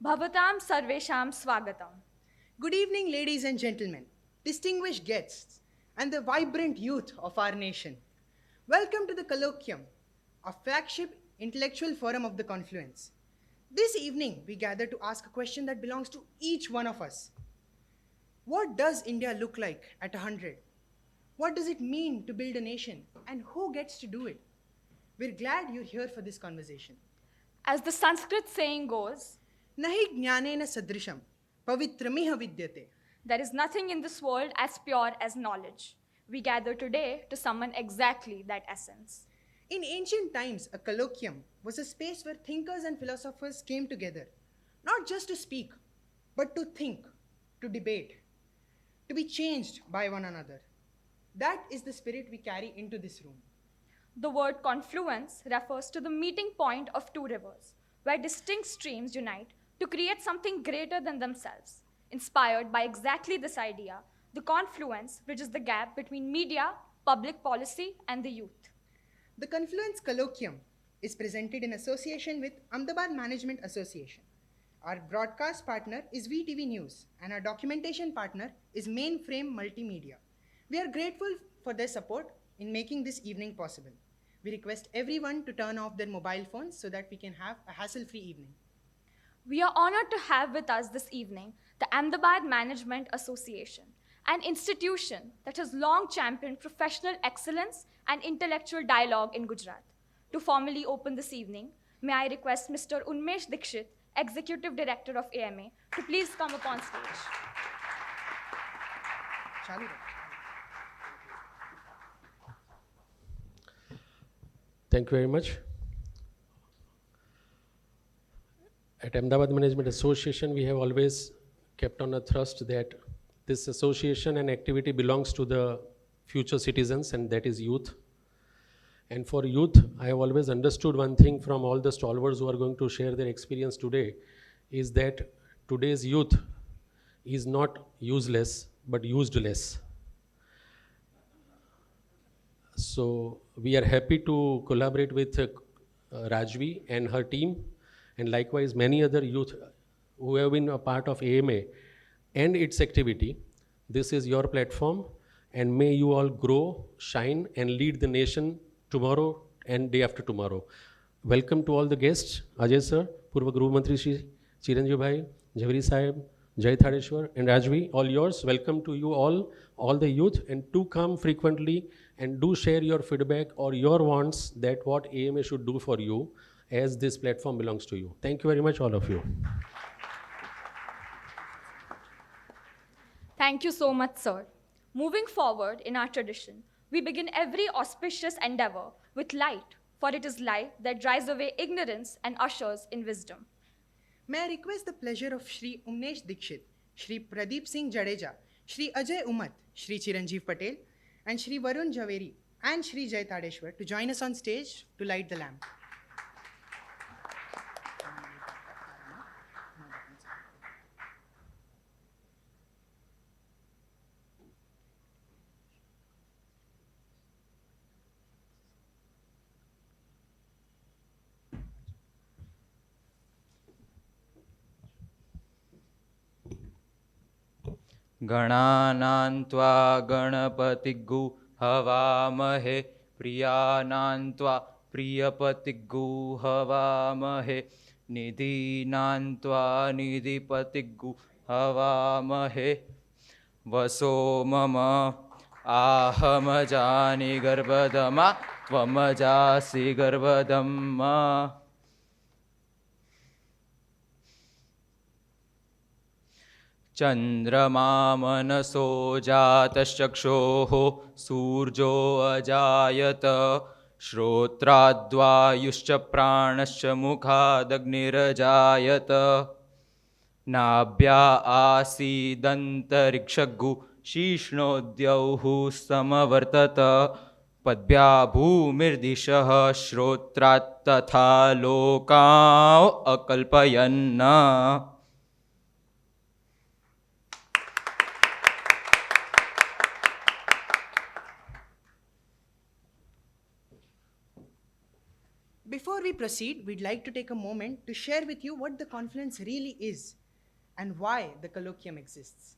Bhavatam Sarvesham Swagatam. Good evening, ladies and gentlemen, distinguished guests, and the vibrant youth of our nation. Welcome to the colloquium, a flagship intellectual forum of the Confluence. This evening, we gather to ask a question that belongs to each one of us. What does India look like at 100? What does it mean to build a nation? And who gets to do it? We're glad you're here for this conversation. As the Sanskrit saying goes, Nahi jnanena sadrisham, pavitramiha vidyate. there is nothing in this world as pure as knowledge. We gather today to summon exactly that essence. In ancient times, a colloquium was a space where thinkers and philosophers came together, not just to speak, but to think, to debate, to be changed by one another. That is the spirit we carry into this room. The word confluence refers to the meeting point of two rivers, where distinct streams unite to create something greater than themselves. Inspired by exactly this idea, the confluence bridges the gap between media, public policy, and the youth. The Confluence Colloquium is presented in association with Ahmedabad Management Association. Our broadcast partner is VTV News, and our documentation partner is Mainframe Multimedia. We are grateful for their support in making this evening possible. We request everyone to turn off their mobile phones so that we can have a hassle-free evening. We are honored to have with us this evening the Ahmedabad Management Association, an institution that has long championed professional excellence and intellectual dialogue in Gujarat. To formally open this evening, may I request Mr. Unmesh Dikshit, Executive Director of AMA, to please come upon stage. Chalu. Thank you very much. At Ahmedabad Management Association, we have always kept on a thrust that this association and activity belongs to the future citizens, and that is youth. And for youth, I have always understood one thing from all the stalwarts who are going to share their experience today, is that today's youth is not useless, but used less. So we are happy to collaborate with Rajvi and her team, and likewise many other youth who have been a part of AMA and its activity. This is your platform, and may you all grow, shine, and lead the nation tomorrow and day after tomorrow. Welcome to all the guests, Ajay sir, Purva Guru Mantri Shri Chiranjeev Bhai, Jhaveri Sahib, Jai Thadeshwar, and Rajvi, all yours. Welcome to you all the youth, and do come frequently and do share your feedback or your wants that what AMA should do for you, as this platform belongs to you. Thank you very much, all of you. Thank you so much, sir. Moving forward in our tradition, we begin every auspicious endeavor with light, for it is light that drives away ignorance and ushers in wisdom. May I request the pleasure of Shri Umnesh Dikshit, Shri Pradeep Singh Jadeja, Shri Ajay Umat, Shri Chiranjeev Patel, and Shri Varun Jhaveri and Shri Jai Thadeshwar to join us on stage to light the lamp. गणानान्त्वा गणपतिगु हवामहे प्रियानान्त्वा प्रियपतिगु हवामहे निधीनान्त्वा निधिपतिगु हवामहे वसो मम आहमजानि गर्भदमा त्वमजासि गर्भदम्मा चंद्रमा मनसो जातश्चक्षोः सूर्यो अजायत श्रोत्राद्वायुश्च प्राणश्च मुखादग्निरजायत नाभ्या आसीदन्तरिक्षगु शीर्ष्णोद्यौः समवर्तत पद्भ्या भूमिर्दिशः श्रोत्रात् तथा लोकाः अकल्पयन् Before we proceed, we'd like to take a moment to share with you what the Confluence really is and why the colloquium exists.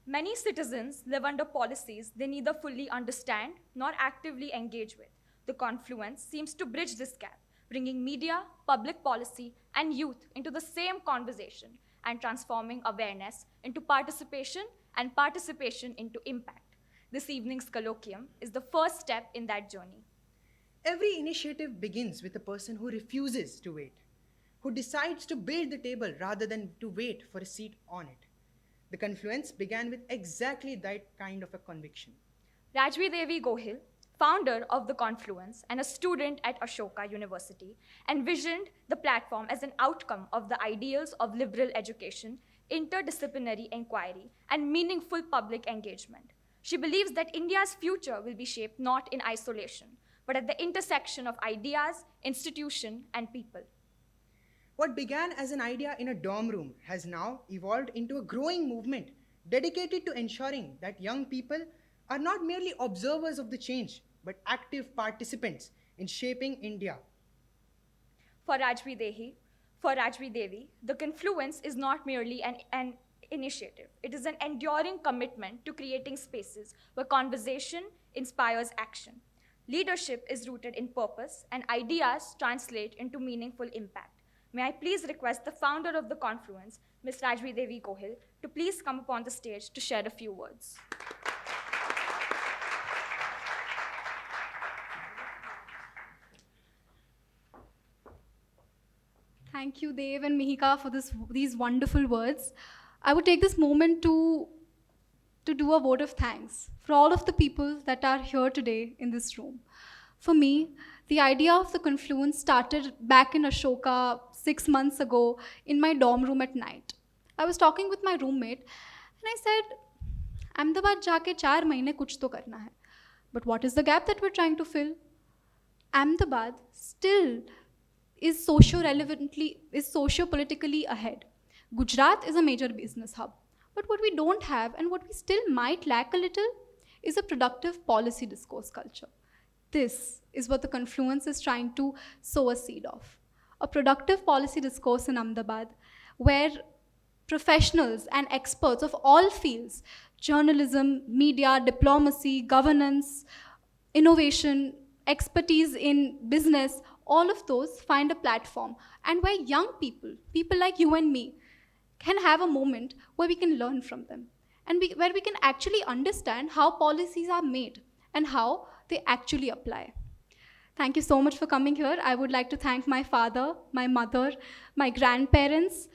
Many citizens live under policies they neither fully understand nor actively engage with. The Confluence seems to bridge this gap, bringing media, public policy, and youth into the same conversation and transforming awareness into participation and participation into impact. This evening's colloquium is the first step in that journey. Every initiative begins with a person who refuses to wait, who decides to build the table rather than to wait for a seat on it. The Confluence began with exactly that kind of a conviction. Rajvi Devi Gohil, founder of the Confluence and a student at Ashoka University, envisioned the platform as an outcome of the ideals of liberal education, interdisciplinary inquiry, and meaningful public engagement. She believes that India's future will be shaped not in isolation, but at the intersection of ideas, institution, and people. What began as an idea in a dorm room has now evolved into a growing movement dedicated to ensuring that young people are not merely observers of the change, but active participants in shaping India. For Rajvi Devi, the Confluence is not merely an initiative. It is an enduring commitment to creating spaces where conversation inspires action. Leadership is rooted in purpose, and ideas translate into meaningful impact. May I please request the founder of the Confluence, Ms. Rajvi Devi Gohil, to please come upon the stage to share a few words. Thank you, Dev and Mihika, for these wonderful words. I would take this moment to do a vote of thanks for all of the people that are here today in this room. For me, the idea of the Confluence started back in Ashoka 6 months ago in my dorm room at night. I was talking with my roommate and I said, Ahmedabad jaake 4 mahine kuch to karna hai. But what is the gap that we're trying to fill? Ahmedabad still is socio-politically ahead. Gujarat is a major business hub. But what we don't have and what we still might lack a little is a productive policy discourse culture. This is what the Confluence is trying to sow a seed of. A productive policy discourse in Ahmedabad where professionals and experts of all fields, journalism, media, diplomacy, governance, innovation, expertise in business, all of those find a platform, and where young people like you and me, can have a moment where we can learn from them, and where we can actually understand how policies are made and how they actually apply. Thank you so much for coming here. I would like to thank my father, my mother, my grandparents,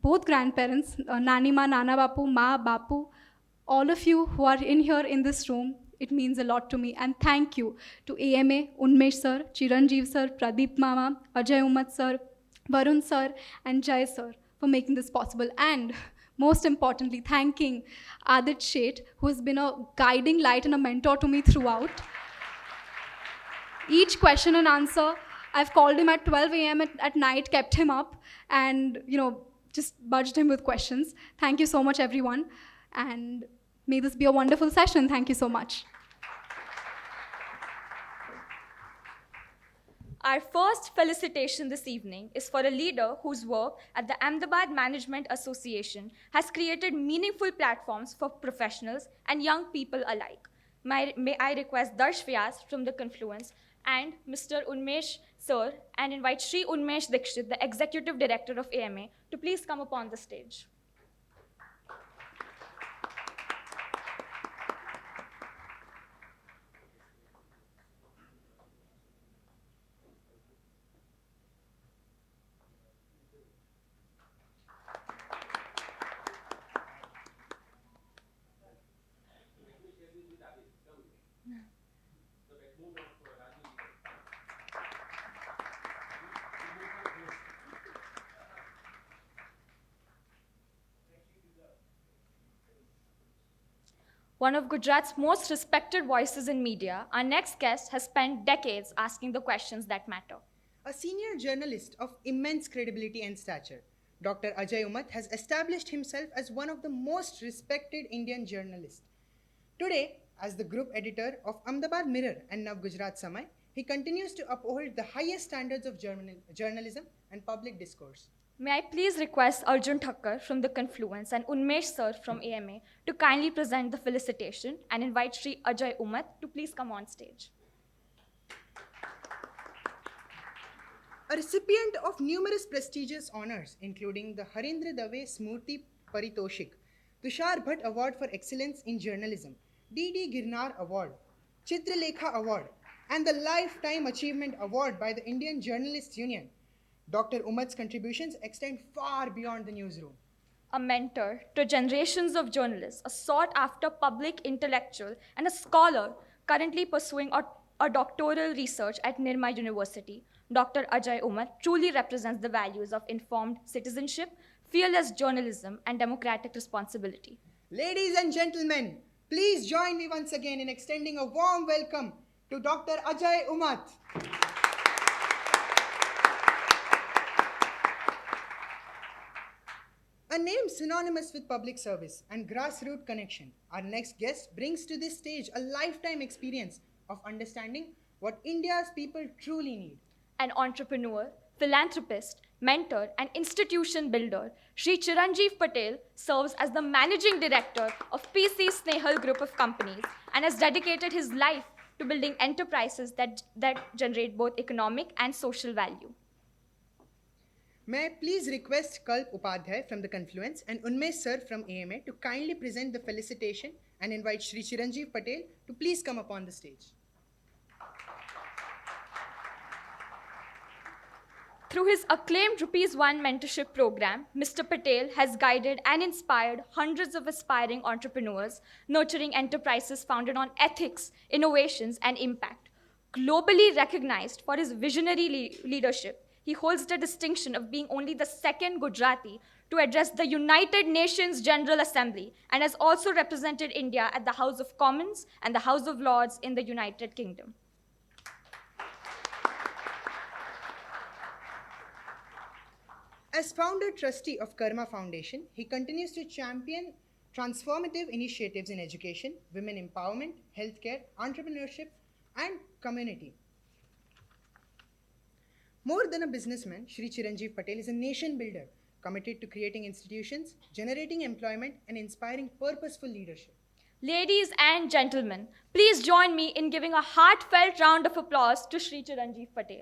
both grandparents, Nani Ma, Nana Bapu, Ma, Bapu, all of you who are in here in this room. It means a lot to me. And thank you to AMA, Unmesh sir, Chiranjeev sir, Pradeep Mama, Ajay Umat sir, Varun sir, and Jay sir for making this possible. And most importantly, thanking Adit Sheth, who has been a guiding light and a mentor to me throughout. Each question and answer, I've called him at 12 a.m. at night, kept him up, and just budged him with questions. Thank you so much, everyone. And may this be a wonderful session. Thank you so much. Our first felicitation this evening is for a leader whose work at the Ahmedabad Management Association has created meaningful platforms for professionals and young people alike. May I request Darsh Vyas from the Confluence and Mr. Unmesh sir, and invite Shri Unmesh Dikshit, the Executive Director of AMA, to please come upon the stage. One of Gujarat's most respected voices in media, our next guest has spent decades asking the questions that matter. A senior journalist of immense credibility and stature, Dr. Ajay Umat has established himself as one of the most respected Indian journalists. Today, as the group editor of Ahmedabad Mirror and Nav Gujarat Samay, He continues to uphold the highest standards of journalism and public discourse. May I please request Arjun Thakkar from the Confluence and Unmesh Sir from AMA to kindly present the felicitation and invite Shri Ajay Umat to please come on stage. A recipient of numerous prestigious honors, including the Harindra Dave Smurti Paritoshik, Tushar Bhatt Award for Excellence in Journalism, D.D. Girnar Award, Chitralekha Award, and the Lifetime Achievement Award by the Indian Journalists Union, Dr. Umat's contributions extend far beyond the newsroom. A mentor to generations of journalists, a sought-after public intellectual, and a scholar currently pursuing a doctoral research at Nirma University, Dr. Ajay Umat truly represents the values of informed citizenship, fearless journalism, and democratic responsibility. Ladies and gentlemen, please join me once again in extending a warm welcome to Dr. Ajay Umat. A name synonymous with public service and grassroots connection, our next guest brings to this stage a lifetime experience of understanding what India's people truly need. An entrepreneur, philanthropist, mentor, and institution builder, Shri Chiranjeev Patel serves as the managing director of PC Snehal Group of Companies and has dedicated his life to building enterprises that generate both economic and social value. May I please request Kalp Upadhyay from the Confluence and Unmesh Sir from AMA to kindly present the felicitation and invite Shri Chiranjeev Patel to please come upon the stage. Through his acclaimed Rs1 mentorship program, Mr. Patel has guided and inspired hundreds of aspiring entrepreneurs, nurturing enterprises founded on ethics, innovations, and impact. Globally recognized for his visionary leadership, he holds the distinction of being only the second Gujarati to address the United Nations General Assembly and has also represented India at the House of Commons and the House of Lords in the United Kingdom. As founder trustee of Karma Foundation, he continues to champion transformative initiatives in education, women empowerment, healthcare, entrepreneurship, and community. More than a businessman, Shri Chiranjeev Patel is a nation builder committed to creating institutions, generating employment, and inspiring purposeful leadership. Ladies and gentlemen, please join me in giving a heartfelt round of applause to Shri Chiranjeev Patel.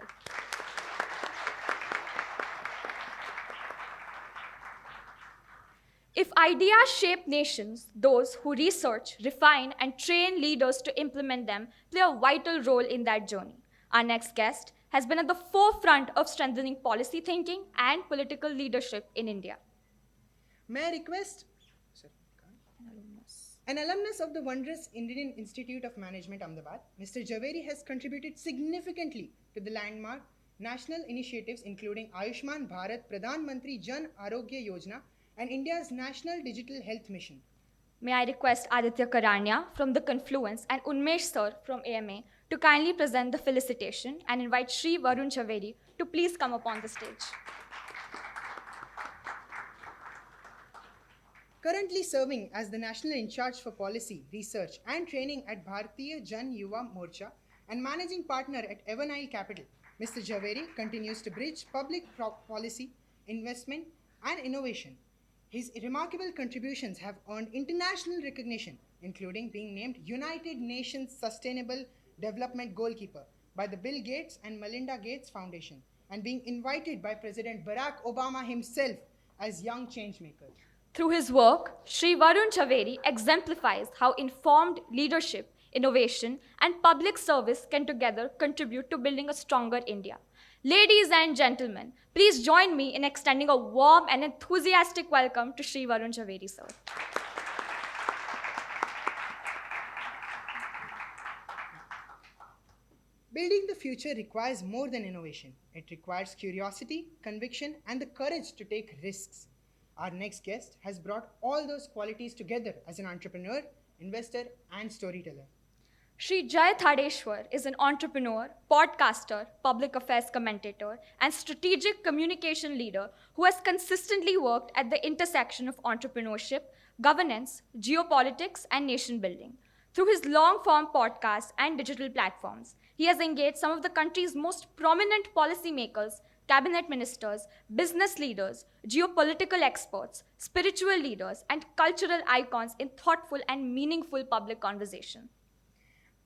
If ideas shape nations, those who research, refine, and train leaders to implement them play a vital role in that journey. Our next guest has been at the forefront of strengthening policy thinking and political leadership in India. May I request an alumnus of the wondrous Indian Institute of Management, Ahmedabad, Mr. Javeri has contributed significantly to the landmark national initiatives including Ayushman Bharat Pradhan Mantri Jan Arogya Yojana and India's National Digital Health Mission. May I request Aditya Karanya from the Confluence and Unmesh Sir from AMA to kindly present the felicitation and invite Shri Varun Chaveri to please come upon the stage. Currently serving as the National In Charge for Policy, Research and Training at Bharatiya Jan Yuva Morcha and Managing Partner at Evernile Capital, Mr. Javeri continues to bridge public policy, investment and innovation. His remarkable contributions have earned international recognition, including being named United Nations Sustainable Development Goalkeeper by the Bill Gates and Melinda Gates Foundation, and being invited by President Barack Obama himself as Young Changemaker. Through his work, Shri Varun Chaveri exemplifies how informed leadership, innovation, and public service can together contribute to building a stronger India. Ladies and gentlemen, please join me in extending a warm and enthusiastic welcome to Shri Varun Chaveri, sir. Building the future requires more than innovation. It requires curiosity, conviction, and the courage to take risks. Our next guest has brought all those qualities together as an entrepreneur, investor, and storyteller. Shri Jay Thadeshwar is an entrepreneur, podcaster, public affairs commentator, and strategic communication leader who has consistently worked at the intersection of entrepreneurship, governance, geopolitics, and nation building. Through his long-form podcasts and digital platforms, He has engaged some of the country's most prominent policymakers, cabinet ministers, business leaders, geopolitical experts, spiritual leaders, and cultural icons in thoughtful and meaningful public conversation.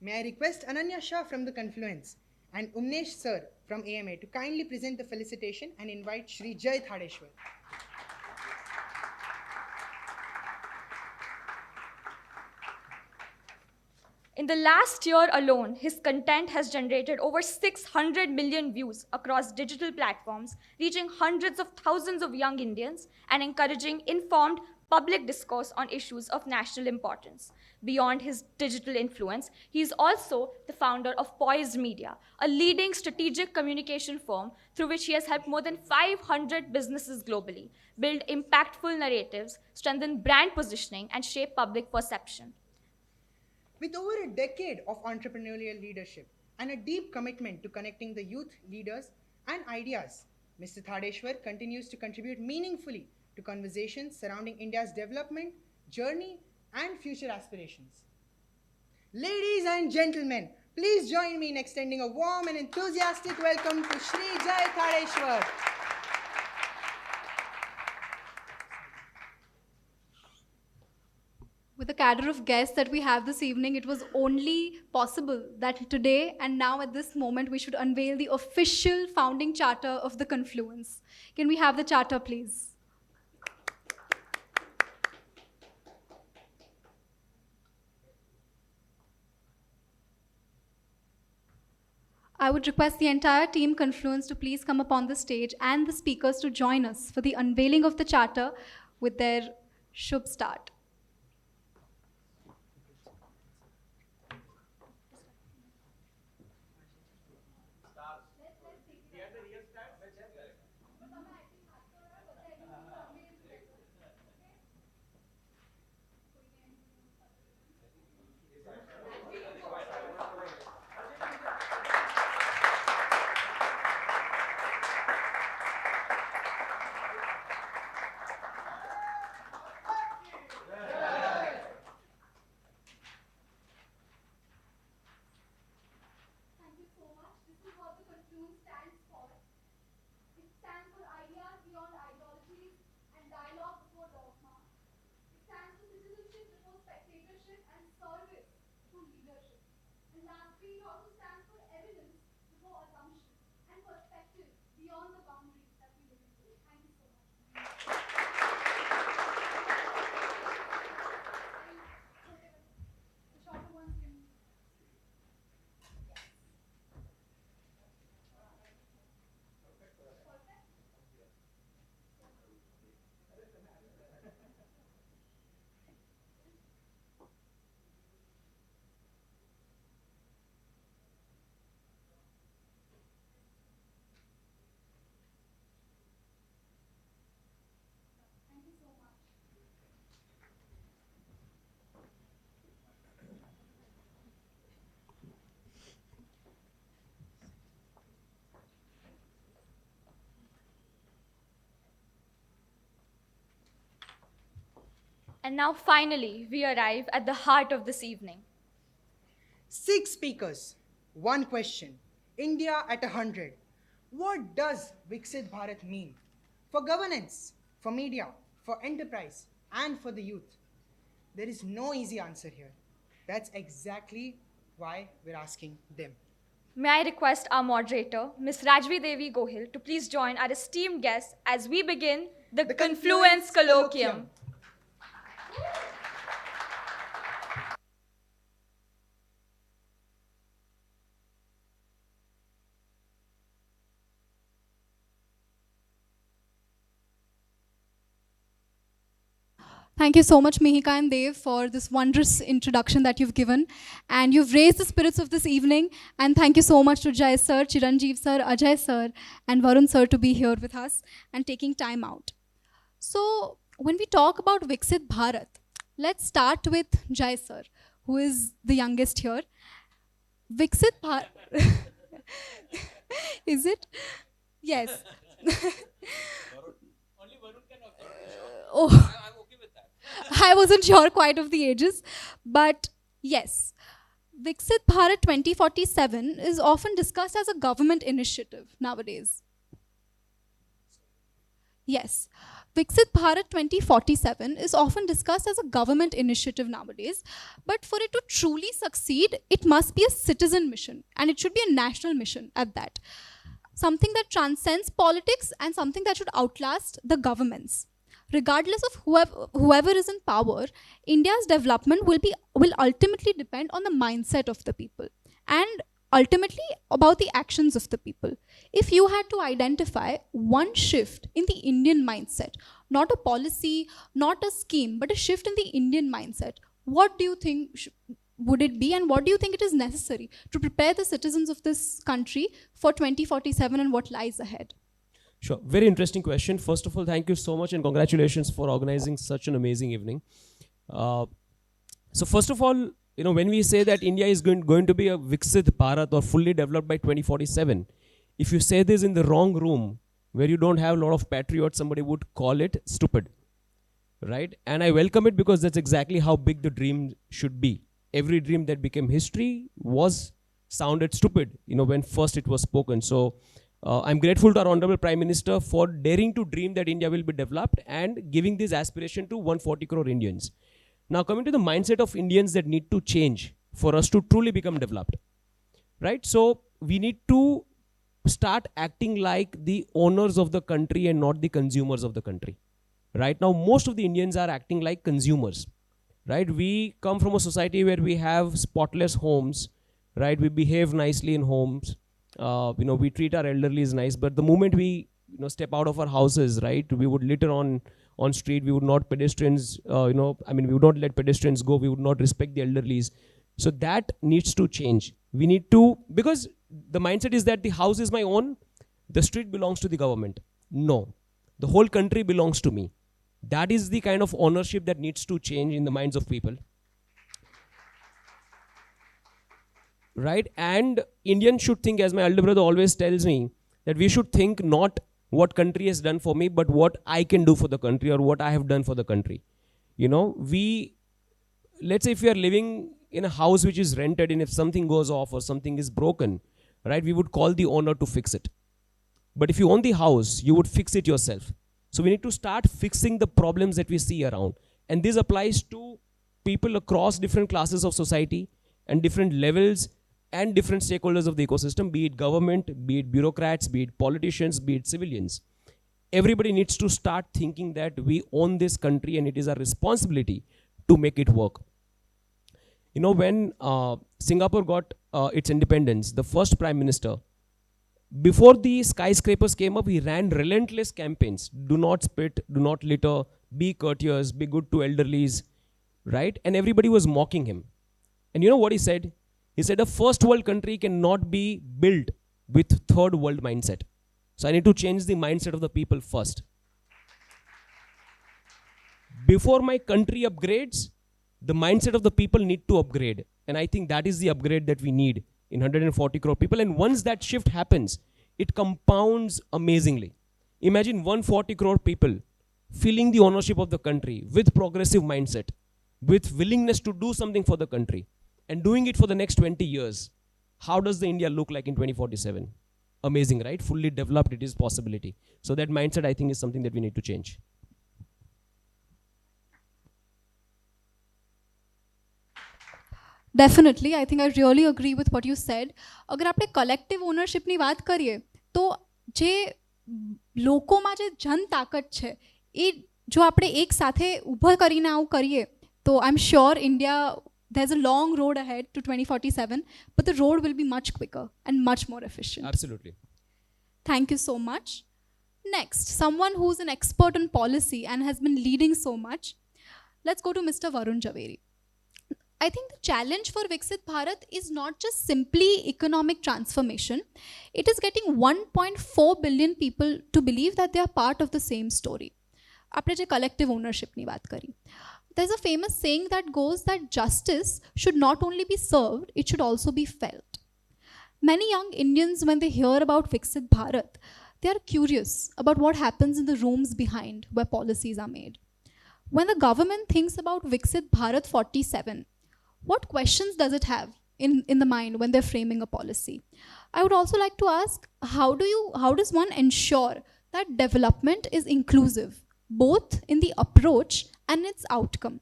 May I request Ananya Shah from the Confluence and Umnesh Sir from AMA to kindly present the felicitation and invite Shri Jai Thadeshwar. In the last year alone, his content has generated over 600 million views across digital platforms, reaching hundreds of thousands of young Indians and encouraging informed public discourse on issues of national importance. Beyond his digital influence, he is also the founder of Poised Media, a leading strategic communication firm through which he has helped more than 500 businesses globally build impactful narratives, strengthen brand positioning, and shape public perception. With over a decade of entrepreneurial leadership and a deep commitment to connecting the youth leaders and ideas, Mr. Thadeshwar continues to contribute meaningfully to conversations surrounding India's development, journey, and future aspirations. Ladies and gentlemen, please join me in extending a warm and enthusiastic welcome to Shri Jai Thadeshwar. With the cadre of guests that we have this evening, it was only possible that today and now at this moment we should unveil the official founding charter of the Confluence. Can we have the charter, please? I would request the entire team Confluence to please come upon the stage and the speakers to join us for the unveiling of the charter with their Shubh start. And now finally, we arrive at the heart of this evening. 6 speakers, 1 question. India at 100. What does Viksit Bharat mean? For governance, for media, for enterprise, and for the youth. There is no easy answer here. That's exactly why we're asking them. May I request our moderator, Ms. Rajvi Devi Gohil, to please join our esteemed guests as we begin the Confluence Colloquium. Thank you so much, Mihika and Dev, for this wondrous introduction that you've given. And you've raised the spirits of this evening. And thank you so much to Jai Sir, Chiranjeev Sir, Ajay Sir, and Varun Sir to be here with us and taking time out. So, when we talk about Viksit Bharat, let's start with Jai Sir, who is the youngest here. Viksit Bharat. Is it? Yes. Oh. I wasn't sure quite of the ages, but yes. Viksit Bharat 2047 is often discussed as a government initiative nowadays. Yes, Viksit Bharat 2047 is often discussed as a government initiative nowadays, but for it to truly succeed, it must be a citizen mission, and it should be a national mission at that. Something that transcends politics and something that should outlast the governments. Regardless of whoever is in power, India's development will ultimately depend on the mindset of the people and ultimately about the actions of the people. If you had to identify one shift in the Indian mindset, not a policy, not a scheme, but a shift in the Indian mindset, what do you think would it be, and what do you think it is necessary to prepare the citizens of this country for 2047 and what lies ahead? Sure. Very interesting question. First of all, thank you so much and congratulations for organizing such an amazing evening. So first of all, when we say that India is going to be a Viksit Bharat or fully developed by 2047, if you say this in the wrong room where you don't have a lot of patriots, somebody would call it stupid, right? And I welcome it because that's exactly how big the dream should be. Every dream that became history sounded stupid, when first it was spoken. So I'm grateful to our Honorable Prime Minister for daring to dream that India will be developed and giving this aspiration to 140 crore Indians. Now coming to the mindset of Indians that need to change for us to truly become developed, right? So we need to start acting like the owners of the country and not the consumers of the country. Right now, most of the Indians are acting like consumers, right? We come from a society where we have spotless homes, right? We behave nicely in homes. We treat our elderlies nice, but the moment we step out of our houses, right, we would litter on street. We would not pedestrians, we would not let pedestrians go. We would not respect the elderlies. So that needs to change. We need to, because the mindset is that the house is my own, the street belongs to the government. No, the whole country belongs to me. That is the kind of ownership that needs to change in the minds of people. Right? And Indians should think, as my elder brother always tells me, that we should think not what country has done for me, but what I can do for the country or what I have done for the country. Let's say if we are living in a house which is rented, and if something goes off or something is broken, right, we would call the owner to fix it. But if you own the house, you would fix it yourself. So we need to start fixing the problems that we see around. And this applies to people across different classes of society and different levels and different stakeholders of the ecosystem, be it government, be it bureaucrats, be it politicians, be it civilians. Everybody needs to start thinking that we own this country and it is our responsibility to make it work. When Singapore got its independence, the first prime minister, before the skyscrapers came up, he ran relentless campaigns. Do not spit, do not litter, be courteous, be good to elderlies, right? And everybody was mocking him. And you know what he said? He said a first world country cannot be built with third world mindset. So I need to change the mindset of the people first. Before my country upgrades, the mindset of the people need to upgrade. And I think that is the upgrade that we need in 140 crore people. And once that shift happens, it compounds amazingly. Imagine 140 crore people feeling the ownership of the country with progressive mindset, with willingness to do something for the country and doing it for the next 20 years. How does the India look like in 2047? Amazing, right? Fully developed, it is possibility. So that mindset, I think, is something that we need to change. Definitely, I think I really agree with what you said. अगर આપણે collective ownership ની વાત કરીએ તો જે લોકોમાં જે જન તાકાત છે એ જો આપણે એક સાથે ઊભા કરીને આવું કરીએ તો I'm sure India, there's a long road ahead to 2047, but the road will be much quicker and much more efficient. Absolutely. Thank you so much. Next, someone who's an expert on policy and has been leading so much. Let's go to Mr. Varun Javeri. I think the challenge for Viksit Bharat is not just simply economic transformation. It is getting 1.4 billion people to believe that they are part of the same story. આપણે જે collective ownership ની વાત કરી. There's a famous saying that goes that justice should not only be served, it should also be felt. Many young Indians, when they hear about Viksit Bharat, they are curious about what happens in the rooms behind where policies are made. When the government thinks about Viksit Bharat 47, what questions does it have in the mind when they're framing a policy. I would also like to ask, how does one ensure that development is inclusive, both in the approach and its outcome?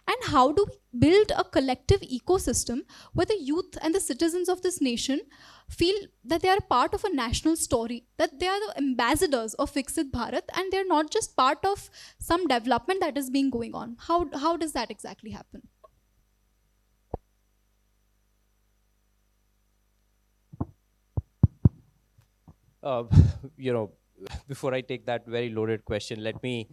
And how do we build a collective ecosystem where the youth and the citizens of this nation feel that they are part of a national story, that they are the ambassadors of Viksit Bharat, and they're not just part of some development that is being going on? How does that exactly happen? uh, you know, before I take that very loaded question, let me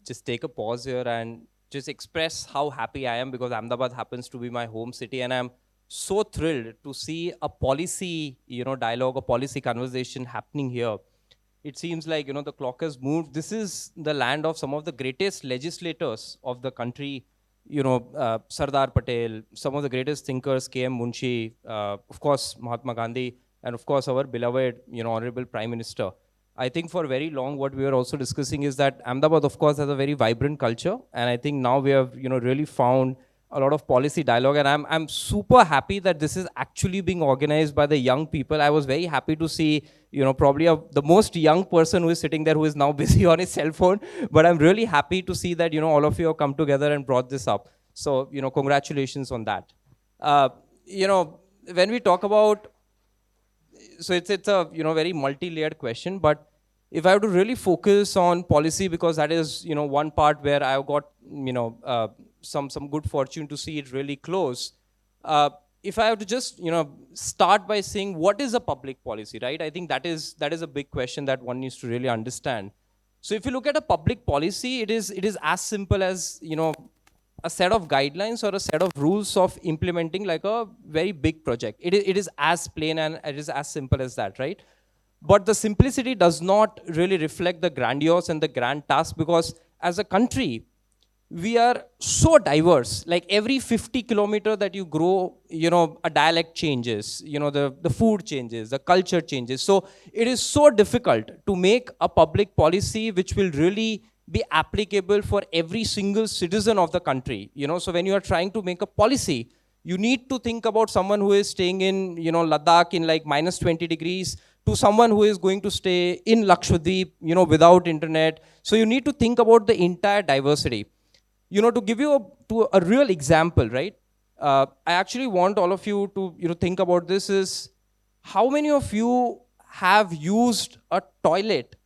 just take a pause here and just express how happy I am, because Ahmedabad happens to be my home city, and I'm so thrilled to see a policy, dialogue, a policy conversation happening here. It seems like, the clock has moved. This is the land of some of the greatest legislators of the country, Sardar Patel, some of the greatest thinkers, K.M. Munshi, of course, Mahatma Gandhi, and of course, our beloved, Honorable Prime Minister. I think for very long, what we were also discussing is that Ahmedabad, of course, has a very vibrant culture. And I think now we have, really found a lot of policy dialogue. And I'm super happy that this is actually being organized by the young people. I was very happy to see, probably the most young person who is sitting there, who is now busy on his cell phone. But I'm really happy to see that, all of you have come together and brought this up. So, congratulations on that. When we talk about, so it's a very multi-layered question, but if I have to really focus on policy, because that is one part where I've got some good fortune to see it really close. If I have to just start by saying what is a public policy, right? I think that is a big question that one needs to really understand. So if you look at a public policy, it is as simple as a set of guidelines or a set of rules of implementing like a very big project. It is as plain and it is as simple as that, right? But the simplicity does not really reflect the grandiose and the grand task, because as a country, we are so diverse. Like every 50 kilometer that you grow, a dialect changes, the food changes, the culture changes. So it is so difficult to make a public policy which will really be applicable for every single citizen of the country. So when you are trying to make a policy, you need to think about someone who is staying in, Ladakh in like minus 20 degrees, to someone who is going to stay in Lakshadweep, without internet. So you need to think about the entire diversity. To give you a real example, right? I actually want all of you to think about this is, how many of you have used a toilet,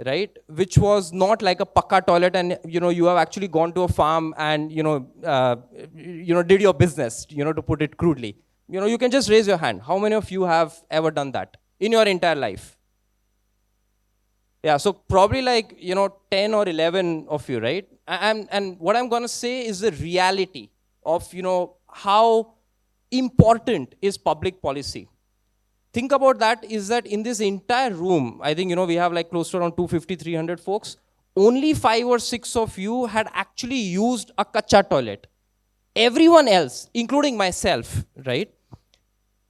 right, which was not like a pakka toilet, and you have actually gone to a farm and did your business, to put it crudely. You can just raise your hand. How many of you have ever done that in your entire life? Yeah, so probably like 10 or 11 of you, right? And what I'm going to say is the reality of how important is public policy. Think about that, is that in this entire room, I think we have like close to around 250, 300 folks. Only 5 or 6 of you had actually used a kacha toilet. Everyone else, including myself, right?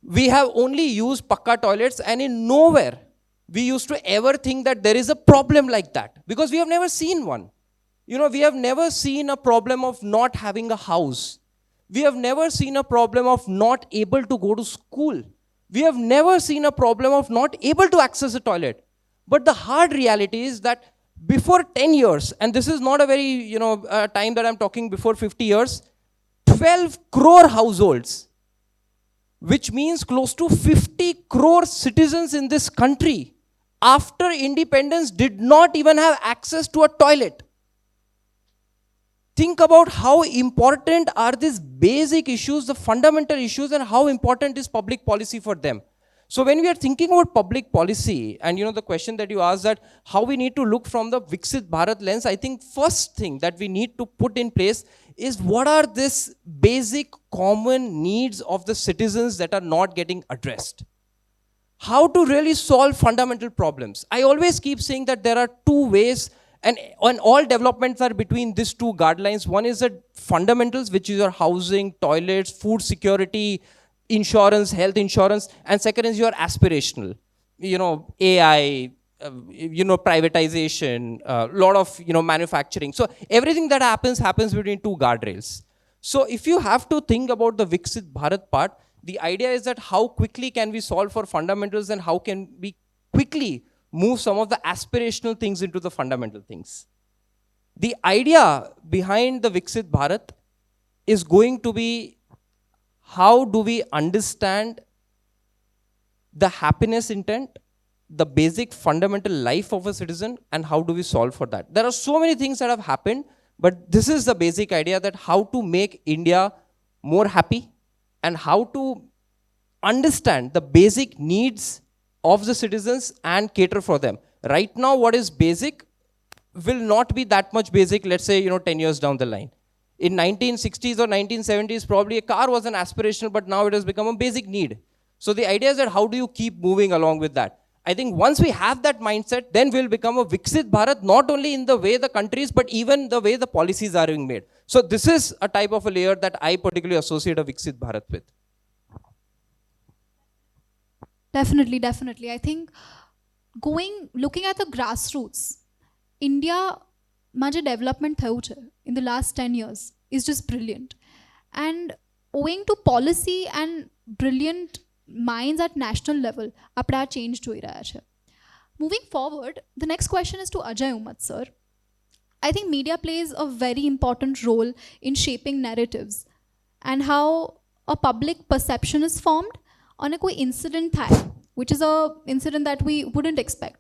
We have only used pakka toilets, and in nowhere we used to ever think that there is a problem like that, because we have never seen one. We have never seen a problem of not having a house. We have never seen a problem of not able to go to school. We have never seen a problem of not able to access a toilet. But the hard reality is that before 10 years, and this is not a very, time that I'm talking before 50 years, 12 crore households, which means close to 50 crore citizens in this country, after independence, did not even have access to a toilet. Think about how important are these basic issues, the fundamental issues, and how important is public policy for them. So when we are thinking about public policy, and the question that you asked, that how we need to look from the Viksit Bharat lens, I think first thing that we need to put in place is, what are these basic common needs of the citizens that are not getting addressed? How to really solve fundamental problems. I always keep saying that there are two ways, and all developments are between these two guidelines. One is the fundamentals, which is your housing, toilets, food security, insurance, health insurance, and second is your aspirational, AI, privatization, a lot of, manufacturing. So everything that happens between two guardrails. So if you have to think about the Viksit Bharat part, The idea is that how quickly can we solve for fundamentals and how can we quickly move some of the aspirational things into the fundamental things. The idea behind the Viksit Bharat is going to be how do we understand the happiness intent, the basic fundamental life of a citizen, and how do we solve for that. There are so many things that have happened, but this is the basic idea, that how to make India more happy and how to understand the basic needs of the citizens and cater for them. Right now, what is basic will not be that much basic, let's say, 10 years down the line. In 1960s or 1970s, probably a car was an aspirational, but now it has become a basic need. So the idea is that how do you keep moving along with that? I think once we have that mindset, then we'll become a Viksit Bharat, not only in the way the countries, but even the way the policies are being made. So this is a type of a layer that I particularly associate a Viksit Bharat with. Definitely, definitely. I think looking at the grassroots, India માં જે development થયું છે in the last 10 years is just brilliant. And owing to policy and brilliant minds at national level, આપણે આ change જોઈ રહ્યા છે. Moving forward, the next question is to Ajay Umat sir. I think media plays a very important role in shaping narratives and how a public perception is formed on a koi incident થાય, which is a incident that we wouldn't expect.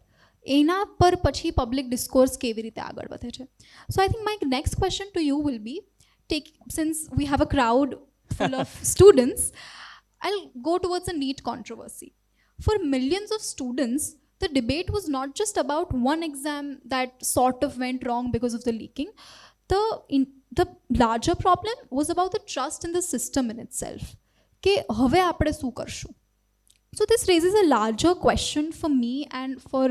એના પર પછી public discourse કેવી રીતે આગળ વધે છે. So I think my next question to you will be, since we have a crowd full of students, I'll go towards a neat controversy. For millions of students, the debate was not just about one exam that sort of went wrong because of the leaking. The larger problem was about the trust in the system in itself. કે હવે આપણે શું કરશું? So this raises a larger question for me and for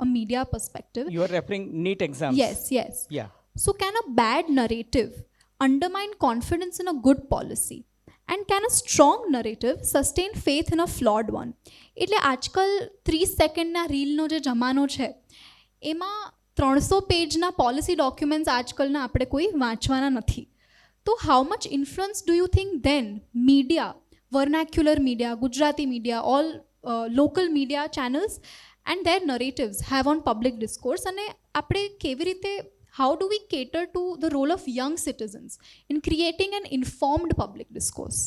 a media perspective. You are referring NEET exams? Yes, yes. Yeah. So can a bad narrative undermine confidence in a good policy? And can a strong narrative sustain faith in a flawed one? એટલે આજકાલ 30 સેકન્ડના રીલનો જે જમાનો છે, એમાં 300 પેજના policy documents આજકાલના આપણે કોઈ વાંચવાના નથી. તો how much influence do you think then media, vernacular media, Gujarati media, all local media channels and their narratives have on public discourse? અને આપણે કેવી રીતે, how do we cater to the role of young citizens in creating an informed public discourse?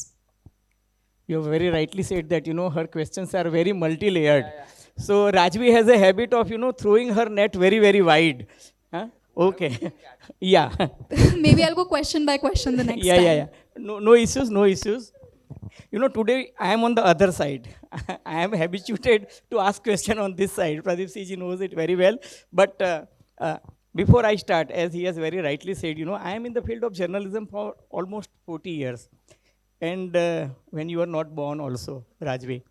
You have very rightly said that, her questions are very multi-layered. So Rajvi has a habit of, throwing her net very, very wide. Huh? Okay. Yeah. Maybe I'll go question by question the next time. Yeah. No issues, no issues. Today I am on the other side. I am habituated to ask question on this side. Pradeep Siji knows it very well. But before I start, as he has very rightly said, I am in the field of journalism for almost 40 years. And when you were not born also, Rajvi.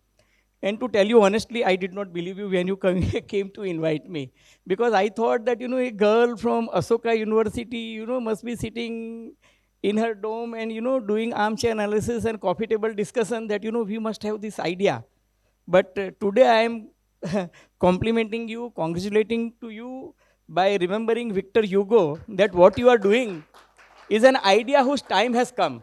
And to tell you honestly, I did not believe you when you came to invite me. Because I thought that, a girl from Asoka University, must be sitting in her dome and, doing armchair analysis and coffee table discussion that, we must have this idea. But today I am complimenting you, congratulating to you by remembering Victor Hugo that what you are doing is an idea whose time has come.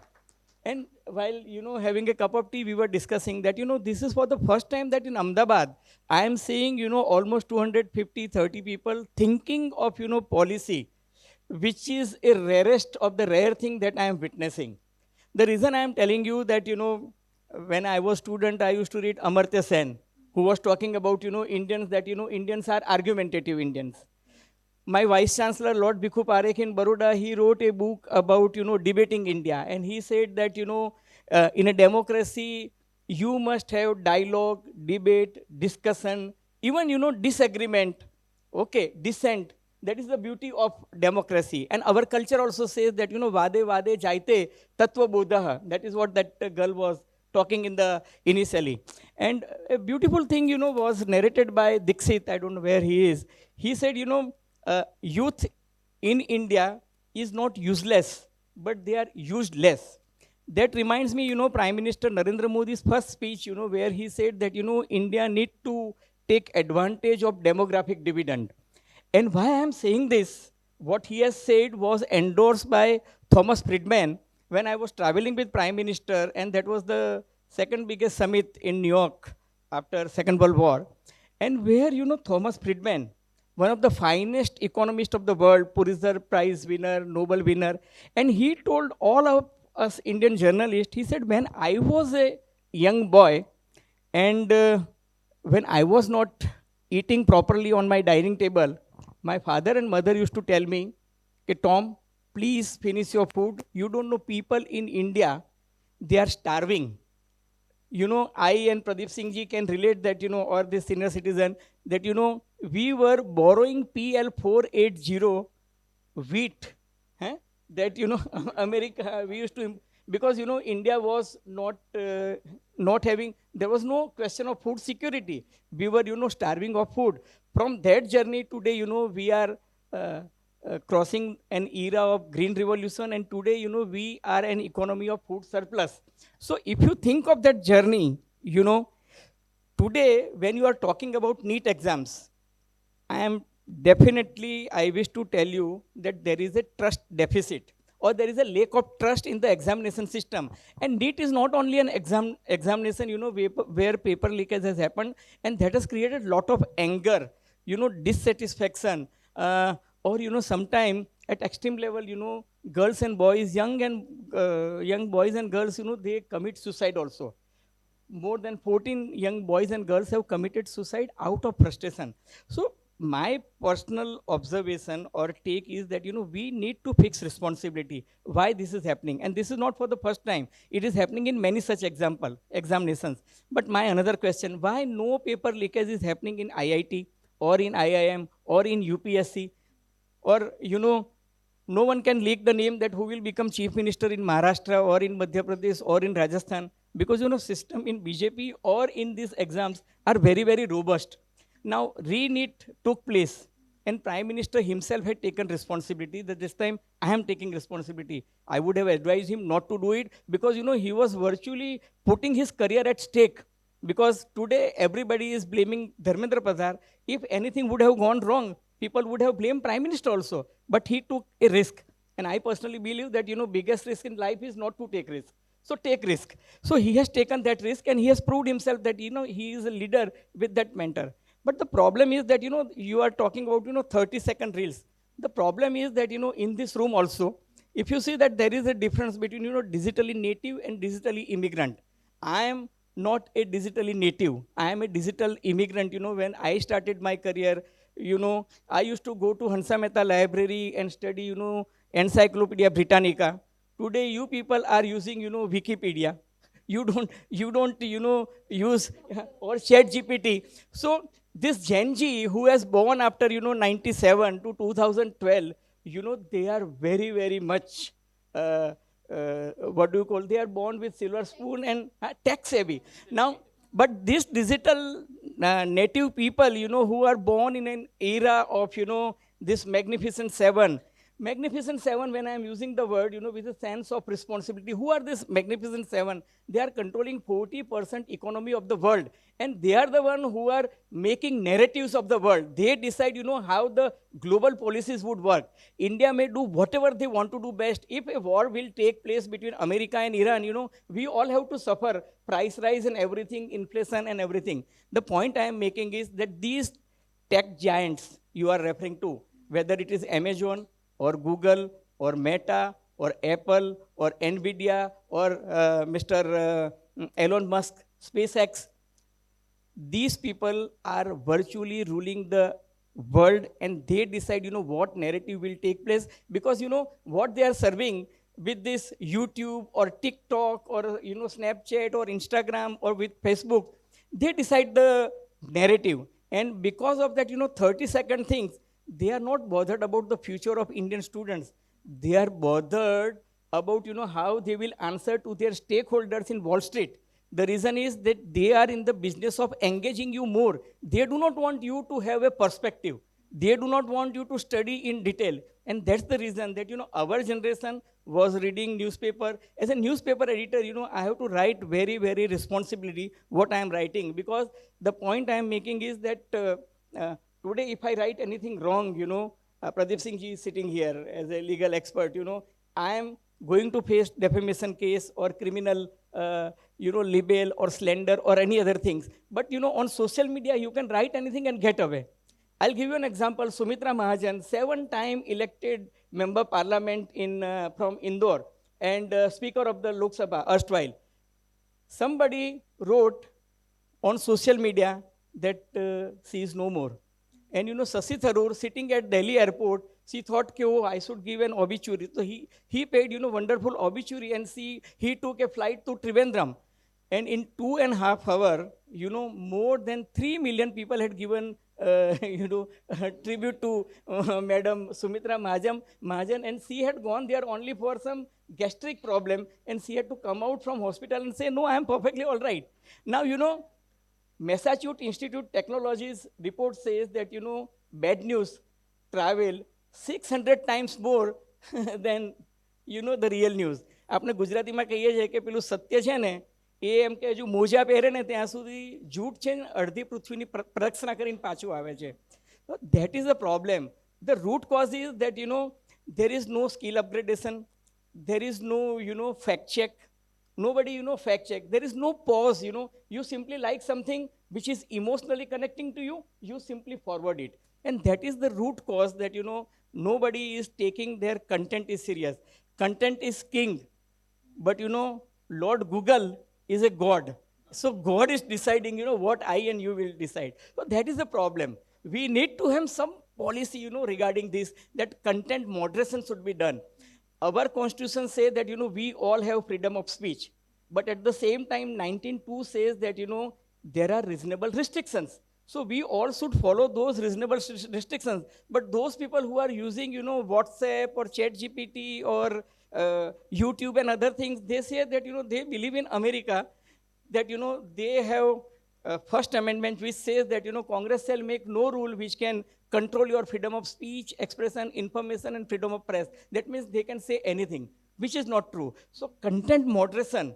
And while, having a cup of tea, we were discussing that, this is for the first time that in Ahmedabad, I am seeing, almost 250, 30 people thinking of, policy, which is a rarest of the rare thing that I am witnessing. The reason I am telling you that, when I was student, I used to read Amartya Sen, who was talking about, Indians, that, Indians are argumentative Indians. My Vice Chancellor, Lord Bikhu Parekh in Baroda, he wrote a book about, debating India. And he said that, in a democracy, you must have dialogue, debate, discussion, even, disagreement, okay, dissent. That is the beauty of democracy. And our culture also says that, vade vade jaite tattva bodha. That is what that girl was talking initially. And a beautiful thing, was narrated by Dixit. I don't know where he is. He said, youth in India is not useless, but they are used less. That reminds me, Prime Minister Narendra Modi's first speech, where he said that, India need to take advantage of demographic dividend. And why I am saying this, what he has said was endorsed by Thomas Friedman when I was traveling with Prime Minister, and that was the second biggest summit in New York after Second World War, and where, Thomas Friedman, one of the finest economists of the world, Pulitzer Prize winner, Nobel winner, and he told all of us Indian journalists, he said, when I was a young boy, and when I was not eating properly on my dining table, my father and mother used to tell me, "Okay, Tom, please finish your food. You don't know, people in India, they are starving." I and Pradeep Singh ji can relate that, or the senior citizen, that, we were borrowing PL480 wheat, that, America, we used to, because, India was not having, there was no question of food security. We were, starving of food. From that journey today, we are crossing an era of green revolution, and today, we are an economy of food surplus. So if you think of that journey, today when you are talking about NEET exams, I wish to tell you that there is a trust deficit, or there is a lack of trust in the examination system. And NEET is not only an examination, where paper leakage has happened, and that has created a lot of anger, dissatisfaction, or, sometime at extreme level, girls and boys, young boys and girls, they commit suicide also. More than 14 young boys and girls have committed suicide out of frustration. So my personal observation or take is that, we need to fix responsibility. Why this is happening? And this is not for the first time. It is happening in many such examinations. But my another question, why no paper leakage is happening in IIT or in IIM or in UPSC? Or, no one can leak the name that who will become chief minister in Maharashtra or in Madhya Pradesh or in Rajasthan, because, system in BJP or in these exams are very, very robust. Now, re-NEET took place, and Prime Minister himself had taken responsibility that this time I am taking responsibility. I would have advised him not to do it, because, he was virtually putting his career at stake. Because today everybody is blaming Dharmendra Pradhan. If anything would have gone wrong, people would have blamed Prime Minister also. But he took a risk. And I personally believe that, biggest risk in life is not to take risk. So take risk. So he has taken that risk, and he has proved himself that, he is a leader with that mentor. But the problem is that, you are talking about, 30-second reels. The problem is that, in this room also, if you see that there is a difference between, digitally native and digitally immigrant. I am not a digitally native. I am a digital immigrant. When I started my career, I used to go to Hansa Mehta library and study, Encyclopedia Britannica. Today, you people are using, Wikipedia. You don't, use or Chat GPT. So this Gen Z who has born after, 97 to 2012, they are very, very much, what do you call, they are born with silver spoon and tech savvy. Now, but these digital native people, who are born in an era of, this magnificent seven. Magnificent seven, when I am using the word, with a sense of responsibility, who are this magnificent seven? They are controlling 40% economy of the world. And they are the one who are making narratives of the world. They decide, how the global policies would work. India may do whatever they want to do best. If a war will take place between America and Iran, we all have to suffer price rise and everything, inflation and everything. The point I am making is that these tech giants you are referring to, whether it is Amazon, or Google, or Meta, or Apple, or Nvidia, or Mr. Elon Musk, SpaceX, these people are virtually ruling the world, and they decide, what narrative will take place, because, what they are serving with this YouTube or TikTok or, Snapchat or Instagram or with Facebook, they decide the narrative. And because of that, 30-second things, they are not bothered about the future of Indian students. They are bothered about, how they will answer to their stakeholders in Wall Street. The reason is that they are in the business of engaging you more. They do not want you to have a perspective. They do not want you to study in detail. And that's the reason that, our generation was reading newspaper. As a newspaper editor, I have to write very, very responsibly what I am writing, because the point I am making is that today, if I write anything wrong, Pradeep Singh ji is sitting here as a legal expert, I am going to face defamation case or criminal, libel or slander or any other things. But, on social media, you can write anything and get away. I'll give you an example. Sumitra Mahajan, 7-time elected member parliament from Indore and speaker of the Lok Sabha, erstwhile. Somebody wrote on social media that she is no more. And Sasi Tharoor sitting at Delhi airport, she thought, oh, I should give an obituary. So he paid, wonderful obituary, and he took a flight to Trivandrum. And in 2.5 hours, more than 3 million people had given, tribute to Madam Sumitra Mahajan, and she had gone there only for some gastric problem, and she had to come out from hospital and say, no, I am perfectly all right. Now, Massachusetts Institute Technologies report says that, bad news travel 600 times more than, the real news. આપણે ગુજરાતીમાં કહીએ છીએ કે પેલું સત્ય છે ને એ એમ કે હજુ મોજા પહેરે ને ત્યાં સુધી જૂઠ છે ને અડધી પૃથ્વીની પ્રદક્ષિણા કરીને પાછું આવે છે. That is the problem. The root cause is that, there is no skill upgradation. There is no, fact check. Nobody, fact check. There is no pause, You simply like something which is emotionally connecting to you, you simply forward it. And that is the root cause that, nobody is taking their content is serious. Content is king. But, Lord Google is a God. So God is deciding, what I and you will decide. So that is the problem. We need to have some policy, regarding this, that content moderation should be done. Our constitution says that, we all have freedom of speech. But at the same time, 19.2 says that, there are reasonable restrictions. So we all should follow those reasonable restrictions. But those people who are using, WhatsApp or ChatGPT or YouTube and other things, they say that, they believe in America, that, they have First Amendment which says that, Congress shall make no rule which can control your freedom of speech, expression, information, and freedom of press. That means they can say anything, which is not true. So content moderation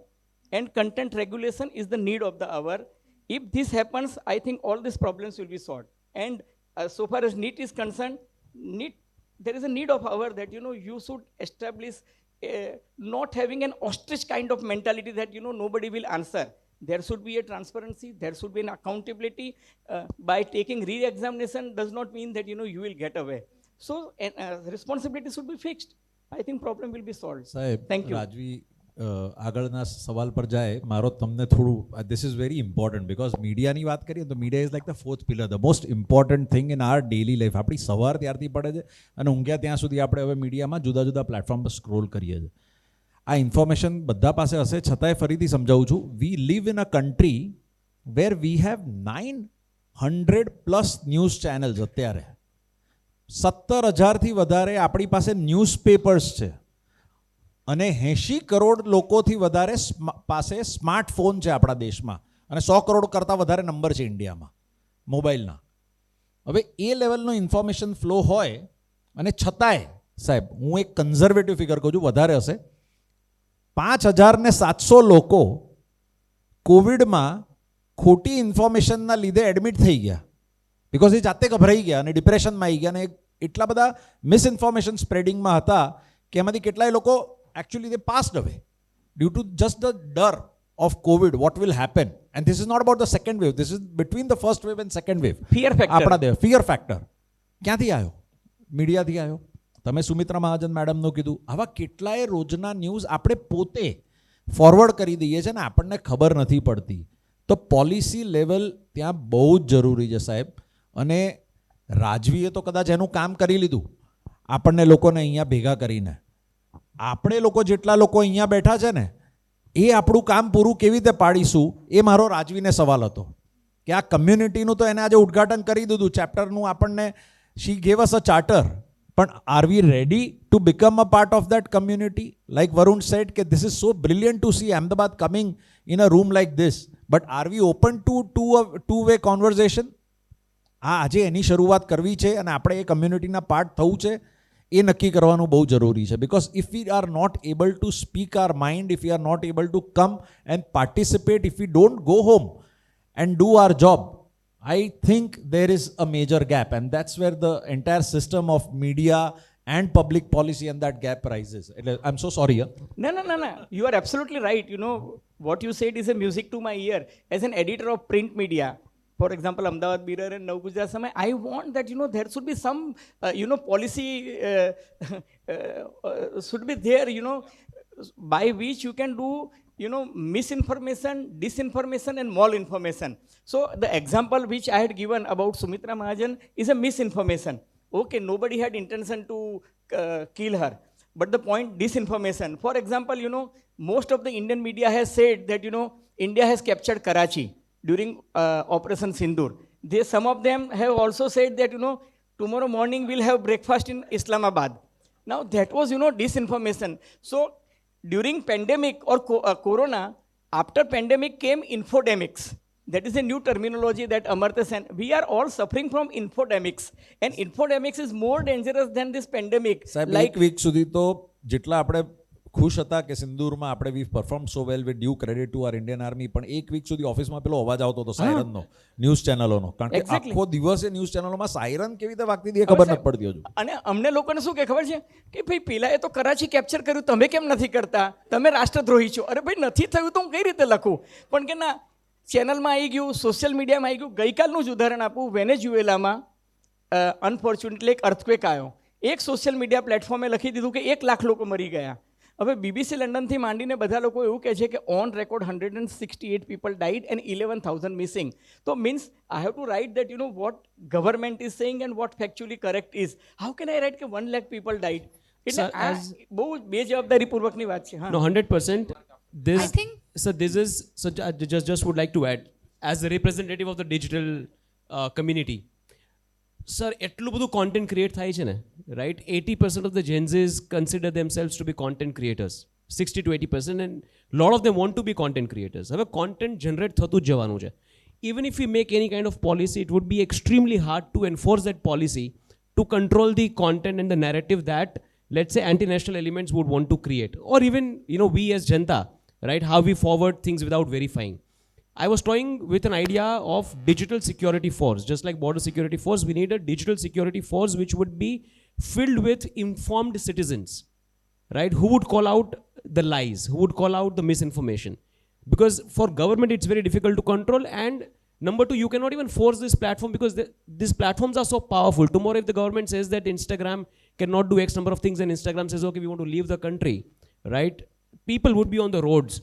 and content regulation is the need of the hour. If this happens, I think all these problems will be solved. And so far as NEET is concerned, there is a need of hour that, you should establish not having an ostrich kind of mentality that, nobody will answer. There should be a transparency, there should be an accountability. By taking re-examination does not mean that, you will get away. So responsibility should be fixed. I think problem will be solved. Sahib, Thank you. Rajvi, આગળના સવાલ પર જાય મારો તમને થોડું this is very important because મીડિયાની વાત કરીએ તો media is like the fourth pillar the most important thing in our daily life આપણી સવાર ત્યારથી પડે છે અને ઊંઘ્યા ત્યાં સુધી આપણે હવે મીડિયામાં જુદા જુદા પ્લેટફોર્મ પર સ્ક્રોલ કરીએ છીએ. આ ઇન્ફોર્મેશન બધા પાસે હશે છતાંય ફરીથી સમજાવું છું. We live in a country where we have 900+ news channels અત્યારે. 17,000થી વધારે આપણી પાસે ન્યૂઝપેપર્સ છે અને 80 કરોડ લોકોથી વધારે પાસે સ્માર્ટફોન છે આપણા દેશમાં અને 100 કરોડ કરતાં વધારે નંબર છે ઇન્ડિયામાં મોબાઈલના. હવે એ લેવલનો ઇન્ફોર્મેશન ફ્લો હોય અને છતાંય સાહેબ હું એક કન્ઝર્વેટિવ ફિગર કહું છું વધારે હશે 5,700 લોકો કોવિડમાં ખોટી ઇન્ફોર્મેશનના લીધે એડમિટ થઈ ગયા બિકોઝ એ જાતે ગભરાઈ ગયા અને ડિપ્રેશનમાં આવી ગયા અને એટલા બધા મિસઇન્ફોર્મેશન સ્પ્રેડિંગમાં હતા કે એમાંથી કેટલાય લોકો actually they passed away due to just the dar of COVID, what will happen. And this is not about the second wave, this is between the first wave and second wave. Fear factor. આપણા દેશ fear factor ક્યાંથી આવ્યો? મીડિયાથી આવ્યો. તમે સુમિત્રા મહાજન મેડમનું કીધું આવા કેટલાય રોજના ન્યૂઝ આપણે પોતે ફોરવર્ડ કરી દઈએ છીએ ને આપણને ખબર નથી પડતી. તો પોલિસી લેવલ ત્યાં બહુ જ જરૂરી છે સાહેબ. અને રાજવીએ તો કદાચ એનું કામ કરી લીધું આપણને લોકોને અહીંયા ભેગા કરીને. આપણે લોકો જેટલા લોકો અહીંયા બેઠા છે ને એ આપણું કામ પૂરું કેવી રીતે પાડીશું એ મારો રાજવીને સવાલ હતો કે આ કમ્યુનિટીનું તો એને આજે ઉદ્ઘાટન કરી દીધું ચેપ્ટરનું આપણને she gave us a charter પણ are we ready to become a part of that community like Varun said કે this is so brilliant to see Ahmedabad coming in a room like this but are we open to way conversation. આજે એની શરૂઆત કરવી છે અને આપણે એ કમ્યુનિટીના part થવું છે એ નક્કી કરવાનું બહુ જરૂરી છે because if we are not able to speak our mind if we are not able to come and participate if we don't go home and do our job I think there is a major gap and that's where the entire system of media and public policy, and that gap rises. I'm so sorry. No, no, no, no. You are absolutely right. You know, what you said is a music to my ear. As an editor of print media, for example, Ahmedabad Mirror and Now Gujarat Samay, I want that, you know, there should be some, policy should be there, you know, by which you can do, you know, misinformation, disinformation and malinformation. So the example which I had given about Sumitra Mahajan is a misinformation. Okay, nobody had intention to kill her. But the point, disinformation. For example, you know, most of the Indian media has said that, you know, India has captured Karachi during Operation Sindoor. Some of them have also said that, you know, tomorrow morning we'll have breakfast in Islamabad. Now that was, you know, disinformation. So during pandemic or corona, after pandemic came infodemics. That is a new terminology that Amartya said. We are all suffering from infodemics. And infodemics is more dangerous than this pandemic. સાહેબ Like, એક week સુધી તો જેટલા આપણે ખુશ હતા કે સિંદૂરમાં આપણે we perform so well with due credit to our Indian army, પણ એક વીક સુધી ઓફિસમાં પેલો અવાજ આવતો હતો સાયરનનો ન્યૂઝ ચેનલોનો, કારણ કે Exactly. આખો દિવસે ન્યૂઝ ચેનલોમાં સાયરન કેવી રીતે વાગતી હતી એ ખબર નથી પડતી હજુ. અને અમને લોકોને શું કે ખબર છે કે ભાઈ પેલાએ તો કરાચી કેપ્ચર કર્યું, તમે કેમ નથી કરતા? તમે રાષ્ટ્રદ્રોહી છો. અરે ભાઈ નથી થયું તો હું કઈ રીતે લખું? પણ કે ના, ચેનલમાં આવી ગયું, સોશિયલ મીડિયામાં આવી ગયું. ગઈકાલનું જ ઉદાહરણ આપું, વેનેઝુએલામાં અનફોર્ચ્યુનેટલી એક અર્થક્વેક આવ્યો. એક સોશિયલ મીડિયા પ્લેટફોર્મે લખી દીધું કે 1 લાખ લોકો મરી ગયા. હવે બીબીસી લંડનથી માંડીને બધા લોકો એવું કહે છે કે on record 168 people died and 11,000 missing. તો means I have to write that, you know, what government is saying and what factually correct is. How can I write કે 1 લાખ પીપલ ડાઈડ? એટલે Sir, આ બહુ બેજવાબદારીપૂર્વકની વાત છે. હા, No, 100%. This, I think- so this is, so just would like to add, as a representative of the digital community, sir, એટલું બધું content create થાય છે ને, right? 80% of the Gen Zs consider themselves to be content creators. 60 to 80%, and lot of them want to be content creators. હવે content generate થતું જ જવાનું છે. Even if we make any kind of policy, it would be extremely hard to enforce that policy to control the content and the narrative that, let's say, anti-national elements would want to create. Or even, you know, we as Janta, right, how we forward things without verifying. I was toying with an idea of digital security force. Just like border security force, we need a digital security force which would be filled with informed citizens, right, who would call out the lies, who would call out the misinformation. Because for government, it's very difficult to control. And number two, you cannot even force this platform because these platforms are so powerful. Tomorrow, if the government says that Instagram cannot do X number of things and Instagram says, okay, we want to leave the country, right, people would be on the roads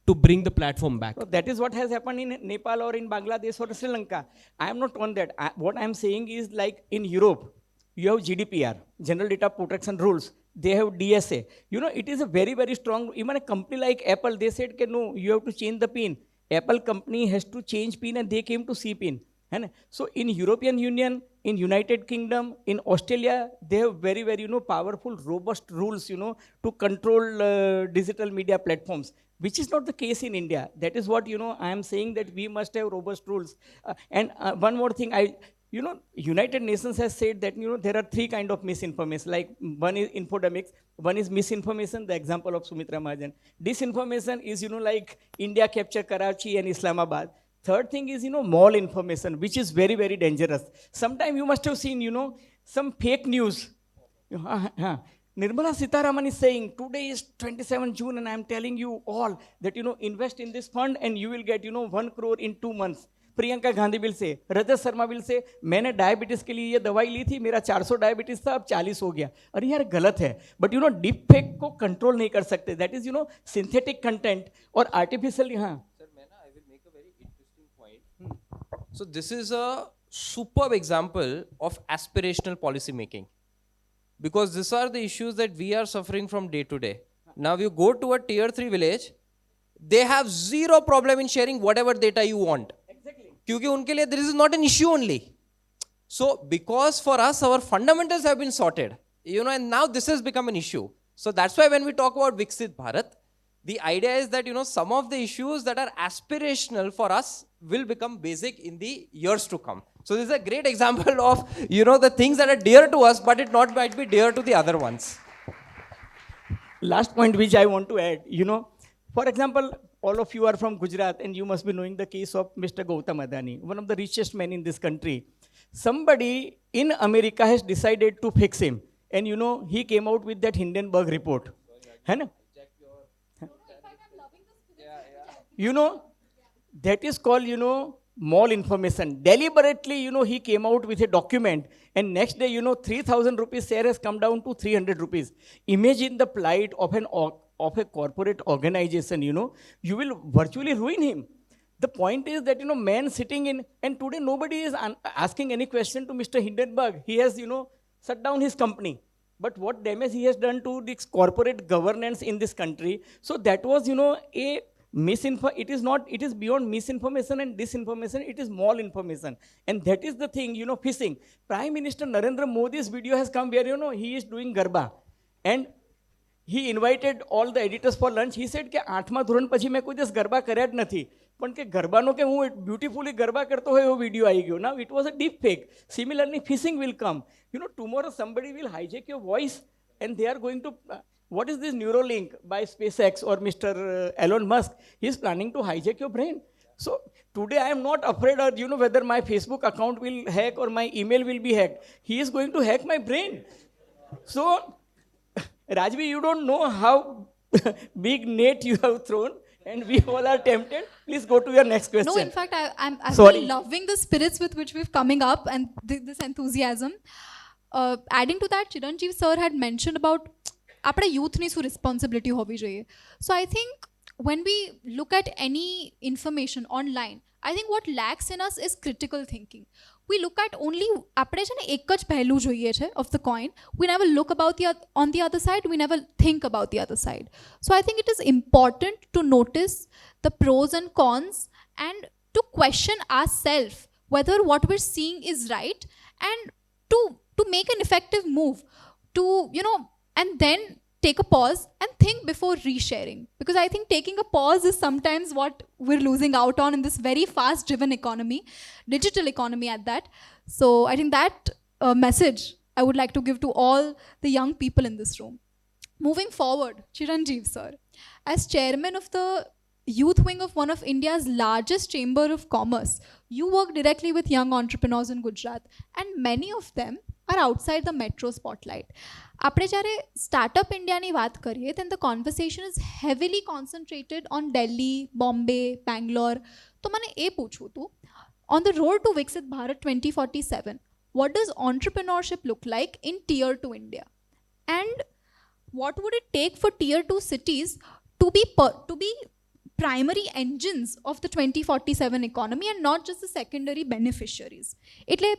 to bring the platform back. so that is what has happened in Nepal or in Bangladesh or Sri Lanka. I am not on that. What I am saying is, like in Europe, you have GDPR, General Data Protection Rules. They have DSA. You know, it is a very, very strong. Even a company like Apple, they said, no, you have to change the pin. Apple company has to change pin, and they came to C pin. So in European Union, in United Kingdom, in Australia, they have very, very, you know, powerful, robust rules, you know, to control digital media platforms, which is not the case in India. That is what, you know, I am saying, that we must have robust rules. And one more thing, you know, United Nations has said that, you know, there are 3 kind of misinformation. Like, one is infodemics, one is misinformation, the example of Sumitra Mahajan. Disinformation is, you know, like India capture Karachi and Islamabad. Third thing is, you know, malinformation, which is very, very dangerous. Sometime you must have seen, you know, some fake news. Nirmala Sitharaman is saying, today is 27 June and I am telling you all that, you know, invest in this fund and you will get, you know, 1 crore in 2 months. Priyanka Gandhi will say, Rajat Sharma will say, मैंने diabetes के लिए ये दवाई ली थी, मेरा 400 diabetes था, अब 40 हो गया. अरे यार गलत है. But you know, deep fake को कंट्रोल नहीं कर सकते. That is, you know, synthetic content और आर्टिफिशियल. हाँ Sir, I will make a very interesting point. So this is a superb example of aspirational policy making, because these are the issues that we are suffering from day to day. Now you go to a tier 3 village, they have zero problem in sharing whatever data you want. क्योंकि उनके लिए this is not an issue only. So because for us our fundamentals have been sorted, you know, and now this has become an issue. So that's why when we talk about Viksit Bharat, the idea is that, you know, some of the issues that are aspirational for us will become basic in the years to come. So this is a great example of, you know, the things that are dear to us but it not might be dear to the other ones. Last point which I want to add, you know, for example, all of you are from Gujarat and you must be knowing the case of Mr. Gautam Adani, one of the richest men in this country. Somebody in America has decided to fix him, and he came out with that Hindenburg report. है ना? That is called, mall information. Deliberately, he came out with a document, and next day, 3,000 rupees share has come down to 300 rupees. Imagine the plight of a corporate organization, you will virtually ruin him. The point is that, man sitting in, and today nobody is asking any question to Mr. Hindenburg. He has, shut down his company. But what damage he has done to this corporate governance in this country. So that was, a misinfo. It is beyond misinformation and disinformation. It is malinformation. And that is the thing, phishing. Prime Minister Narendra Modi's video has come where, he is doing Garba. And he invited all the editors for lunch. He said કે 8મા ધોરણ પછી મેં કોઈ દિવસ ગરબા કર્યા જ નથી, પણ કે ગરબાનો કે હું બ્યુટીફુલી ગરબા કરતો હોય એવો વિડીયો આવી ગયો. Now it was a deep fake. Similarly, phishing will come. Tomorrow somebody will hijack your voice and they are going to, what is this Neuralink by SpaceX or Mr. Elon Musk? He is planning to hijack your brain. So today I am not afraid of, whether my Facebook account will hack or my email will be hacked. He is going to hack my brain. So Rajvi, you don't know how big net you have thrown, and we all are tempted. Please go to your next question. No, in fact, I'm Sorry. really loving the spirits with which we've coming up and this enthusiasm. Adding to that, Chiranjeev sir had mentioned about આપણા youthની શું responsibility હોવી જોઈએ. So I think when we look at any information online, I think what lacks in us is critical thinking. We look at only, આપણે છે ને એક જ પહેલું જોઈએ છે of the coin. We never look about on the other side. We never think about the other side. So I think it is important to notice the pros and cons and to question ourselves whether what we're seeing is right, and to make an effective move, to and then take a pause and think before resharing, because I think taking a pause is sometimes what we're losing out on in this very fast driven economy, digital economy at that. So I think that message I would like to give to all the young people in this room. Moving forward, Chiranjeev sir, as chairman of the youth wing of one of India's largest chamber of commerce, you work directly with young entrepreneurs in Gujarat, and many of them are outside the metro spotlight. આપણે જ્યારે startup ઇન્ડિયાની વાત કરીએ, then the conversation is heavily concentrated on Delhi, Bombay, Bangalore. તો મને એ પૂછવું હતું, on the road to Viksit Bharat 2047, what does entrepreneurship look like in Tier 2 India? And what would it take for Tier 2 cities to be primary engines of the 2047 economy and not just the secondary beneficiaries? એટલે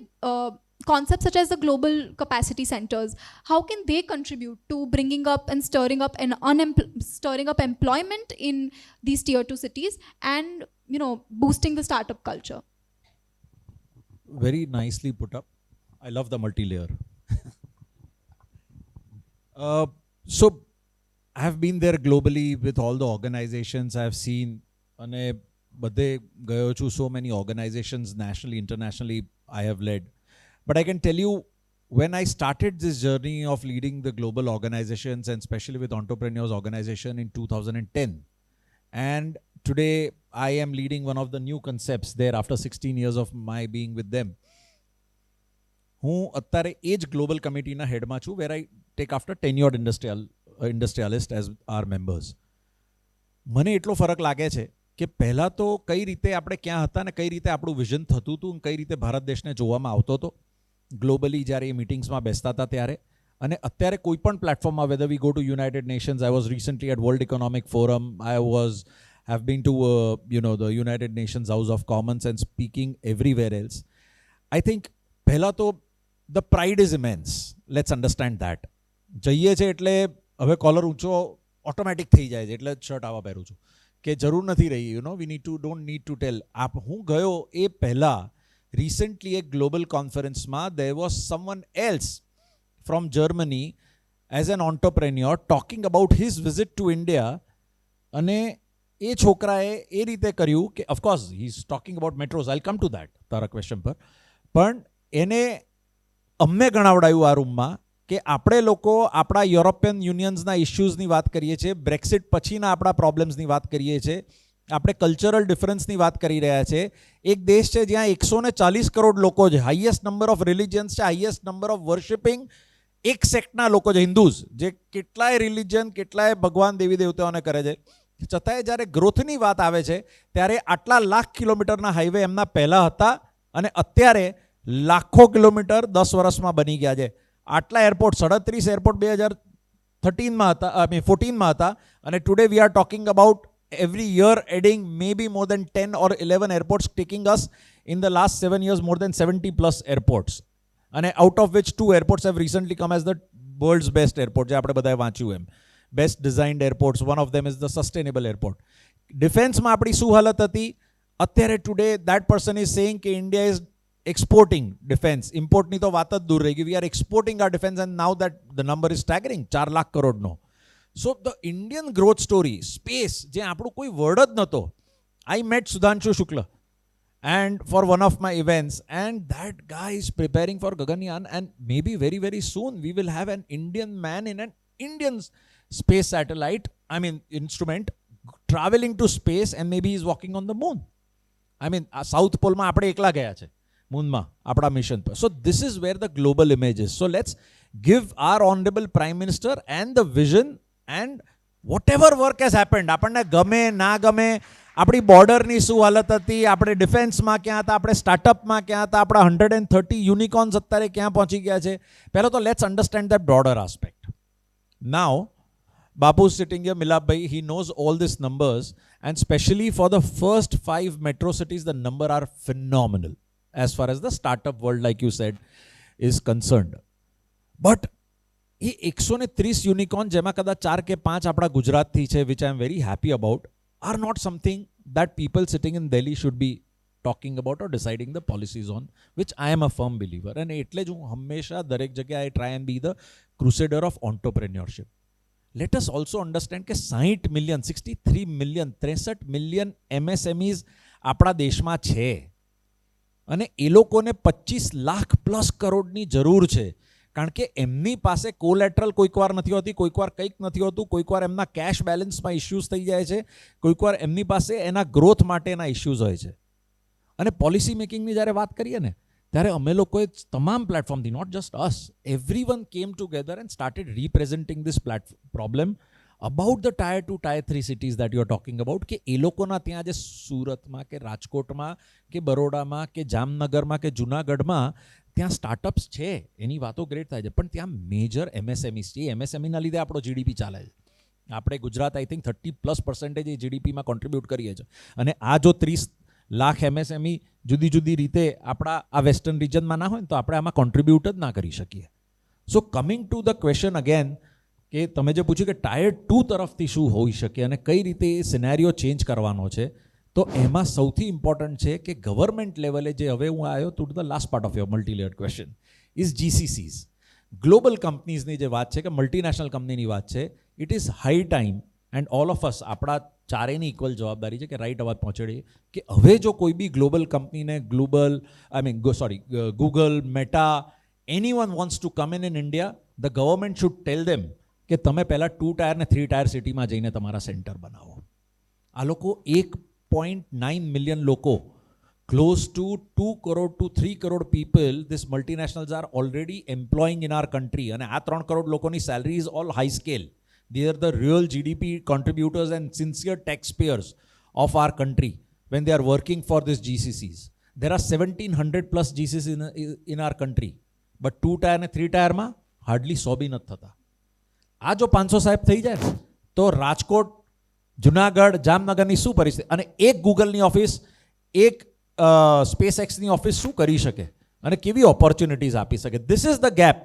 concepts such as the global capacity centers, how can they contribute to bringing up and stirring up employment in these tier 2 cities and boosting the startup culture? Very nicely put up. I love the multi-layer. So I have been there globally with all the organizations I have seen, અને બધે ગયો છું. So many organizations nationally, internationally I have led. But I can tell you, when I started this journey of leading the global organizations, and especially with Entrepreneurs Organization in 2010, and today I am leading one of the new concepts there after 16 years of my being with them. હું અત્યારે એ જ global કમિટીના હેડમાં છું, where I take after tenured industrialists as our members. મને એટલો ફરક લાગે છે કે પહેલાં તો કઈ રીતે આપણે ક્યાં હતા ને કઈ રીતે આપણું વિઝન થતું હતું, કઈ રીતે ભારત દેશને જોવામાં આવતો હતો ગ્લોબલી જ્યારે એ મિટિંગ્સમાં બેસતા હતા ત્યારે. અને અત્યારે કોઈ પણ પ્લેટફોર્મમાં, whether we go to United Nations, I was recently at World Economic Forum, have been to the United Nations House of Commons and speaking everywhere else. I think પહેલાં તો the pride is immense. Let's understand that. જઈએ છે એટલે હવે caller ઊંચો automatic થઈ જાય છે, એટલે શર્ટ આવા પહેરું છું કે જરૂર નથી રહી, don't need to tell. હું ગયો એ પહેલાં recently a global conference ma, there was someone else from Germany as an entrepreneur talking about his visit to India, અને એ છોકરાએ એ રીતે કર્યું કે, of course he's talking about metros, I'll come to that તારા question પર, પણ એને અમને ગણાવડાયું આ રૂમમાં કે આપણે લોકો આપણા યુરોપિયન યુનિયન્સના ઇશ્યુઝની વાત કરીએ છીએ, બ્રેક્સિટ પછીના આપણા પ્રોબ્લેમ્સની વાત કરીએ છીએ, આપણે કલ્ચરલ ડિફરન્સની વાત કરી રહ્યા છે. એક દેશ છે જ્યાં 140 કરોડ લોકો છે, હાઈએસ્ટ નંબર ઓફ રિલિજન્સ છે, હાઈએસ્ટ નંબર ઓફ વર્શિપિંગ એક સેક્ટના લોકો છે હિન્દુઝ, જે કેટલાય રિલિજન, કેટલાય ભગવાન દેવી દેવતાઓને કરે છે, છતાંય જ્યારે ગ્રોથની વાત આવે છે ત્યારે આટલા લાખ કિલોમીટરના હાઈવે એમના પહેલાં હતા અને અત્યારે લાખો કિલોમીટર 10 વર્ષમાં બની ગયા છે. આટલા એરપોર્ટ, 37 એરપોર્ટ 2013માં હતા, 14માં હતા, અને today we are talking about every year adding maybe more than 10 or 11 airports, taking us in the last 7 years more than 70 plus airports, and out of which 2 airports have recently come as the world's best airport, જે આપણે બધાએ વાંચ્યું એમ, best designed airports. One of them is the sustainable airport. ડિફેન્સમાં આપણી શું હાલત હતી અત્યારે? Today that person is saying કે India is exporting defense. ઇમ્પોર્ટની તો વાત જ દૂર રહી ગઈ. We are exporting our defense and now that the number is staggering, 4 lakh કરોડનો. So the Indian growth story, space, જે આપણું કોઈ વર્ડ જ નહોતો. I met Sudhanshu Shukla and for one of my events, and that guy is preparing for Gaganyaan, and maybe very very soon we will have an Indian man in an Indian space satellite, instrument, traveling to space, and maybe he's walking on the moon. South Pole માં આપણે એકલા ગયા છે મૂનમાં આપણા mission પર. So this is where the global image is. So let's give our honorable prime minister and the vision, and whatever work has happened, આપણને ગમે ના ગમે, આપણી બોર્ડરની શું હાલત હતી, આપણે ડિફેન્સમાં ક્યાં હતા, આપણે સ્ટાર્ટઅપમાં ક્યાં હતા, આપણા 130 યુનિકોર્ન્સ અત્યારે ક્યાં પહોંચી ગયા છે. પહેલાં તો let's understand that broader aspect. Now Bapu's sitting here, Milap bhai, he knows all these numbers, and especially for the first 5 metro cities the number are phenomenal as far as the startup world, like you said, is concerned. But A 130 unicorn, જેમાં કદાચ 4 કે 5 આપણા ગુજરાતથી છે, which I am very happy about, are not something that people sitting in Delhi should be talking about or deciding the policies on, which I am a firm believer. And એટલે જ હું હંમેશા દરેક જગ્યાએ I try and be the crusader of entrepreneurship. Let us also understand કે 60 million, 63 million, 63 million MSMEs આપણા દેશમાં છે, અને એ લોકોને 25 લાખ પ્લસ કરોડની જરૂર છે. કારણ કે એમની પાસે કોલેટરલ કોઈકવાર નથી હોતી, કોઈકવાર કંઈક નથી હોતું, કોઈકવાર એમના કેશ બેલેન્સમાં ઇશ્યુઝ થઈ જાય છે, કોઈકવાર એમની પાસે એના ગ્રોથ માટેના ઇશ્યુઝ હોય છે. અને પોલિસી મેકિંગની જ્યારે વાત કરીએ ને, ત્યારે અમે લોકોએ તમામ પ્લેટફોર્મથી, not just us, everyone came together and started representing this problem about the tier 2, tier 3 cities that you are talking about, કે એ લોકોના ત્યાં જે સુરતમાં કે રાજકોટમાં કે બરોડામાં કે જામનગરમાં કે જુનાગઢમાં ત્યાં સ્ટાર્ટઅપ્સ છે, એની વાતો ગ્રેટ થાય છે, પણ ત્યાં મેજર MSMEs છે. MSMEના લીધે આપણો GDP ચાલે છે. આપણે ગુજરાત આઈ થિંક 30+% એ GDPમાં કોન્ટ્રીબ્યુટ કરીએ છીએ, અને આ જો 30 લાખ MSME જુદી જુદી રીતે આપણા આ વેસ્ટર્ન રિજનમાં ના હોય ને, તો આપણે આમાં કોન્ટ્રીબ્યુટ જ ના કરી શકીએ. So coming to the question again, કે તમે જે પૂછ્યું કે ટાયર 2 તરફથી શું હોઈ શકે અને કઈ રીતે એ સિનેરિયો ચેન્જ કરવાનો છે, તો એમાં સૌથી ઇમ્પોર્ટન્ટ છે કે ગવર્મેન્ટ લેવલે જે, હવે હું આવ્યો to the last part of your multilayered question, is GCCs. Global કંપનીઝની જે વાત છે, કે મલ્ટીનેશનલ કંપનીની વાત છે, it is high time, and all of us, આપણા ચારેયની ઇક્વલ જવાબદારી છે કે રાઈટ અવાજ પહોંચાડીએ, કે હવે જો કોઈ બી ગ્લોબલ કંપનીને Google, meta, anyone wants to come in India, the government should tell them કે તમે પહેલાં 2 ટાયર ને 3 ટાયર સિટીમાં જઈને તમારા સેન્ટર બનાવો. આ લોકો 1.9 મિલિયન લોકો, close to 2 crore to 3 crore people, these multinationals are already employing in our country, અને આ 3 કરોડ લોકોની salary is all high scale. They are the real GDP contributors and sincere taxpayers of our country when they are working for these GCCs. There are 1700 plus GCCs in our country, but 2 tyre ને 3 ટાયરમાં hardly 100 બી નથી થતા. આ જો 500 સાહેબ થઈ જાય ને, તો રાજકોટ, જુનાગઢ, જામનગરની શું પરિસ્થિતિ, અને એક ગૂગલની ઓફિસ, એક સ્પેસ એક્સની ઓફિસ શું કરી શકે અને કેવી ઓપોર્ચ્યુનિટીઝ આપી શકે. This is the gap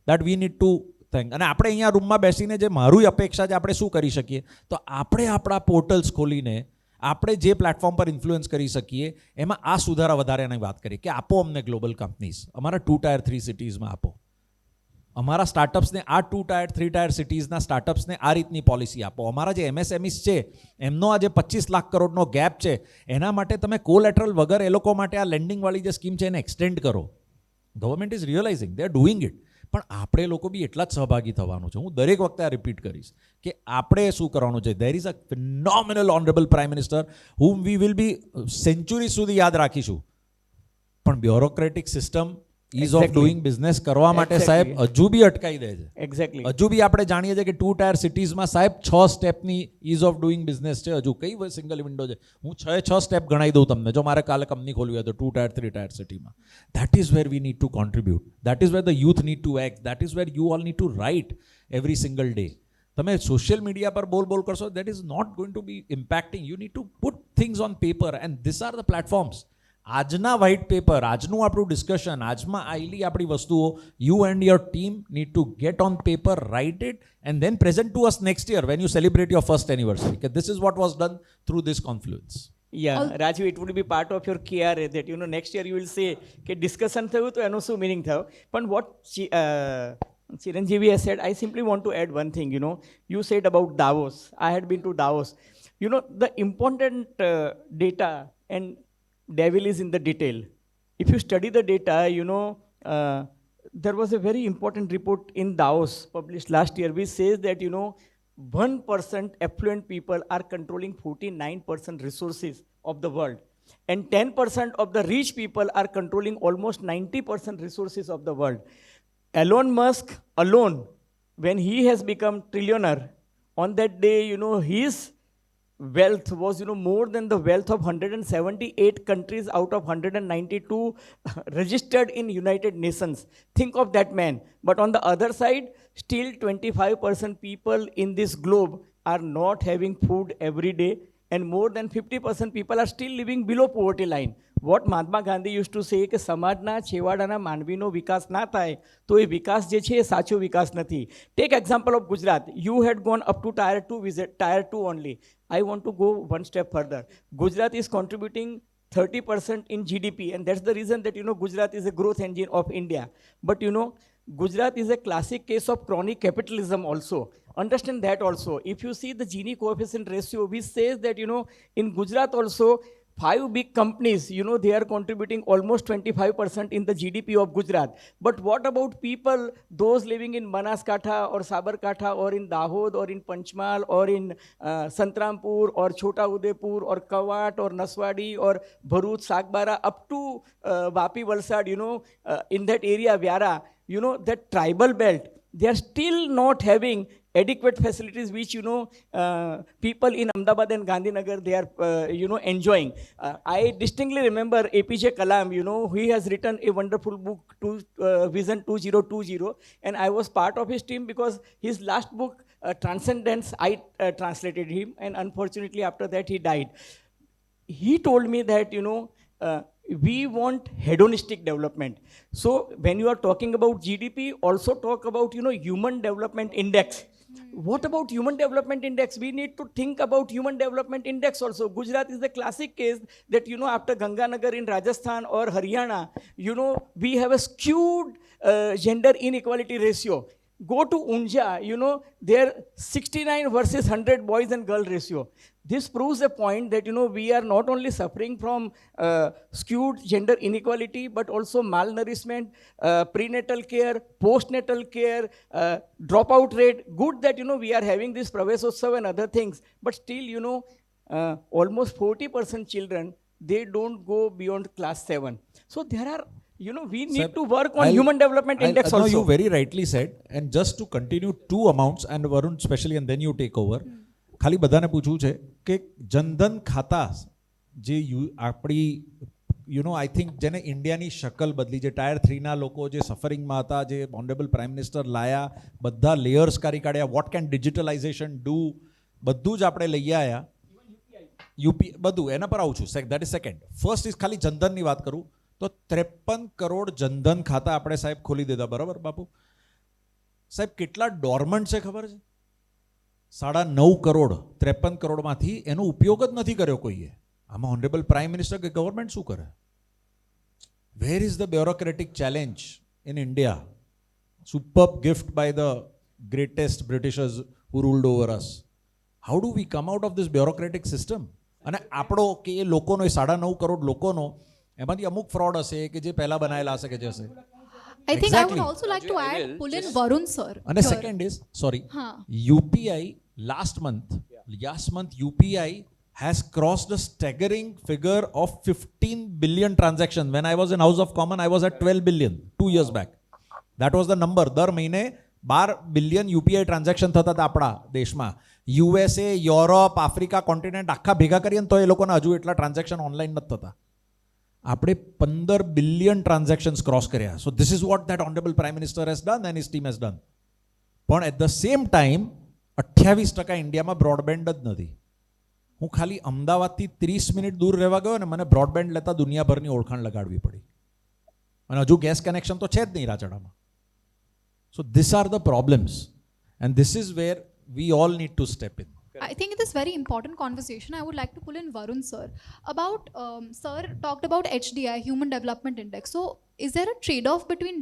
that we need two think. અને આપણે અહીંયા રૂમમાં બેસીને જે મારું અપેક્ષા છે, આપણે શું કરી શકીએ, તો આપણે આપણા પોર્ટલ્સ ખોલીને આપણે જે પ્લેટફોર્મ પર ઇન્ફ્લુઅન્સ કરી શકીએ, એમાં આ સુધારા વધારાની વાત કરીએ, કે આપો અમને ગ્લોબલ કંપનીઝ, અમારા 2 ટાયર 3 સિટીઝમાં આપો, અમારા સ્ટાર્ટઅપ્સને આ 2 ટાયર 3 ટાયર સિટીઝના સ્ટાર્ટઅપ્સને આ રીતની પોલિસી આપો. અમારા જે MSMEs છે, એમનો આ જે 25 લાખ કરોડનો ગેપ છે, એના માટે તમે કોલેટરલ વગર એ લોકો માટે આ લેન્ડિંગવાળી જે સ્કીમ છે એને એક્સટેન્ડ કરો. Government is realising, they are doing it. પણ આપણે લોકો બી એટલા જ સહભાગી થવાનું છે. હું દરેક વખતે આ રિપીટ કરીશ કે આપણે શું કરવાનું છે. There is a phenomenal honourable prime minister whom we will be century સુધી યાદ રાખીશું, પણ bureaucratic system is of doing business કરવા માટે સાહેબ હજુ બી અટકાઈ દે છે. એક્ઝેક્ટલી. હજુ બી આપણે જાણીએ છીએ કે 2 ટાયર સિટીઝમાં સાહેબ 6 સ્ટેપની ઇઝ ઓફ ડુઈંગ બિઝનેસ છે. હજુ કઈ સિંગલ વિન્ડો છે? હું 6 સ્ટેપ ગણાવી દઉં તમને, જો મારે કાલે કંપની ખોલવી હોય તો 2 ટાયર 3 ટાયર સિટીમાં. That is where we need to contribute. That is where the youth need to act. That is where you all need to write every single day. તમે સોશિયલ મીડિયા પર બોલ કરશો, that is not going to be impacting. You need to put things on paper and this are the platforms. આજના white paper, આજનું આપણું discussion, આજમાં આવેલી આપણી વસ્તુઓ, you and your team need to get on paper, write it and then present to us next year when you celebrate your first anniversary કે this is what was done through this confluence. Yeah, Raju, it would be part of your KRA that, next year you will say કે discussion થયું તો એનો શું meaning થયો. પણ what Chiranjeevi has said, I simply want to add one thing, You said about Davos. I had been to Davos. The important data and devil is in the detail. If you study the data, there was a very important report in Davos published last year which says that, 1% affluent people are controlling 49% resources of the world. And 10% of the rich people are controlling almost 90% resources of the world. Elon Musk alone, when he has become trillionaire, on that day, his wealth was, more than the wealth of 178 countries out of 192 registered in United Nations. Think of that man. But on the other side, still 25% people in this globe are not having food every day, and more than 50% people are still living below poverty line. What Mahatma Gandhi used to say કે સમાજના છેવાડાના માનવીનો વિકાસ ના થાય તો એ વિકાસ જે છે એ સાચો વિકાસ નથી. Take example of Gujarat. You had gone up to tier 2 only. I want to go one step further. Gujarat is contributing 30% in GDP, and that's the reason that, Gujarat is a growth engine of India. But, Gujarat is a classic case of cronic capitalism also. Understand that also. If you see the Gini coefficient ratio, which says that, in Gujarat also, 5 big companies, they are contributing almost 25% in the GDP of Gujarat. But what about people, those living in Banaskantha or Sabarkantha or in Dahod or in Panchmal or in Santrampur or Chota Udeipur or Kawat or Naswadi or Bharuch, Sagbara up to Vapi, Valsad, in that area, Vyara, that tribal belt, they are still not having adequate facilities which, people in Ahmedabad and Gandhinagar, they are, enjoying. I distinctly remember APJ Kalam, he has written a wonderful book, Vision 2020, and I was part of his team because his last book, Transcendence, I translated him, and unfortunately after that he died. He told me that, we want hedonistic development. So when you are talking about GDP, also talk about, human development index. What about human development index? We need to think about human development index also. Gujarat is the classic case that, after Ganganagar in Rajasthan or Haryana, we have a skewed gender inequality ratio. Go to Unja, there 69 versus 100 boys and girl ratio. This proves a point that, we are not only suffering from skewed gender inequality, but also malnourishment, prenatal care, postnatal care, dropout rate. Good that, we are having this Praveshotsav and other things, but still, almost 40% children, they don't go beyond class 7. So there are, we need to work on human development index also. No, you very rightly said. And just to continue 2 amounts, and Varun especially, and then you take over. ખાલી બધાને પૂછવું છે કે જનધન ખાતા જે આપણી I think જેને ઇન્ડિયાની શકલ બદલી, જે ટાયર 3ના લોકો જે સફરિંગમાં હતા, જે ઓનરેબલ પ્રાઇમ મિનિસ્ટર લાયા, બધા લેયર્સ કરી કાઢ્યા, વોટ કેન ડિજિટલાઇઝેશન ડુ, બધું જ આપણે લઈ આવ્યા. યુપી બધું એના પર આવું છું. That is second. First is ખાલી જનધનની વાત કરું તો 53 કરોડ જનધન ખાતા આપણે સાહેબ ખોલી દીધા, બરાબર બાપુ? સાહેબ કેટલા ડોર્મન્ટ છે ખબર છે? 9.5 કરોડ, 53 કરોડમાંથી એનો ઉપયોગ જ નથી કર્યો કોઈએ. આમાં ઓનરેબલ પ્રાઇમ મિનિસ્ટર કે ગવર્મેન્ટ શું કરે? Where is the bureaucratic challenge in India? Superb gift by the greatest Britishers who ruled over us. How do we come out of this bureaucratic system? અને આપણો કે એ લોકોનો, એ 9.5 કરોડ લોકોનો, એમાંથી અમુક ફ્રોડ હશે કે જે પહેલા બનાવેલા હશે કે જે હશે. I think I would also like to add, pull in Varun sir. And the second is, sorry, UPI last month UPI has crossed a staggering figure of 15 billion transactions. When I was in House of Commons, I was at 12 billion 2 years back. That was the number. દર મહિને 12 billion UPI transaction થતા હતા આપણા દેશમાં. USA, Europe, Africa continent આખા ભેગા કરીએ ને તો એ લોકોના હજુ એટલા ટ્રાન્ઝેક્શન ઓનલાઈન નથી થતા. આપણે 15 બિલિયન ટ્રાન્ઝેક્શન્સ ક્રોસ કર્યા. So this is vote that honourable prime minister has done and his team has done. પણ એટ ધ સેમ ટાઈમ 28% ઇન્ડિયામાં બ્રોડબેન્ડ જ નથી. હું ખાલી અમદાવાદથી 30 મિનિટ દૂર રહેવા ગયો ને મને બ્રોડબેન્ડ લેતા દુનિયાભરની ઓળખાણ લગાડવી પડી. અને હજુ ગેસ કનેક્શન તો છે જ નહીં રાજડામાં. So this are the problems and this is where we all need to step in. I think in this very important conversation, I would like to pull in Varun sir about, sir talked about HDI, Human Development Index. So is there a trade-off between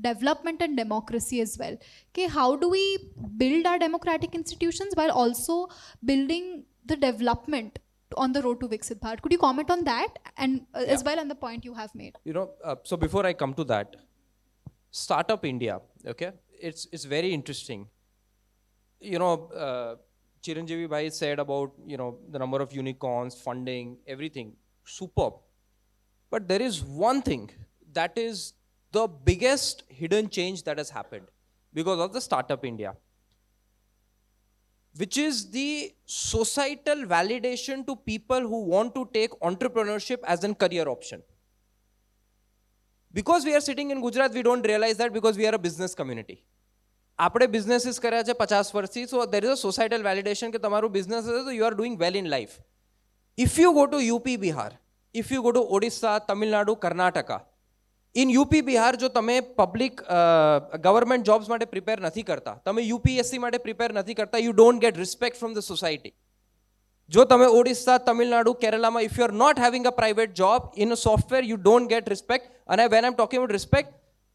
development and democracy as well? Okay, how do we build our democratic institutions while also building the development on the road to Viksit Bharat? Could you comment on that and as well on the point you have made? So before I come to that, Startup India, okay, it's very interesting. Chiranjeevi bhai said about, the number of unicorns, funding, everything, superb. But there is one thing that is the biggest hidden change that has happened because of the Startup India, which is the societal validation to people who want to take entrepreneurship as a career option. Because we are sitting in Gujarat, we don't realize that because we are a business community. આપણે businesses કર્યા છે 50 વર્ષથી, સો દેર is a સોસાયટલ validation કે તમારું business હશે તો you are doing well in life. If you go to UP Bihar, if you go to Odisha, Tamil Nadu, Karnataka, in UP Bihar જો તમે પબ્લિક ગવર્મેન્ટ જોબ્સ માટે પ્રિપેર નથી કરતા, તમે યુપીએસસી માટે પ્રિપેર નથી કરતા, you don't get respect from the society. જો તમે ઓડિશા, તમિલનાડુ, કેરલામાં if you are not having a private job in a software, you don't get respect. અને when I am talking about respect,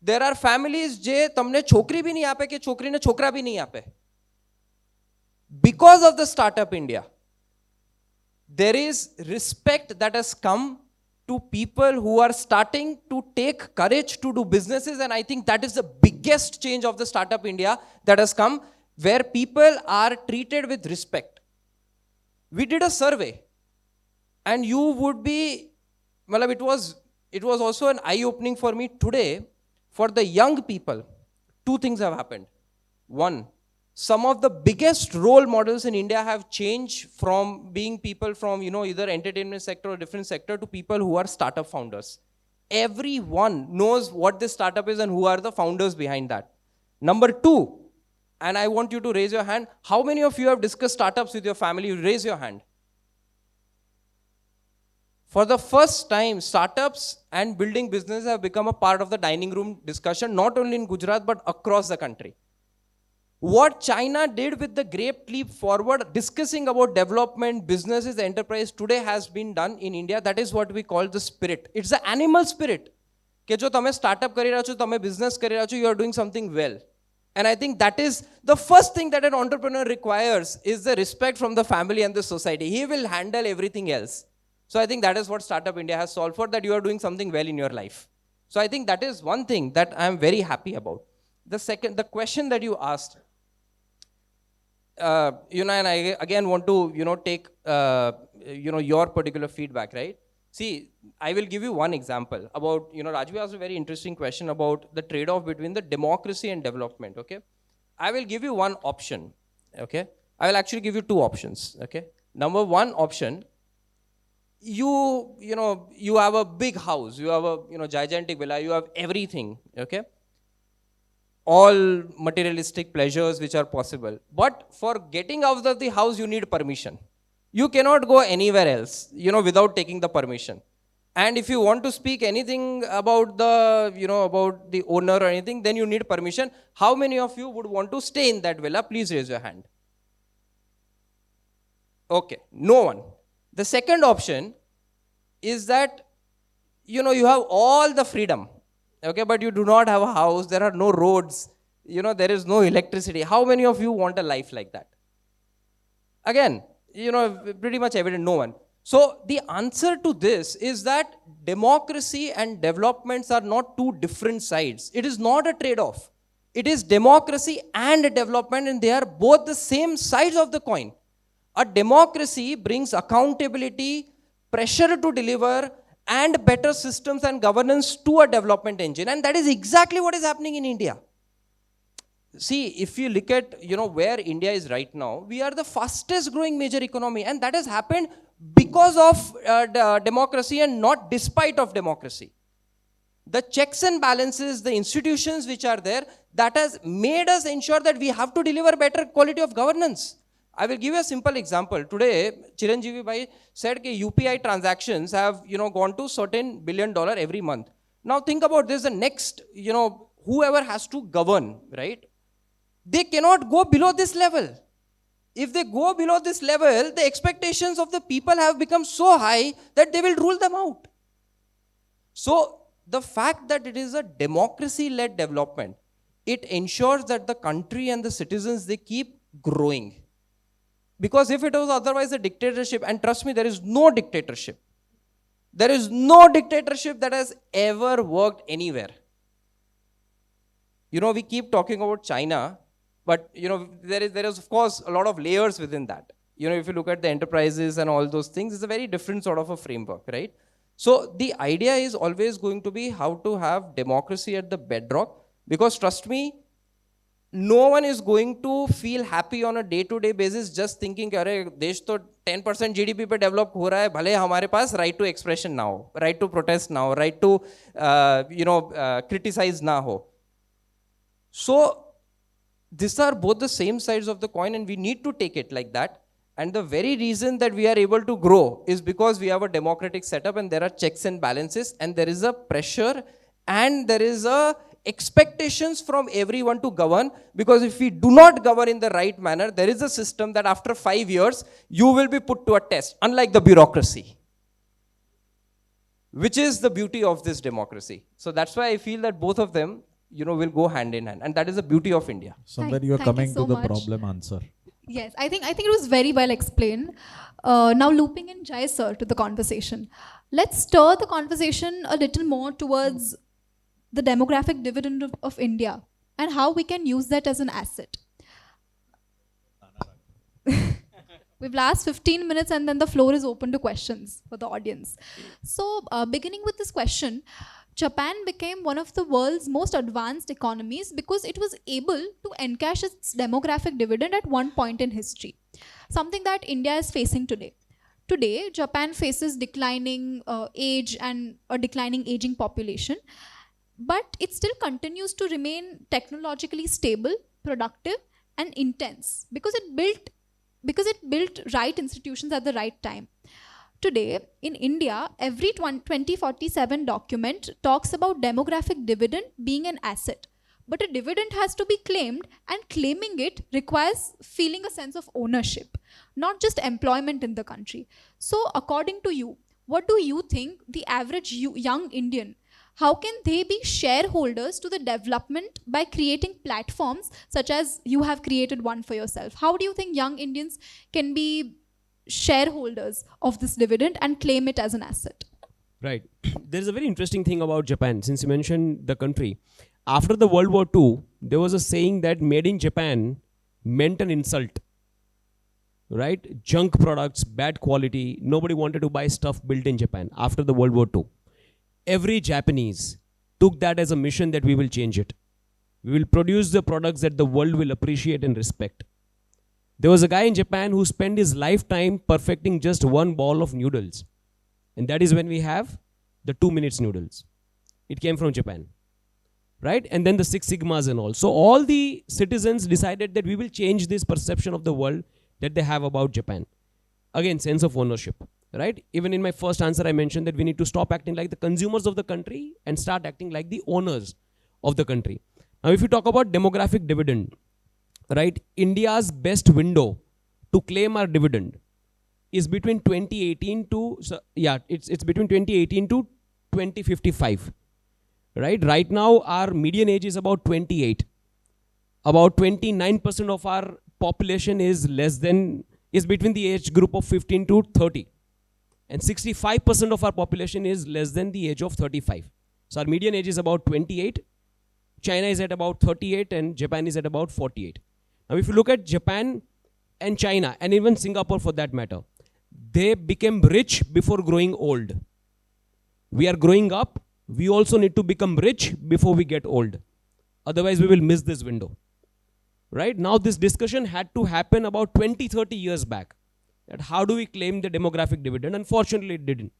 there are families જે તમને છોકરી બી નહીં આપે કે છોકરીને છોકરા બી નહીં આપે. Because of the Startup India, there is respect that has come to people who are starting to take courage to do businesses, and I think that is the biggest change of the Startup India that has come, where people are treated with respect. We did a survey and you would be, it was also an eye-opening for me today. For the young people, two things have happened. One, some of the biggest role models in India have changed from being people from, either entertainment sector or different sector to people who are startup founders. Everyone knows what this startup is and who are the founders behind that. Number two, and I want you to raise your hand, how many of you have discussed startups with your family? Raise your hand. For the first time, startups and building business have become a part of the dining room discussion, not only in Gujarat, but across the country. What China did with the great leap forward, discussing about development, businesses, enterprise, today has been done in India. That is what we call the spirit. It's the animal spirit. કે જો તમે startup કરી રહ્યા છો, તમે business કરી રહ્યા છો, you are doing something well. And I think that is the first thing that an entrepreneur requires is the respect from the family and the society. He will handle everything else. So I think that is what Startup India has solved for, that you are doing something well in your life. So I think that is one thing that I am very happy about. The question that you asked, and I again want to, take, your particular feedback, right? See, I will give you one example about, Rajvi asked a very interesting question about the trade-off between the democracy and development, okay? I will give you one option, okay? I will actually give you two options, okay? Number one option, you have a big house, you have a gigantic villa, you have everything, okay? All materialistic pleasures which are possible. But for getting out of the house, you need permission. You cannot go anywhere else, without taking the permission. And if you want to speak anything about about the owner or anything, then you need permission. How many of you would want to stay in that villa? Please raise your hand. Okay, no one. The second option is that, you have all the freedom, okay, but you do not have a house, there are no roads, there is no electricity. How many of you want a life like that? Again, pretty much evident, no one. So the answer to this is that democracy and developments are not two different sides. It is not a trade-off. It is democracy and development, and they are both the same sides of the coin. A democracy brings accountability, pressure to deliver, and better systems and governance to a development engine. And that is exactly what is happening in India. See, if you look at where India is right now, we are the fastest growing major economy, and that has happened because of democracy and not despite of democracy. The checks and balances, the institutions which are there, that has made us ensure that we have to deliver better quality of governance. I will give you a simple example. Today, Chiranjeevi Bhai said that UPI transactions have gone to certain $1 billion every month. Now think about this: the next whoever has to govern, right? They cannot go below this level. If they go below this level, the expectations of the people have become so high that they will rule them out. So the fact that it is a democracy-led development, it ensures that the country and the citizens, they keep growing. Because if it was otherwise a dictatorship, and trust me, there is no dictatorship. There is no dictatorship that has ever worked anywhere. We keep talking about China, but there is of course a lot of layers within that. If you look at the enterprises and all those things, it's a very different sort of a framework, right? So the idea is always going to be how to have democracy at the bedrock, because trust me, no one is going to feel happy on a day-to-day basis just thinking, अरे देश तो 10% GDP पे develop हो रहा है, भले हमारे पास right to expression ना हो, right to protest ना हो, right to criticize ना हो. So these are both the same sides of the coin, and we need to take it like that. And the very reason that we are able to grow is because we have a democratic setup, and there are checks and balances, and there is a pressure, and there is a expectations from everyone to govern. Because if we do not govern in the right manner, there is a system that after 5 years, you will be put to a test, unlike the bureaucracy, which is the beauty of this democracy. So that's why I feel that both of them will go hand in hand, and that is the beauty of India. Somewhere you are Thank you coming so to the much. problem answer. Yes, I think it was very well explained. Now looping in Jai sir to the conversation. Let's stir the conversation a little more towards the demographic dividend of India and how we can use that as an asset. We've last 15 minutes and then the floor is open to questions for the audience. So beginning with this question, Japan became one of the world's most advanced economies because it was able to encash its demographic dividend at one point in history, something that India is facing today. Today, Japan faces declining age and a declining aging population, but it still continues to remain technologically stable, productive, and intense because it built right institutions at the right time. Today, in India, every 2047 document talks about demographic dividend being an asset. But a dividend has to be claimed, and claiming it requires feeling a sense of ownership, not just employment in the country. So, according to you, what do you think the average young Indian, how can they be shareholders to the development by creating platforms such as you have created one for yourself? How do you think young Indians can be shareholders of this dividend and claim it as an asset? Right. There's a very interesting thing about Japan, since you mentioned the country. After the World War II, there was a saying that made in Japan meant an insult. Right? Junk products, bad quality. Nobody wanted to buy stuff built in Japan after the World War II. Every Japanese took that as a mission that we will change it. We will produce the products that the world will appreciate and respect. There was a guy in Japan who spent his lifetime perfecting just one ball of noodles. And that is when we have the 2 minutes noodles. It came from Japan. Right? And then the Six Sigmas and all. So all the citizens decided that we will change this perception of the world that they have about Japan. Again, sense of ownership. Right? Even in my first answer, I mentioned that we need to stop acting like the consumers of the country and start acting like the owners of the country. Now, if you talk about demographic dividend, right, India's best window to claim our dividend is between 2018 to, it's between 2018 to 2055. Right now, our median age is about 28. About 29% of our population is between the age group of 15 to 30. And 65% of our population is less than the age of 35. So our median age is about 28. China is at about 38 and Japan is at about 48. Now if you look at Japan and China, and even Singapore for that matter, they became rich before growing old. We are growing up, we also need to become rich before we get old. Otherwise, we will miss this window. Right? Now, this discussion had to happen about 20, 30 years back. That how do we claim the demographic dividend? Unfortunately, it didn't.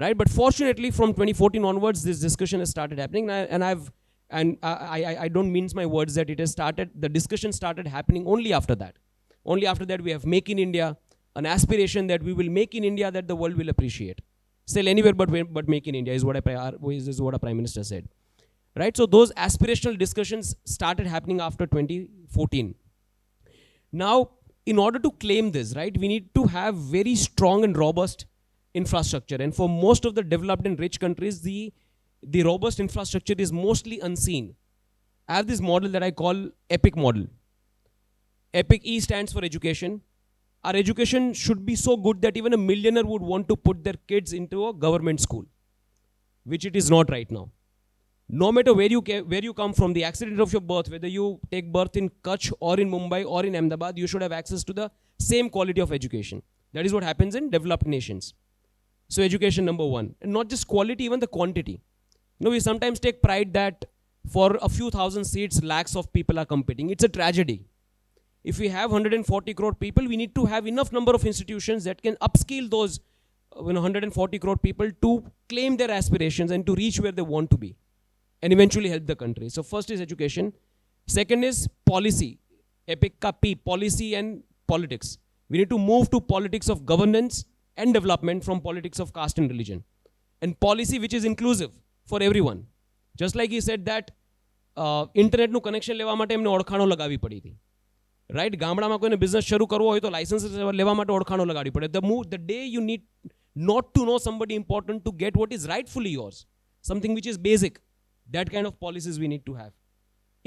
Right? But fortunately, from 2014 onwards, this discussion has started happening. I don't mince my words that it has started, the discussion started happening only after that. Only after that, we have Make in India, an aspiration that we will make in India that the world will appreciate. Sell anywhere but make in India is what our Prime Minister said. Right? So those aspirational discussions started happening after 2014. Now, in order to claim this, right, we need to have very strong and robust infrastructure. And for most of the developed and rich countries, the robust infrastructure is mostly unseen. I have this model that I call EPIC model. EPIC, E stands for education. Our education should be so good that even a millionaire would want to put their kids into a government school, which it is not right now. No matter where you come from, the accident of your birth, whether you take birth in Kutch or in Mumbai or in Ahmedabad, you should have access to the same quality of education. That is what happens in developed nations. So education, number one. And not just quality, even the quantity. We sometimes take pride that for a few thousand seats, lakhs of people are competing. It's a tragedy. If we have 140 crore people, we need to have enough number of institutions that can upskill those 140 crore people to claim their aspirations and to reach where they want to be and eventually help the country. So first is education. Second is policy. EPIC ka P, policy and politics. We need to move to politics of governance and development from politics of caste and religion. And policy which is inclusive for everyone. Just like he said that internet no connection લેવા માટે એમને ઓળખાણો લગાવી પડી હતી. Right? ગામડામાં કોઈને business શરૂ કરવો હોય તો લાયસન્સ લેવા માટે ઓળખાણો લગાડી પડે. The day you need not to know somebody important to get what is rightfully yours, something which is basic, that kind of policies we need to have.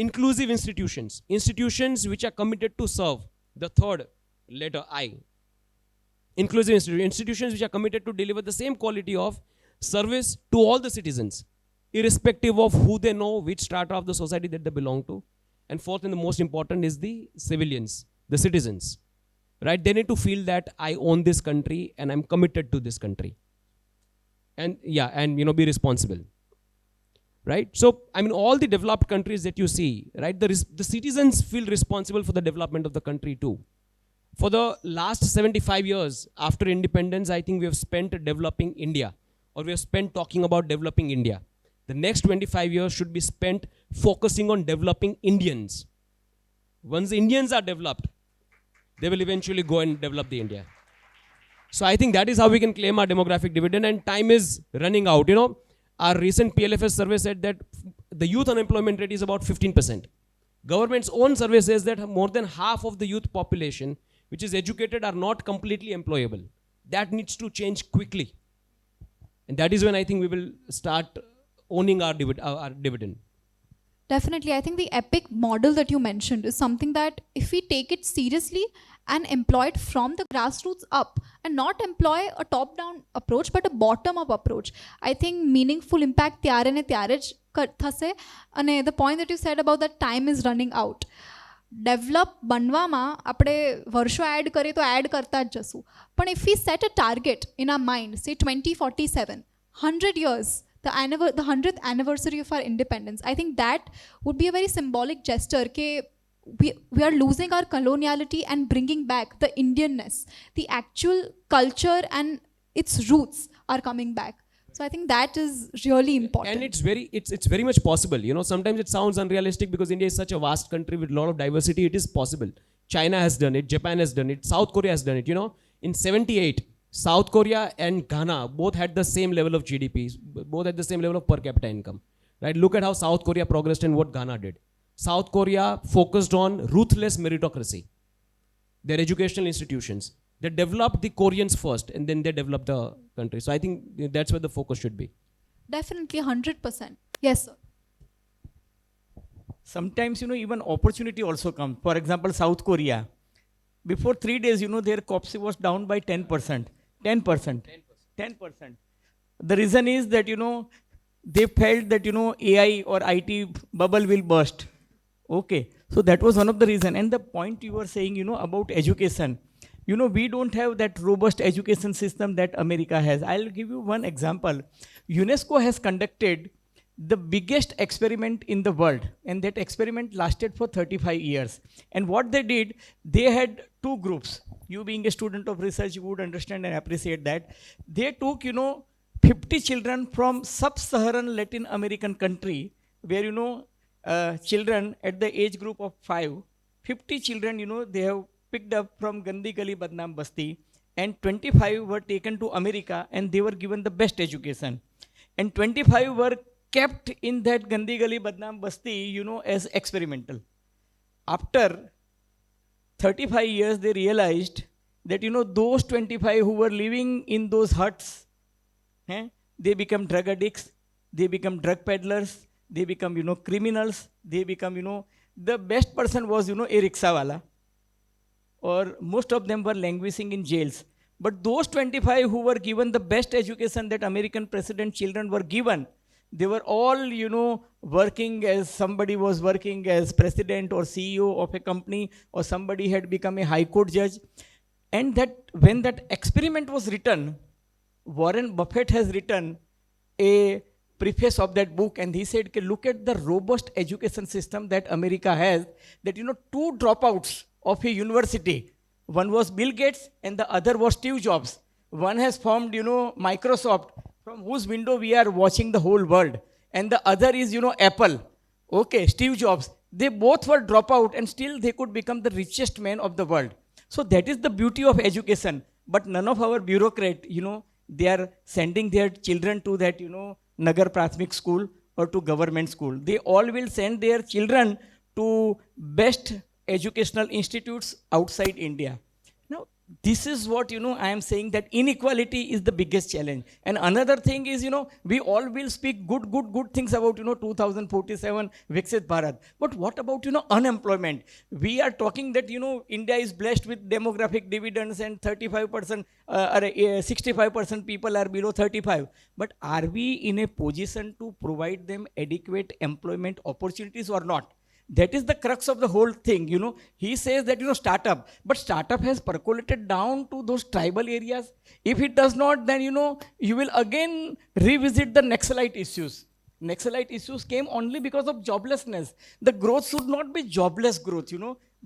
Inclusive institutions. Institutions which are committed to serve. The third letter I. Inclusive institutions which are committed to deliver the same quality of service to all the citizens, irrespective of who they know, which strata of the society that they belong to. And fourth and the most important is the civilians, the citizens. Right? They need to feel that I own this country and I'm committed to this country. And be responsible. Right? So, all the developed countries that you see, right, the citizens feel responsible for the development of the country too. For the last 75 years after independence, I think we have spent developing India, or we have spent talking about developing India. The next 25 years should be spent focusing on developing Indians. Once the Indians are developed, they will eventually go and develop the India. So I think that is how we can claim our demographic dividend, and time is running out. Our recent PLFS survey said that the youth unemployment rate is about 15%. Government's own survey says that more than half of the youth population which is educated are not completely employable. That needs to change quickly. And that is when I think we will start owning our dividend. Definitely. I think the EPIC model that you mentioned is something that if we take it seriously and employ it from the grassroots up and not employ a top-down approach but a bottom-up approach, I think meaningful impact tyare ne tyare j thase. And the point that you said about that time is running out. Develop બનવામાં આપણે વર્ષો add કરીએ તો add કરતા જ જશું. પણ if V set a target in our mind, સે 2047, 100 years, the 100th anniversary of our independence, I think that would be a very symbolic gesture ke we are losing our coloniality and bringing back the Indianness. The actual culture and its roots are coming back. So I think that is really important. And it's very much possible. Sometimes it sounds unrealistic because India is such a vast country with a lot of diversity. It is possible. China has done it. Japan has done it. South Korea has done it. In 78, South Korea and Ghana both had the same level of GDP, both had the same level of per capita income. Right? Look at how South Korea progressed and what Ghana did. South Korea focused on ruthless meritocracy. Their educational institutions. They developed the Koreans first and then they developed the country. So I think that's where the focus should be. Definitely 100%. Yes, sir. Sometimes, even opportunity also comes. For example, South Korea. Before 3 days, their COPSI was down by 10%. 10%. The reason is that, they felt that, AI or IT bubble will burst. Okay. So that was one of the reason. And the point you were saying, about education, we don't have that robust education system that America has. I'll give you one example. UNESCO has conducted the biggest experiment in the world, and that experiment lasted for 35 years. And what they did, they had two groups. You being a student of research, you would understand and appreciate that. They took, 50 children from sub-Saharan Latin American country, where, children at the age group of 5, 50 children, they have picked up from Gandhi Gali Badnam Basti, and 25 were taken to America and they were given the best education. And 25 were kept in that Gandhi Gali Badnam Basti, as experimental. After 35 years, they realized that, those 25 who were living in those huts, they become drug addicts, they become drug peddlers, they become, criminals, they become, the best person was, a rickshawala, or most of them were languishing in jails. But those 25 who were given the best education that American president children were given, they were all, working as somebody was working as president or CEO of a company, or somebody had become a high court judge. And that when that experiment was written, Warren Buffett has written a preface of that book, and he said, look at the robust education system that America has, that, two dropouts of a university, one was Bill Gates and the other was Steve Jobs. One has formed, Microsoft, from whose window we are watching the whole world. And the other is, Apple. Okay, Steve Jobs. They both were dropout and still they could become the richest man of the world. So that is the beauty of education. But none of our bureaucrats, they are sending their children to that, Nagar Prathmik school or to government school. They all will send their children to best educational institutes outside India. Now, this is what, I am saying, that inequality is the biggest challenge. And another thing is, we all will speak good things about, 2047 Viksit Bharat. But what about, unemployment? We are talking that, India is blessed with demographic dividends and 35%, 65% people are below 35. But are we in a position to provide them adequate employment opportunities or not? That is the crux of the whole thing. He says that, startup, but startup has percolated down to those tribal areas. If it does not, then, you will again revisit the Naxalite issues. Naxalite issues came only because of joblessness. The growth should not be jobless growth,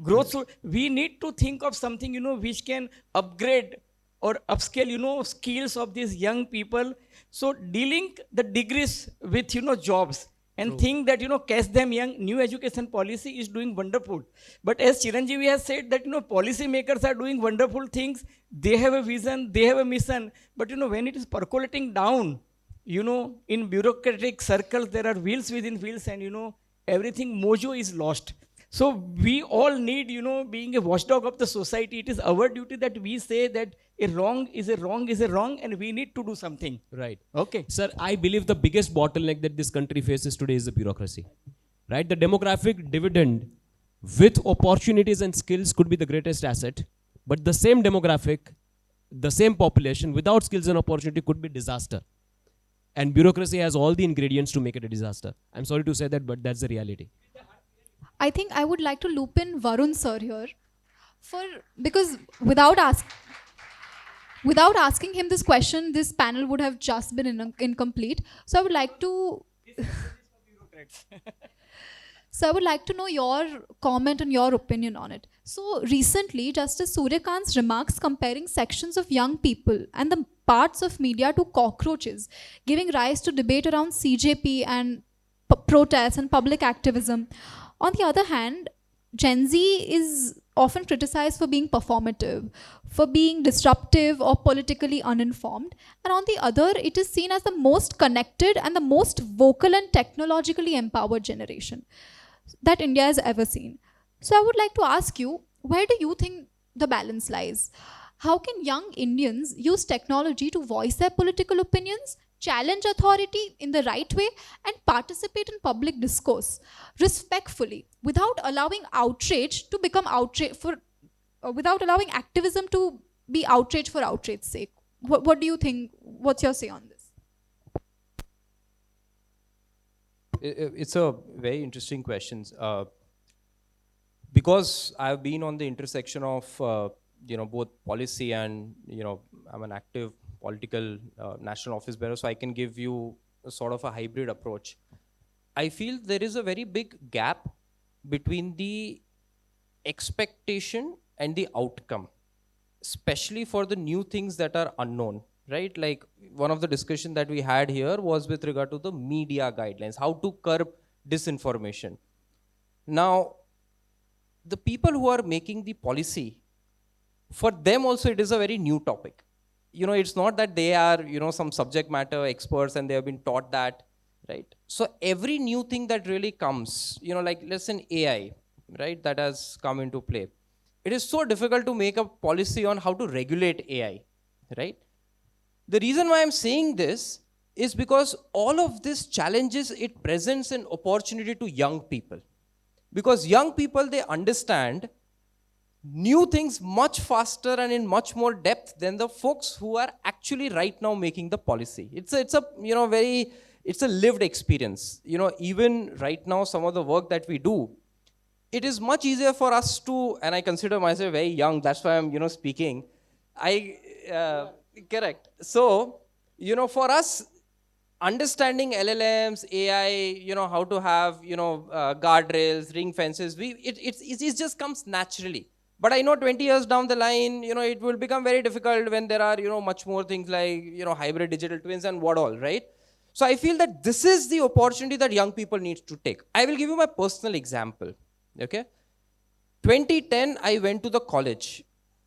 Growth should, we need to think of something, which can upgrade or upscale, skills of these young people. So dealing the degrees with, jobs, and True. Think that, catch them young. New education policy is doing wonderful. But as Chiranjeevi has said that, policy makers are doing wonderful things. They have a vision, they have a mission. But, when it is percolating down, in bureaucratic circles, there are wheels within wheels and, everything mojo is lost. So we all need, being a watchdog of the society, it is our duty that we say that a wrong is a wrong is a wrong and we need to do something. Right. Okay. Sir, I believe the biggest bottleneck that this country faces today is the bureaucracy. Right? The demographic dividend with opportunities and skills could be the greatest asset, but the same demographic, the same population without skills and opportunity could be disaster. And bureaucracy has all the ingredients to make it a disaster. I'm sorry to say that, but that's the reality. I think I would like to loop in Varun sir here, because without asking him this question, this panel would have just been incomplete. So I would like to So I would like to know your comment and your opinion on it. So recently, Justice Suryakant's remarks comparing sections of young people and the parts of media to cockroaches, giving rise to debate around CJP and protests and public activism. On the other hand, Gen Z is often criticized for being performative, for being disruptive or politically uninformed. And on the other, it is seen as the most connected and the most vocal and technologically empowered generation that India has ever seen. So I would like to ask you, where do you think the balance lies? How can young Indians use technology to voice their political opinions, challenge authority in the right way, and participate in public discourse respectfully, without allowing outrage to become outrage without allowing activism to be outrage for outrage's sake? What do you think? What's your say on this? It's a very interesting question. because I've been on the intersection of both policy and I'm an active political national office bearer, so I can give you a sort of a hybrid approach. I feel there is a very big gap between the expectation and the outcome, especially for the new things that are unknown, right? Like one of the discussion that we had here was with regard to the media guidelines, how to curb disinformation. Now, the people who are making the policy, for them also it is a very new topic. It's not that they are, some subject matter experts and they have been taught that, right? So every new thing that really comes, like let's say AI, right, that has come into play. It is so difficult to make a policy on how to regulate AI, right? The reason why I'm saying this is because all of this challenges, it presents an opportunity to young people. Because young people, they understand new things much faster and in much more depth than the folks who are actually right now making the policy. It's a lived experience. Even right now, some of the work that we do, it is much easier for us to, and I consider myself very young, that's why I'm, speaking. Correct. So, for us, understanding LLMs, AI, how to have, guardrails, ring fences, it just comes naturally. But I know 20 years down the line, it will become very difficult when there are, much more things like, hybrid digital twins and what all, right? So I feel that this is the opportunity that young people need to take. I will give you my personal example, okay? 2010, I went to the college.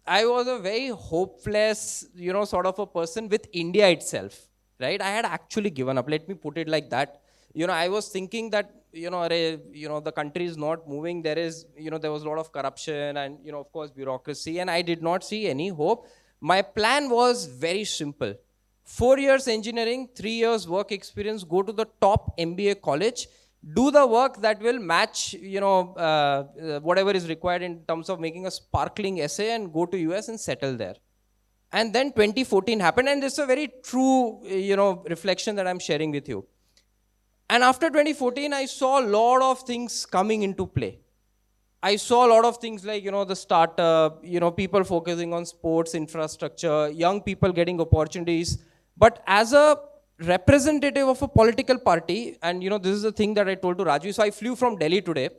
I was a very hopeless, sort of a person with India itself, right? I had actually given up. Let me put it like that. I was thinking that, the country is not moving. There was a lot of corruption and, of course, bureaucracy, and I did not see any hope. My plan was very simple. 4 years engineering, 3 years work experience, go to the top MBA college, do the work that will match, whatever is required in terms of making a sparkling essay, and go to US and settle there. And then 2014 happened, and this is a very true, reflection that I'm sharing with you. And after 2014, I saw a lot of things coming into play. I saw a lot of things like, the startup, people focusing on sports infrastructure, young people getting opportunities. But as a representative of a political party, and this is the thing that I told to Raju, so I flew from Delhi today.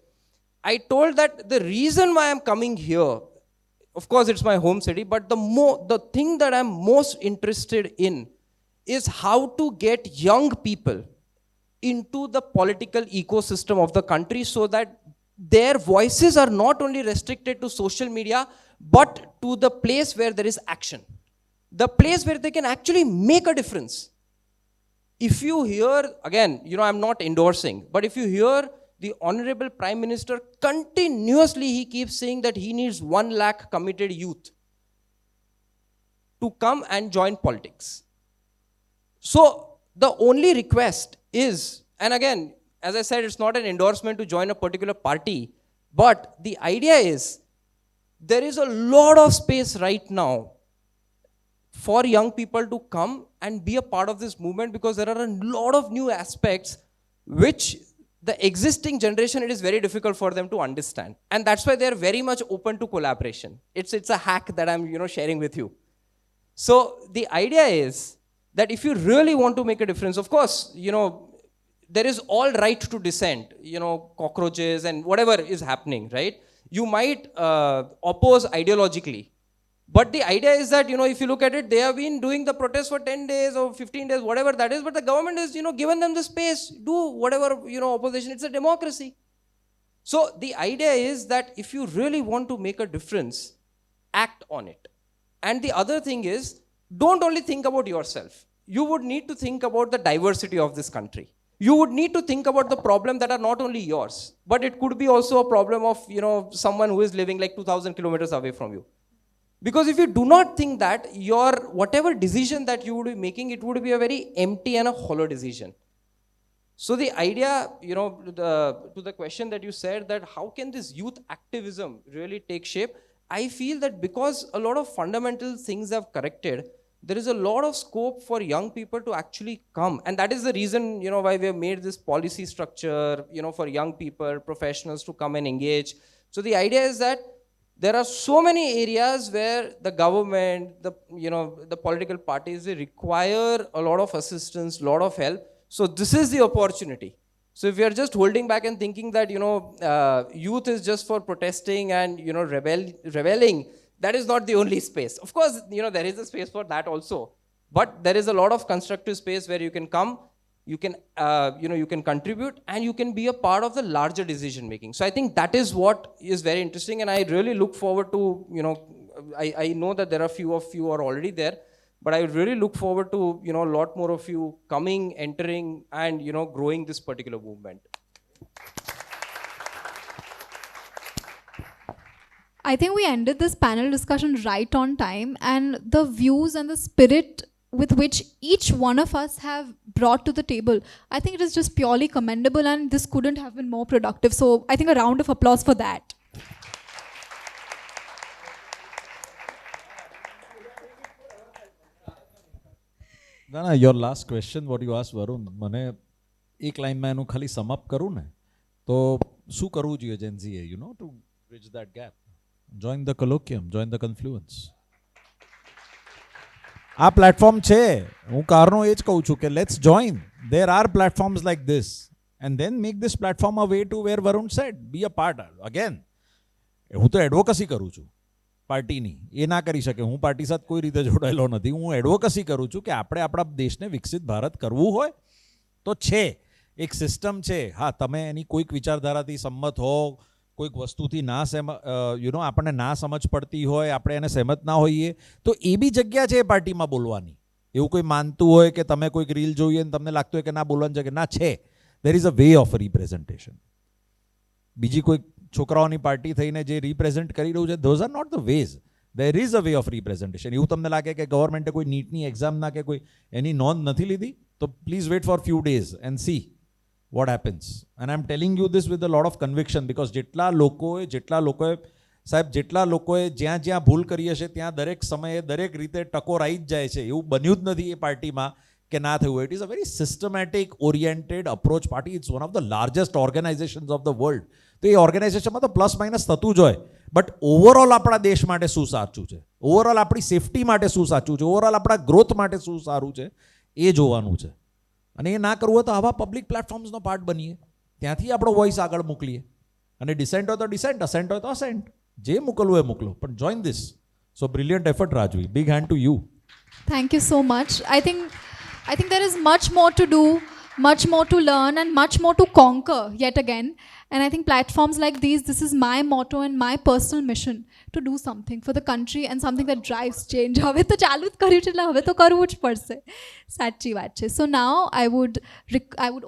I told that the reason why I'm coming here, of course it's my home city, but the thing that I'm most interested in is how to get young people into the political ecosystem of the country so that their voices are not only restricted to social media, but to the place where there is action, the place where they can actually make a difference. If you hear, again, I'm not endorsing, but if you hear the Honorable Prime Minister continuously, he keeps saying that he needs 1 lakh committed youth to come and join politics. So the only request is, and again, as I said, it's not an endorsement to join a particular party, but the idea is there is a lot of space right now for young people to come and be a part of this movement, because there are a lot of new aspects which the existing generation, it is very difficult for them to understand. And that's why they're very much open to collaboration. It's a hack that I'm sharing with you. So the idea is that if you really want to make a difference, of course, there is all right to dissent, cockroaches and whatever is happening, right? You might oppose ideologically. But the idea is that, if you look at it, they have been doing the protest for 10 days or 15 days, whatever that is, but the government has, given them the space, do whatever, opposition. It's a democracy. So the idea is that if you really want to make a difference, act on it. And the other thing is, don't only think about yourself. You would need to think about the diversity of this country. You would need to think about the problem that are not only yours, but it could be also a problem of, someone who is living like 2,000 kilometers away from you. Because if you do not think that, your whatever decision that you would be making, it would be a very empty and a hollow decision. So the idea, to the question that you said, that how can this youth activism really take shape? I feel that because a lot of fundamental things have corrected, there is a lot of scope for young people to actually come. And that is the reason, why we have made this policy structure, for young people, professionals to come and engage. So the idea is that there are so many areas where the government, the political parties, they require a lot of assistance, a lot of help. So this is the opportunity. So if we are just holding back and thinking that, youth is just for protesting and, rebelling, that is not the only space. Of course, there is a space for that also. But there is a lot of constructive space where you can come, you can, you can contribute, and you can be a part of the larger decision making. So I think that is what is very interesting, and I really look forward to, I know that there are few of you are already there, but I really look forward to, a lot more of you coming, entering, and, growing this particular movement. I think we ended this panel discussion right on time, and the views and the spirit with which each one of us have brought to the table, I think it is just purely commendable, and this couldn't have been more productive. So I think a round of applause for that. ના your last question what you ask Varun, મને એક લાઇનમાં એનું ખાલી સમઅપ કરું ને તો શું કરવું જોઈએ જેન્ઝીએ to bridge that gap? Join the colloquium, join the Confluence. આ પ્લેટફોર્મ છે, હું કારનો એ જ કહું છું કે let's join. There are platforms like this and then make this platform a way to where Varun said be a part. Again હું તો એડવોકસી કરું છું પાર્ટીની, એ ના કરી શકે. હું પાર્ટી સાથે કોઈ રીતે જોડાયેલો નથી. હું એડવોકસી કરું છું કે આપણે આપણા દેશને વિકસિત ભારત કરવું હોય તો છે એક સિસ્ટમ છે. હા, તમે એની કોઈક વિચારધારાથી સંમત હો, કોઈક વસ્તુથી ના આપણને ના સમજ પડતી હોય, આપણે એને સહેમત ના હોઈએ, તો એ બી જગ્યા છે એ પાર્ટીમાં બોલવાની. એવું કોઈ માનતું હોય કે તમે કોઈક રીલ જોઈએ ને તમને લાગતું હોય કે ના બોલવાની જગ્યા ના છે, દેર is a way of representation. બીજી કોઈ છોકરાઓની પાર્ટી થઈને જે રિપ્રેઝેન્ટ કરી રહ્યું છે, those are not the ways. There is a way of representation. એવું તમને લાગે કે ગવર્મેન્ટે કોઈ નીટની એક્ઝામના કે કોઈ એની નોંધ નથી લીધી, તો please wait for few days and see what happens. And I'm telling you this with a lot of conviction, because જેટલા લોકોએ સાહેબ જ્યાં જ્યાં ભૂલ કરી હશે ત્યાં દરેક સમયે દરેક રીતે ટકોર આવી જ જાય છે. એવું બન્યું જ નથી એ પાર્ટીમાં કે ના થયું. It is a very systematic oriented approach party. It's one of the largest organizations of the world. તો એ ઓર્ગેનાઇઝેશનમાં તો પ્લસ માઇનસ થતું જ હોય, બટ ઓવરઓલ આપણા દેશ માટે શું સાચું છે, ઓવરઓલ આપણી સેફટી માટે શું સાચું છે, ઓવરઓલ આપણા ગ્રોથ માટે શું સારું છે, એ જોવાનું છે. અને એ ના કરવું હોય તો આવા પબ્લિક પ્લેટફોર્મ્સનો પાર્ટ બનીએ, ત્યાંથી આપણો વોઇસ આગળ મોકલીએ. અને ડિસેન્ટ હોય તો ડિસેન્ટ, અસેન્ટ હોય તો અસેન્ટ, જે મોકલવું એ મોકલો, પણ join this. So brilliant effort Rajvi, big hand to you. Thank you so much. I think there is much more to do, much more to learn, and much more to conquer yet again. And I think platforms like these, this is my motto and my personal mission, to do something for the country and something that drives change. હવે તો ચાલુ જ કર્યું છે એટલે હવે તો કરવું જ પડશે. સાચી વાત છે. So now I would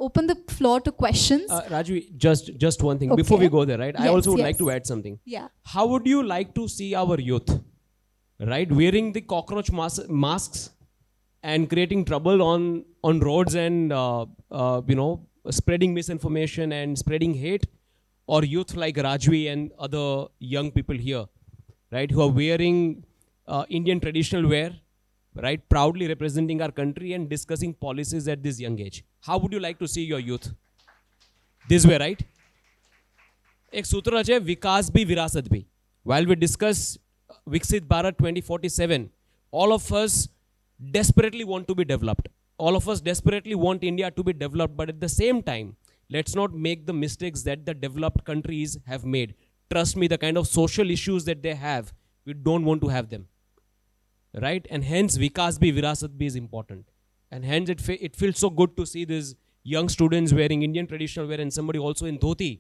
open the floor to questions. Rajvi, just one thing Okay. before we go there, right? I Yes, also would like yes. to add something. Yeah. How would you like to see our youth, right, wearing the cockroach masks and creating trouble on roads and spreading misinformation and spreading hate, or youth like Rajvi and other young people here, right, who are wearing Indian traditional wear, right, proudly representing our country and discussing policies at this young age? How would you like to see your youth this way, right? एक सूत्र है विकास भी विरासत भी. While we discuss Viksit Bharat 2047, all of us desperately want to be developed. All of us desperately want India to be developed, but at the same time, let's not make the mistakes that the developed countries have made. Trust me, the kind of social issues that they have, we don't want to have them. Right? And hence, Vikas bhi, Virasat bhi is important. And hence, it feels so good to see these young students wearing Indian traditional wear and somebody also in dhoti,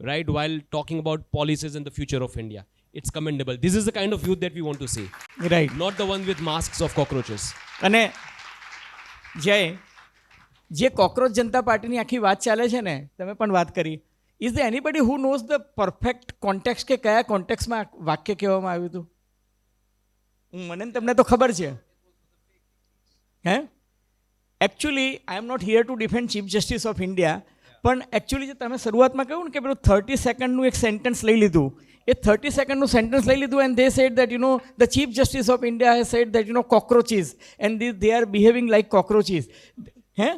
right, while talking about policies and the future of India. It's commendable. This is the kind of youth that we want to see. Right. Not the one with masks of cockroaches. અને જે cockroach જનતા પાર્ટીની આખી વાત ચાલે છે ને, તમે પણ વાત કરી, is the anybody who knows the perfect context કે કયા કોન્ટેક્સ્ટમાં વાક્ય કહેવામાં આવ્યું હતું? મને ને તમને તો ખબર છે. Hey actually I am not here to defend chief justice of India, પણ એકચ્યુઅલી જે તમે શરૂઆતમાં કહ્યું ને કે પેલું 30 સેકન્ડનું એક સેન્ટેન્સ લઈ લીધું, એ 30 સેકન્ડનું સેન્ટેન્સ લઈ લીધું, and they said that the chief justice of India has said that cockroaches and they are behaving like cockroaches. He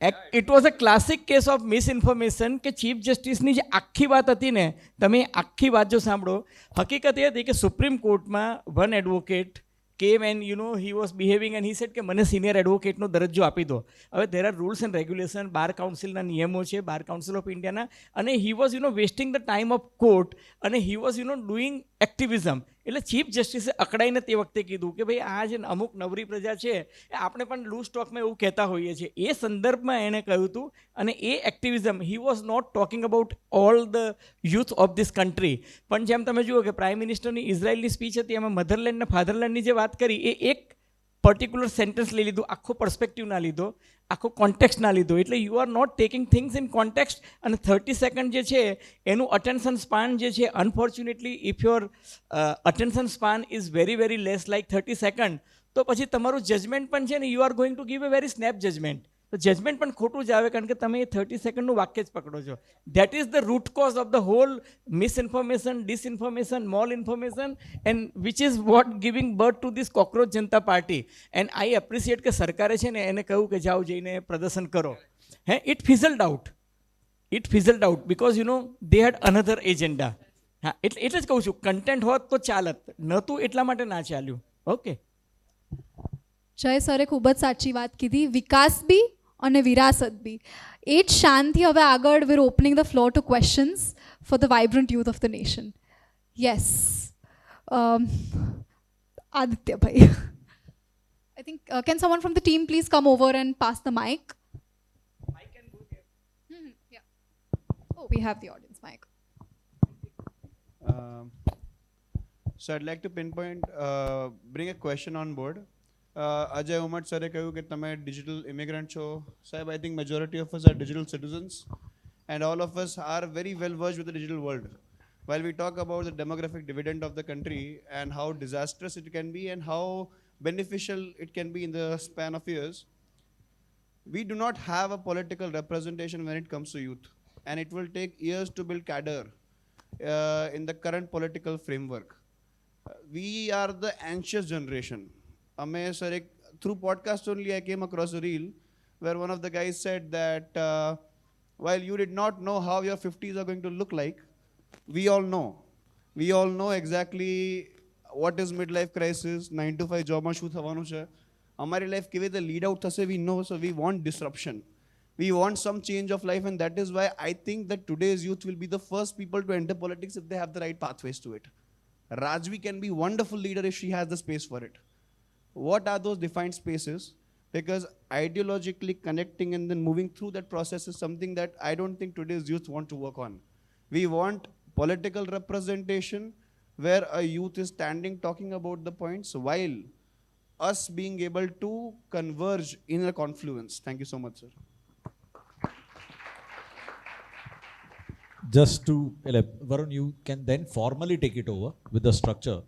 it was a classic case of misinformation કે ચીફ જસ્ટિસની જે આખી વાત હતી ને, તમે આખી વાત જો સાંભળો, હકીકત એ હતી કે સુપ્રીમ કોર્ટમાં one advocate came and he was behaving and he said કે મને સિનિયર એડવોકેટનો દરજ્જો આપી દો. હવે there are rules and regulation, બાર કાઉન્સિલના નિયમો છે, બાર કાઉન્સિલ ઓફ ઇન્ડિયાના, અને he was wasting the time of court અને he was ડુઈંગ એક્ટિવિઝમ. એટલે ચીફ જસ્ટિસે અકળાઈને તે વખતે કીધું કે ભાઈ આ જે અમુક નવરી પ્રજા છે એ આપણે પણ લૂઝ સ્ટોકમાં એવું કહેતા હોઈએ છીએ, એ સંદર્ભમાં એણે કહ્યું હતું. અને એ activism he was not talking about all the youth of this country. પણ જેમ તમે જુઓ કે પ્રાઇમ મિનિસ્ટરની ઇઝરાયલની સ્પીચ હતી, એમાં મધરલેન્ડ અને ફાધરલેન્ડની જે વાત કરી એ એક પર્ટિક્યુલર સેન્ટેન્સ લઈ લીધું, આખો પર્સ્પેક્ટિવ ના લીધો, આખો કોન્ટેક્સ્ટ ના લીધો. એટલે you are not taking things in context. અને 30 સેકન્ડ જે છે એનું અટેન્શન સ્પાન જે છે, unfortunately if your attention span is very very less like 30 second, તો પછી તમારું જજમેન્ટ પણ છે ને, you are going to give a very snap judgement. તો જજમેન્ટ પણ ખોટું જ આવે, કારણ કે તમે એ 30 સેકન્ડનું વાક્ય જ પકડો છો. That is the root cause of the whole misinformation, disinformation, mal information, and which is what giving birth to this cockroach Janata party. And I appreciate કે સરકારે છે ને એને કહ્યું કે જાઓ જઈને પ્રદર્શન કરો. It fizzled out. It fizzled out because they had another agenda. હા, એટલે જ કહું છું, કન્ટેન્ટ હોત તો ચાલત, નહોતું એટલા માટે ના ચાલ્યું. ઓકે, જય સરે ખૂબ જ સાચી વાત કીધી. વિકાસ બી અને વિરાસત બી, એ જ શાનથી હવે આગળ we're opening the floor to questions for the vibrant youth of the nation. Yes. Aditya bhai. I think, can someone from the team please come over and pass the mic? mic can go there. Yeah. Oh, we have the audience mic. So I'd like to pinpoint, bring a question on board. Ajay Umat સરે કહ્યું કે તમે digital immigrant છો. સાહેબ, I think majority of us are digital citizens and all of us are very well versed with the digital world. While we talk about the demographic dividend of the country and how disastrous it can be and how beneficial it can be in the span of years, we do not have a political representation when it comes to youth, and it will take years to build cadre in the current political framework. We are the anxious generation. Sir, through podcast only I came across a reel where one of the guys said that while you did not know how your 50s are going to look like, we all know. We all know exactly what is midlife crisis, 9 to 5 job માં શું થવાનું છે, અમારી life કેવી રીતે lead out થશે, we know. So we want disruption. We want some change of life, and that is why I think that today's youth will be the first people to enter politics if they have the right pathways to it. Rajvi can be a wonderful leader if she has the space for it. What are those defined spaces? Because ideologically connecting and then moving through that process is something that I don't think today's youth want to work on. We want political representation where a youth is standing talking about the points while us being able to converge in a confluence. Thank you so much, sir. Just to, Varun, you can then formally take it over with the structure.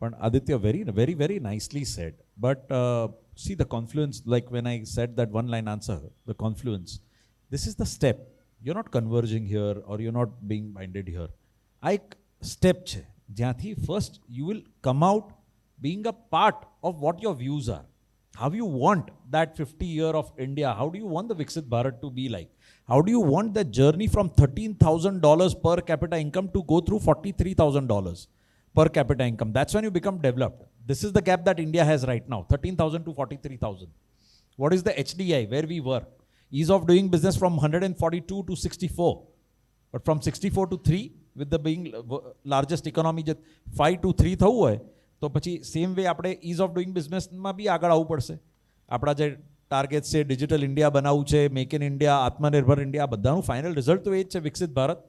But Aditya, very, very, very nicely said. But see the confluence, like when I said that one line answer, the confluence, this is the step. You're not converging here or you're not being binded here. I step che. Jyathi first you will come out being a part of what your views are. How you want that 50 year of India, how do you want the Viksit Bharat to be like? How do you want the journey from $13,000 per capita income to go through $43,000? Per capita income. That's when you become developed. This is the gap that India has right now, 13,000 to 43,000. What is the HDI, where we were? Ease of doing business from 142 to 64. But from 64 to 3, with the being largest economy, 5 to 3 થવું હોય, તો પછી same way આપણે ease of doing businessમાં બી આગળ આવવું પડશે. આપણા જે ટાર્ગેટ્સ છે, ડિજિટલ ઇન્ડિયા બનાવવું છે, મેક ઇન ઇન્ડિયા, આત્મનિર્ભર ઇન્ડિયા, બધાનું ફાઇનલ રિઝલ્ટ તો એ જ છે, વિકસિત ભારત.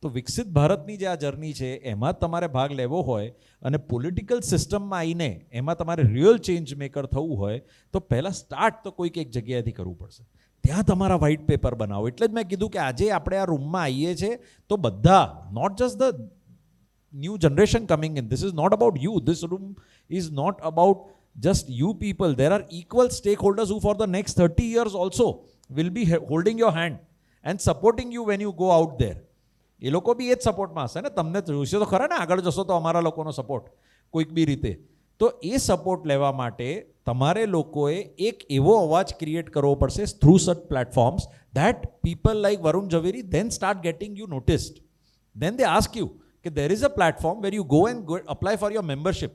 તો વિકસિત ભારતની જે આ જર્ની છે એમાં તમારે ભાગ લેવો હોય અને પોલિટિકલ સિસ્ટમમાં આવીને એમાં તમારે રિયલ ચેન્જ મેકર થવું હોય તો પહેલાં સ્ટાર્ટ તો કોઈક એક જગ્યાએથી કરવું પડશે. ત્યાં તમારા વ્હાઇટ પેપર બનાવો. એટલે જ મેં કીધું કે આજે આપણે આ રૂમમાં આવીએ છીએ તો બધા, not just the new generation coming in, this is not about you, this room is not about just you people. There are equal stakeholders who for the next 30 years also will be holding your hand and supporting you when you go out there. એ લોકો બી એ જ સપોર્ટમાં હશે ને, તમને જોઈશે તો ખરા ને આગળ જશો તો અમારા લોકોનો સપોર્ટ કોઈક બી રીતે. તો એ સપોર્ટ લેવા માટે તમારે લોકોએ એક એવો અવાજ ક્રિએટ કરવો પડશે through such platforms that people like Varun Javeri then start getting you noticed. Then they ask you, okay, there is a platform where you go and apply for your membership.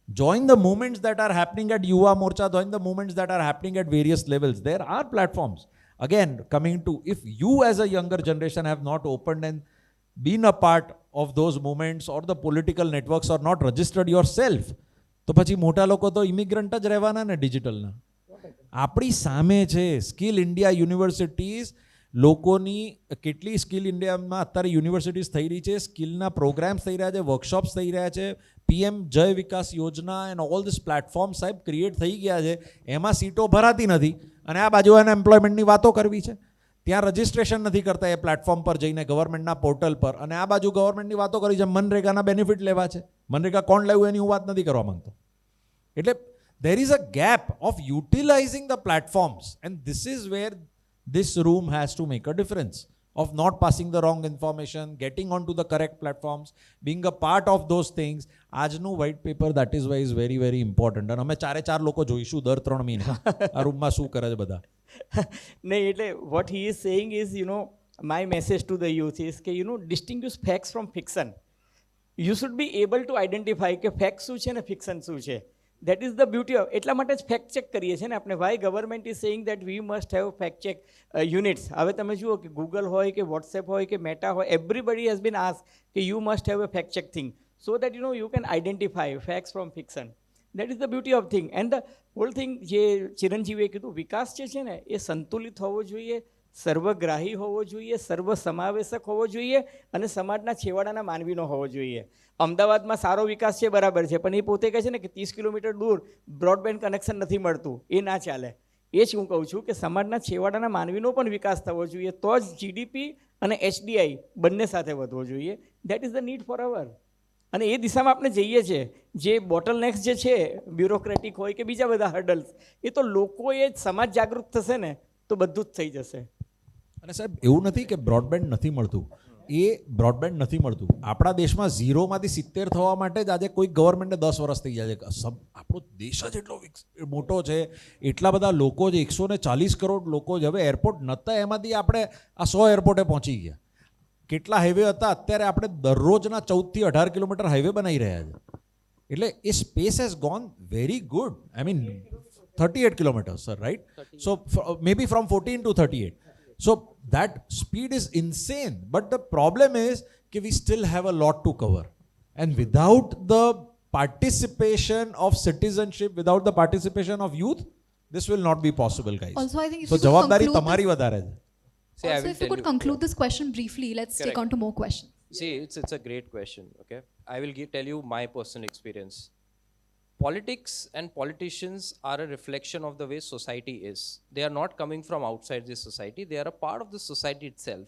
Join the movements that are happening at Yuva Morcha, join the movements that are happening at various levels. There are platforms. Again, coming to, if you as a younger generation have not opened and been a part of those movements or the political networks or not registered yourself, તો પછી મોટા લોકો તો immigrant જ રહેવાના ને ડિજિટલના. આપણી સામે છે સ્કિલ ઇન્ડિયા યુનિવર્સિટીઝ, લોકોની કેટલી સ્કિલ ઇન્ડિયામાં અત્યારે યુનિવર્સિટીઝ થઈ રહી છે, સ્કિલના પ્રોગ્રામ્સ થઈ રહ્યા છે, વર્કશોપ્સ થઈ રહ્યા છે, PM જય વિકાસ યોજના એન્ડ ઓલ ધીસ પ્લેટફોર્મ સાહેબ ક્રિએટ થઈ ગયા છે, એમાં સીટો ભરાતી નથી અને આ બાજુ એને એમ્પ્લોયમેન્ટની વાતો કરવી છે. ત્યાં રજિસ્ટ્રેશન નથી કરતા એ પ્લેટફોર્મ પર જઈને ગવર્મેન્ટના પોર્ટલ પર, અને આ બાજુ ગવર્મેન્ટની વાતો કરી છે, મનરેગાના બેનિફિટ લેવા છે. મનરેગા કોણ લેવું એની હું વાત નથી કરવા માંગતો. એટલે there is a gap of utilizing the platforms, and this is where this room has to make a difference of not passing the wrong information, getting onto the correct platforms, being a part of those things. આજનું white paper that is why is very very important. અને અમે ચારે ચાર લોકો જોઈશું દર 3 મહિને આ રૂમમાં શું કરે છે બધા. નહીં, એટલે what he is saying is, my message to the youth is કે distinguish facts from fiction. You should be able to identify કે facts શું છે ને fiction શું છે. That is the beauty of, એટલા માટે જ ફેક્ટ ચેક કરીએ છીએ ને આપણે. Why government is saying that we must have fact check units. હવે તમે જુઓ કે ગૂગલ હોય કે વોટ્સએપ હોય કે મેટા હોય, એવરીબડી હેઝ બીન આસ્ક કે you must have a fact check thing so that you can identify facts from fiction. That is the beauty of thing. And the whole thing જે ચિરંજીવીએ કીધું, વિકાસ જે છે ને એ સંતુલિત હોવો જોઈએ, સર્વગ્રાહી હોવો જોઈએ, સર્વસમાવેશક હોવો જોઈએ અને સમાજના છેવાડાના માનવીનો હોવો જોઈએ. અમદાવાદમાં સારો વિકાસ છે બરાબર છે, પણ એ પોતે કહે છે ને કે 30 કિલોમીટર દૂર બ્રોડબેન્ડ કનેક્શન નથી મળતું, એ ના ચાલે. એ જ હું કહું છું કે સમાજના છેવાડાના માનવીનો પણ વિકાસ થવો જોઈએ, તો જ GDP અને HDI બંને સાથે વધવો જોઈએ. That is the need for hour. અને એ દિશામાં આપણે જઈએ છીએ. જે બોટલનેક્સ જે છે બ્યુરોક્રેટિક હોય કે બીજા બધા હર્ડલ્સ, એ તો લોકોએ જ સમાજ જાગૃત થશે ને તો બધું જ થઈ જશે. અને સાહેબ એવું નથી કે બ્રોડબેન્ડ નથી મળતું, એ બ્રોડબેન્ડ નથી મળતું. આપણા દેશમાં 0માંથી 70 થવા માટે જ આજે કોઈ ગવર્મેન્ટને 10 વર્ષ થઈ જાય છે. આપણો દેશ જ એટલો મોટો છે, એટલા બધા લોકો છે, 140 કરોડ લોકો છે. હવે એરપોર્ટ નહોતા એમાંથી આપણે આ 100 એરપોર્ટે પહોંચી ગયા. કેટલા હાઈવે હતા, અત્યારે આપણે દરરોજના 14 થી 18 કિલોમીટર હાઈવે બનાવી રહ્યા છે. એટલે એ space has gone very good. I mean 38 kilometers, sir, right? So maybe from 14 to 38. So that speed is insane. But the problem is that we still have a lot to cover. And without the participation of citizenship, without the participation of youth, this will not be possible, guys. Also, I think if so you could jawabdari conclude tamari this- vadare hai. See, I Also, will if you tell could conclude this question briefly, let's take Correct. on to more questions. See, it's a great question, okay? I will tell you my personal experience. Politics and politicians are a reflection of the way society is. They are not coming from outside the society. They are a part of the society itself.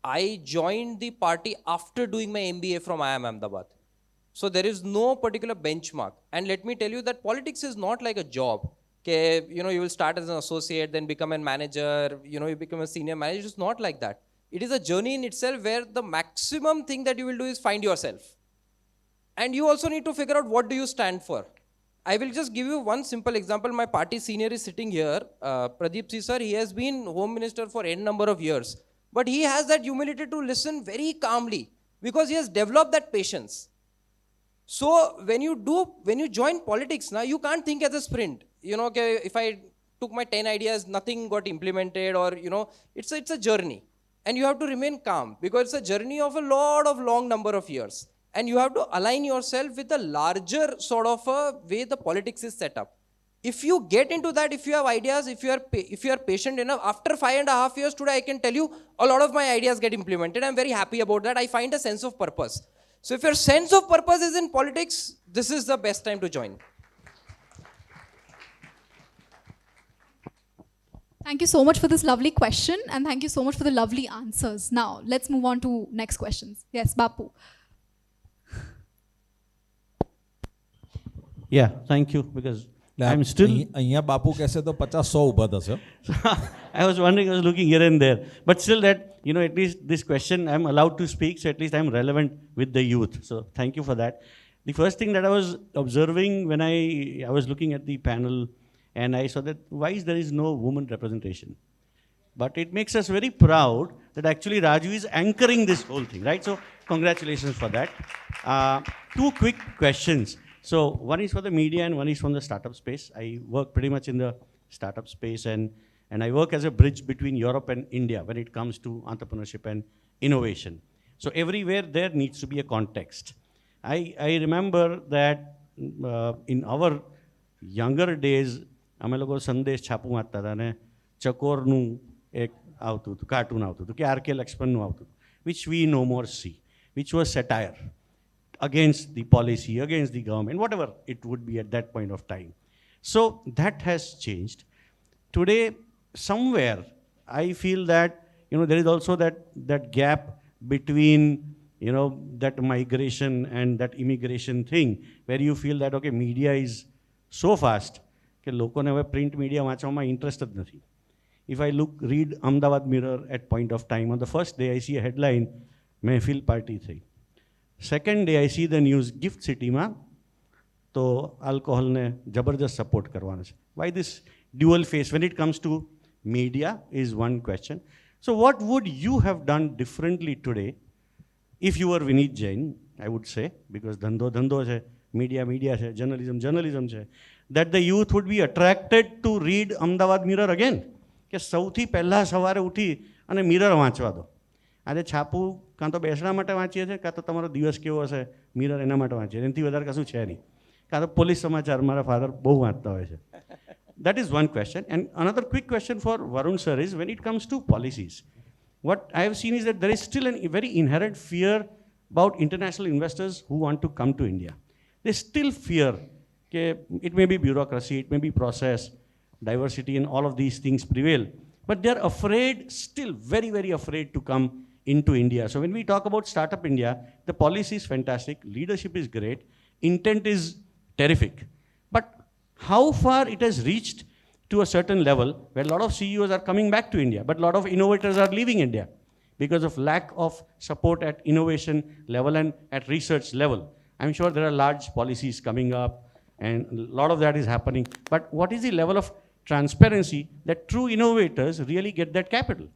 I joined the party after doing my MBA from IIM Ahmedabad. So there is no particular benchmark. And let me tell you that politics is not like a job. Okay, you will start as an associate, then become a manager, you become a senior manager. It's not like that. It is a journey in itself where the maximum thing that you will do is find yourself. And you also need to figure out what do you stand for. I will just give you one simple example. My party senior is sitting here, Pradeep Si sir. He has been Home Minister for n number of years. But he has that humility to listen very calmly because he has developed that patience. So when you join politics, now you can't think as a sprint. Okay, if I took my 10 ideas, nothing got implemented, or it's a journey. And you have to remain calm because it's a journey of a lot of long number of years. And you have to align yourself with a larger sort of a way the politics is set up. If you get into that, if you have ideas, if you are patient enough, after 5.5 years today, I can tell you a lot of my ideas get implemented. I'm very happy about that. I find a sense of purpose. So if your sense of purpose is in politics, this is the best time to join. Thank you so much for this lovely question, and thank you so much for the lovely answers. Now, let's move on to next questions. Yes, Bapu. Yeah, thank you, because I'm still, અહીંયા બાપુ કહેશે તો 50-100 ઊભા થશે. I was wondering, I was looking here and there, but still that, at least this question, I'm allowed to speak, so at least I'm relevant with the youth. So thank you for that. The first thing that I was observing when I was looking at the panel, and I saw that why there is no woman representation. But it makes us very proud that actually Raju is anchoring this whole thing, right? So congratulations for that. Two quick questions. So one is for the media and one is from the startup space. I work pretty much in the startup space, and I work as a bridge between Europe and India when it comes to entrepreneurship and innovation. So everywhere there needs to be a context. I remember that in our younger days, અમે લોકો સંદેશ છાપું વાંચતા હતા અને ચકોરનું એક આવતું હતું, cartoon આવતું હતું કે આર.કે. લક્ષ્મણનું આવતું હતું, which we no more see, which was satire against the policy, against the government, whatever it would be at that point of time. So that has changed. Today, somewhere, I feel that, there is also that gap between, that migration and that immigration thing, where you feel that, okay, media is so fast, કે લોકોને હવે print media વાંચવામાં interest જ નથી. If I read Ahmedabad Mirror at point of time, on the first day I see a headline, મહેફિલ party થઈ. Second day I see the news GIFT સિટીમાં તો આલ્કોહોલને જબરજસ્ત સપોર્ટ કરવાનો છે. Why this dual face when it comes to media is one question. So what would you have done differently today if you are Vineet Jain, I would say, because ધંધો ધંધો છે, media છે, જર્નલિઝમ છે, that the youth would be attracted to read Ahmedabad mirror again, કે સૌથી પહેલાં સવારે ઉઠી અને મિરર વાંચવા દો. આજે છાપું કાં તો બેસવા માટે વાંચીએ છીએ, કાં તો તમારો દિવસ કેવો હશે મિરર એના માટે વાંચીએ, એનાથી વધારે કશું છે નહીં. કાં તો પોલીસ સમાચાર મારા ફાધર બહુ વાંચતા હોય છે. That is one question. And another quick question for Varun sir is, when it comes to policies, what I have seen is that there is still a very inherent fear about international investors who want to come to India. They still fear. It may be bureaucracy, it may be process, diversity, and all of these things prevail. But they're afraid, still very, very afraid to come into India. So when we talk about Startup India, the policy is fantastic, leadership is great, intent is terrific. But how far it has reached to a certain level where a lot of CEOs are coming back to India, but a lot of innovators are leaving India because of lack of support at innovation level and at research level. I'm sure there are large policies coming up, and a lot of that is happening. But what is the level of transparency that true innovators really get that capital?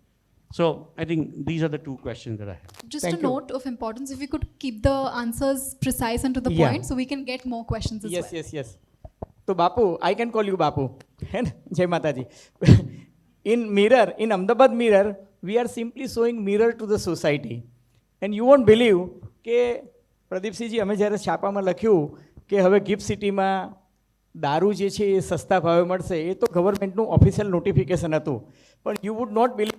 So I think these are the two questions that I have. Just a note of importance, if we could keep the answers precise and to the point, so we can get more questions as well. Yes. So Bapu, I can call you Bapu. Jai Mataji. In Ahmedabad Mirror, we are simply showing mirror to the society. And you won't believe કે પ્રદીપસિંહજી અમે જ્યારે છાપામાં લખ્યું કે હવે gift સિટીમાં દારૂ જે છે એ સસ્તા ભાવે મળશે, એ તો ગવર્મેન્ટનું ઓફિશિયલ નોટિફિકેશન હતું. પણ you would not believe,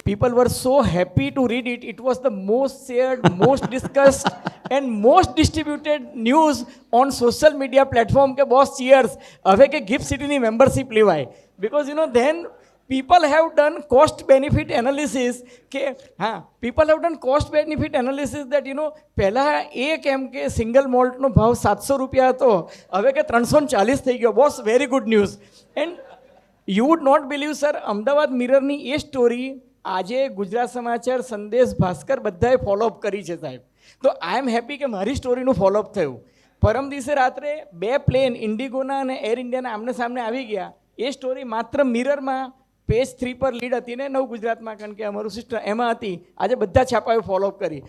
people were so happy to read it. It was the most shared, most discussed and most distributed news on social media platform કે boss cheers, હવે કે gift city ની membership લેવાય. Because then people have done cost benefit analysis people have done cost benefit analysis that પહેલા એક એમ કે single મોલ્ટનો ભાવ 700 રૂપિયા હતો, હવે કે 340 થઈ ગયો. Boss very good news. And you would not believe sir, Ahmedabad મિરરની એ સ્ટોરી આજે ગુજરાત સમાચાર, સંદેશ, ભાસ્કર બધાએ ફોલોઅપ કરી છે સાહેબ. તો આઈ એમ હેપી કે મારી સ્ટોરીનું ફોલોઅપ થયું. પરમ દિવસે રાત્રે 2 પ્લેન ઇન્ડિગોના અને એર ઇન્ડિયાના આમને સામને આવી ગયા. એ સ્ટોરી માત્ર મિરરમાં પેજ 3 પર લીડ હતી ને નવ ગુજરાતમાં, કારણ કે અમારું સિસ્ટમ એમાં હતી. આજે બધા છાપાએ ફોલોઅપ કરી.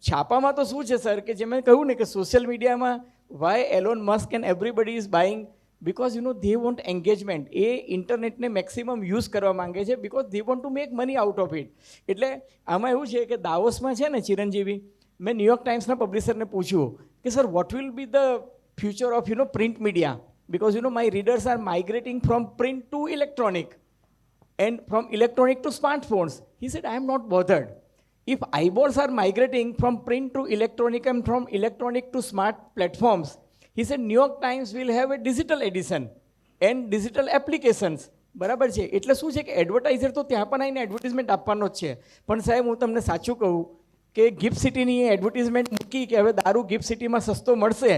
છાપામાં તો શું છે સર, કે જે મેં કહ્યું ને કે સોશિયલ મીડિયામાં why Elon Musk and everybody is buying, because they want engagement. એ ઇન્ટરનેટને મેક્સિમમ યુઝ કરવા માંગે છે, because they want to make money out of it. એટલે આમાં એવું છે કે દાવોસમાં છે ને ચિરંજીવી, મેં ન્યુયોર્ક ટાઈમ્સના પબ્લિશરને પૂછ્યું કે sir what will be the future of print media, because my readers are migrating from print to electronic and from electronic to smartphones. He said, I am not bothered. If eyeballs are migrating from print to electronic and from electronic to smart platforms, he said, New York Times will have a digital edition and digital applications. બરાબર છે. એટલે શું છે કે એડવર્ટાઇઝર તો ત્યાં પણ આવીને એડવર્ટિઝમેન્ટ આપવાનો જ છે. પણ સાહેબ હું તમને સાચું કહું કે ગિફ્ટ સિટીની એડવર્ટિઝમેન્ટ મૂકી કે હવે દારૂ ગિફ્ટ સિટીમાં સસ્તો મળશે,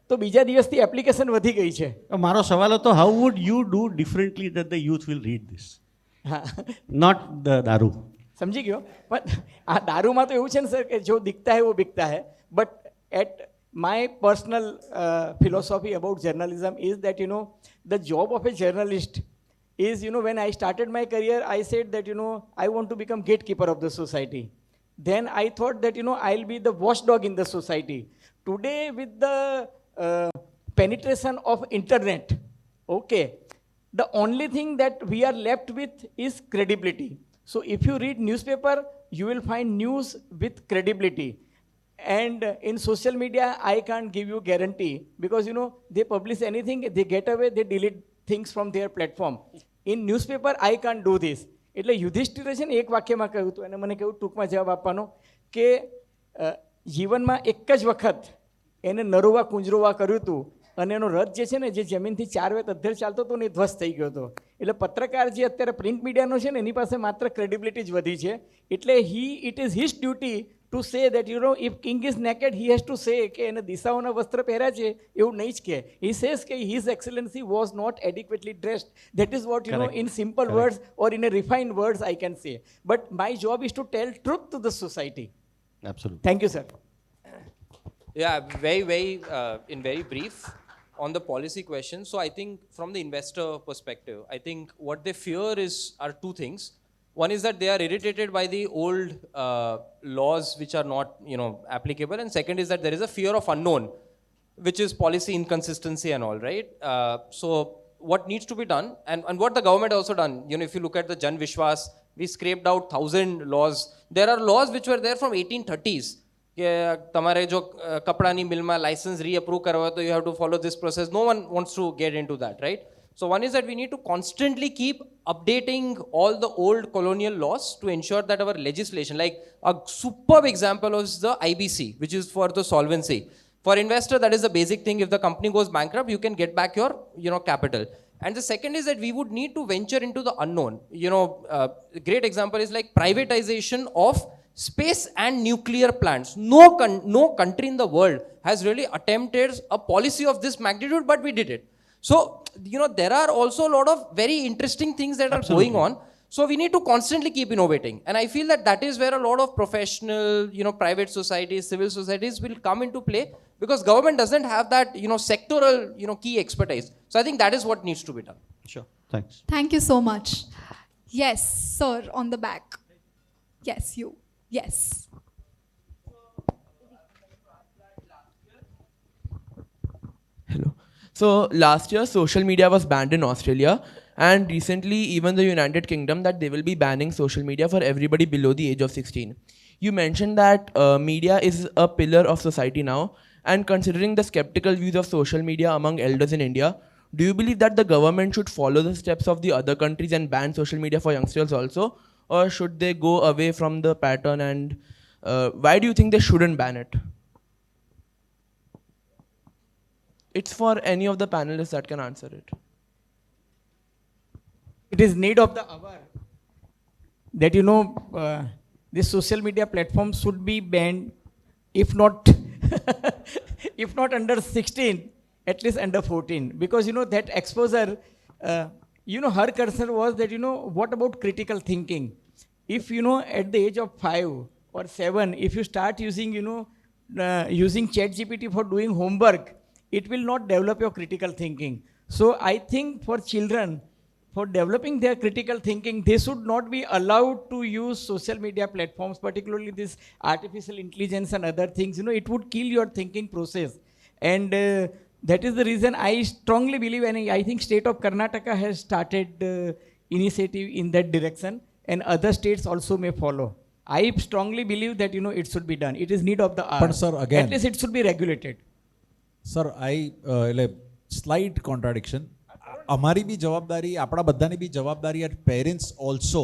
તો બીજા દિવસથી એપ્લિકેશન વધી ગઈ છે. મારો સવાલ હતો, how would you do differently that the youth will read this? Not the दारू. समझी गयो. पर दारू में तो એવું છે ને સર કે જો दिखता है वो बिकता है, but at my personal philosophy about journalism is that, the job of a journalist is, when I started my career, I said that, I want to become gatekeeper of the society. Then I thought that, I'll be the watchdog in the society. Today, with the penetration of internet, okay, the only thing that we are left with is credibility. So if you read newspaper, you will find news with credibility. And in social media, I can't give you guarantee because, they publish anything, they get away, they delete things from their platform. In newspaper, I can't do this. એટલે યુધિષ્ઠિરે છે ને એક વાક્યમાં કહ્યું હતું અને મને કહ્યું ટૂંકમાં જવાબ આપવાનો કે જીવનમાં એક જ વખત એને નરોવા કુંજરોવા કર્યું હતું અને એનો રથ જે છે ને જે જમીનથી 4 વેત અધ્ધર ચાલતો હતો ને એ ધ્વસ્ત થઈ ગયો હતો. એટલે પત્રકાર જે અત્યારે પ્રિન્ટ મીડિયાનો છે ને એની પાસે માત્ર ક્રેડિબિલિટી જ વધી છે. એટલે it is his duty to say that, if king is naked, he has to say કે એને દિશાઓના વસ્ત્ર પહેર્યા છે એવું નહીં જ કહે. He says કે his excellency was not adequately dressed. That is what, in simple words or in a refined words I can say. But my job is to tell truth to the society. Absolutely. Thank you, sir. Yeah, very, in very brief on the policy question. So I think from the investor perspective, I think what they fear are two things. One is that they are irritated by the old laws which are not, applicable. And second is that there is a fear of unknown, which is policy inconsistency and all, right? So what needs to be done, and what the government also done, if you look at the Jan Vishwas, we scraped out 1,000 laws. There are laws which were there from 1830s. કે તમારે જો કપડાની મિલમાં licence રીઅપ્રૂવ કરવા હોય તો you have to follow this process. No one wants to get into that, right? So one is that we need to constantly keep updating all the old colonial laws to ensure that our legislation, like a superb example is the IBC, which is for the solvency. For investor, that is the basic thing. If the company goes bankrupt, you can get back your, capital. And the second is that we would need to venture into the unknown. A great example is like privatization of space and nuclear plants. No country in the world has really attempted a policy of this magnitude, but we did it. So, there are also a lot of very interesting things that are going on. So we need to constantly keep innovating. And I feel that is where a lot of professional, private societies, civil societies will come into play, because government doesn't have that, sectoral, key expertise. So I think that is what needs to be done. Sure. Thanks. Thank you so much. Yes, sir, on the back. Yes, you. Yes. Hello. So last year, social media was banned in Australia, and recently even the United Kingdom that they will be banning social media for everybody below the age of 16. You mentioned that media is a pillar of society now, and considering the skeptical views of social media among elders in India, do you believe that the government should follow the steps of the other countries and ban social media for youngsters also, or should they go away from the pattern, and why do you think they shouldn't ban it? It's for any of the panelists that can answer it. It is need of the hour that, this social media platform should be banned, if not if not under 16, at least under 14. Because, that exposure, her concern was that, what about critical thinking? If, at the age of 5 or 7, if you start using, using ChatGPT for doing homework, it will not develop your critical thinking. So I think for children, for developing their critical thinking, they should not be allowed to use social media platforms, particularly this artificial intelligence and other things. It would kill your thinking process. And that is the reason I strongly believe, and I think state of Karnataka has started initiative in that direction, and other states also may follow. I strongly believe that, it should be done. It is need of the hour. But sir, again, at least it should be regulated. Sir એટલે slight contradiction. અમારી બી જવાબદારી, આપણા બધાની બી જવાબદારી at parents also,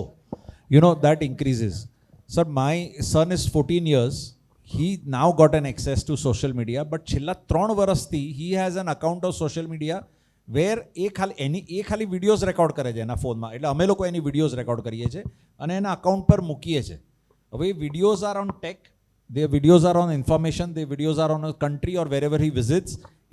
that increases. Sir, my son is 14 years. He now got an access to social media, but છેલ્લા 3 વર્ષથી he has an account of social media where એ ખાલી વિડીયોઝ રેકોર્ડ કરે છે એના ફોનમાં. એટલે અમે લોકો એની વિડીયોઝ રેકોર્ડ કરીએ છીએ અને એના અકાઉન્ટ પર મૂકીએ છીએ. હવે એ videos are on tech, their videos are on information, their videos are on a country or wherever he visits.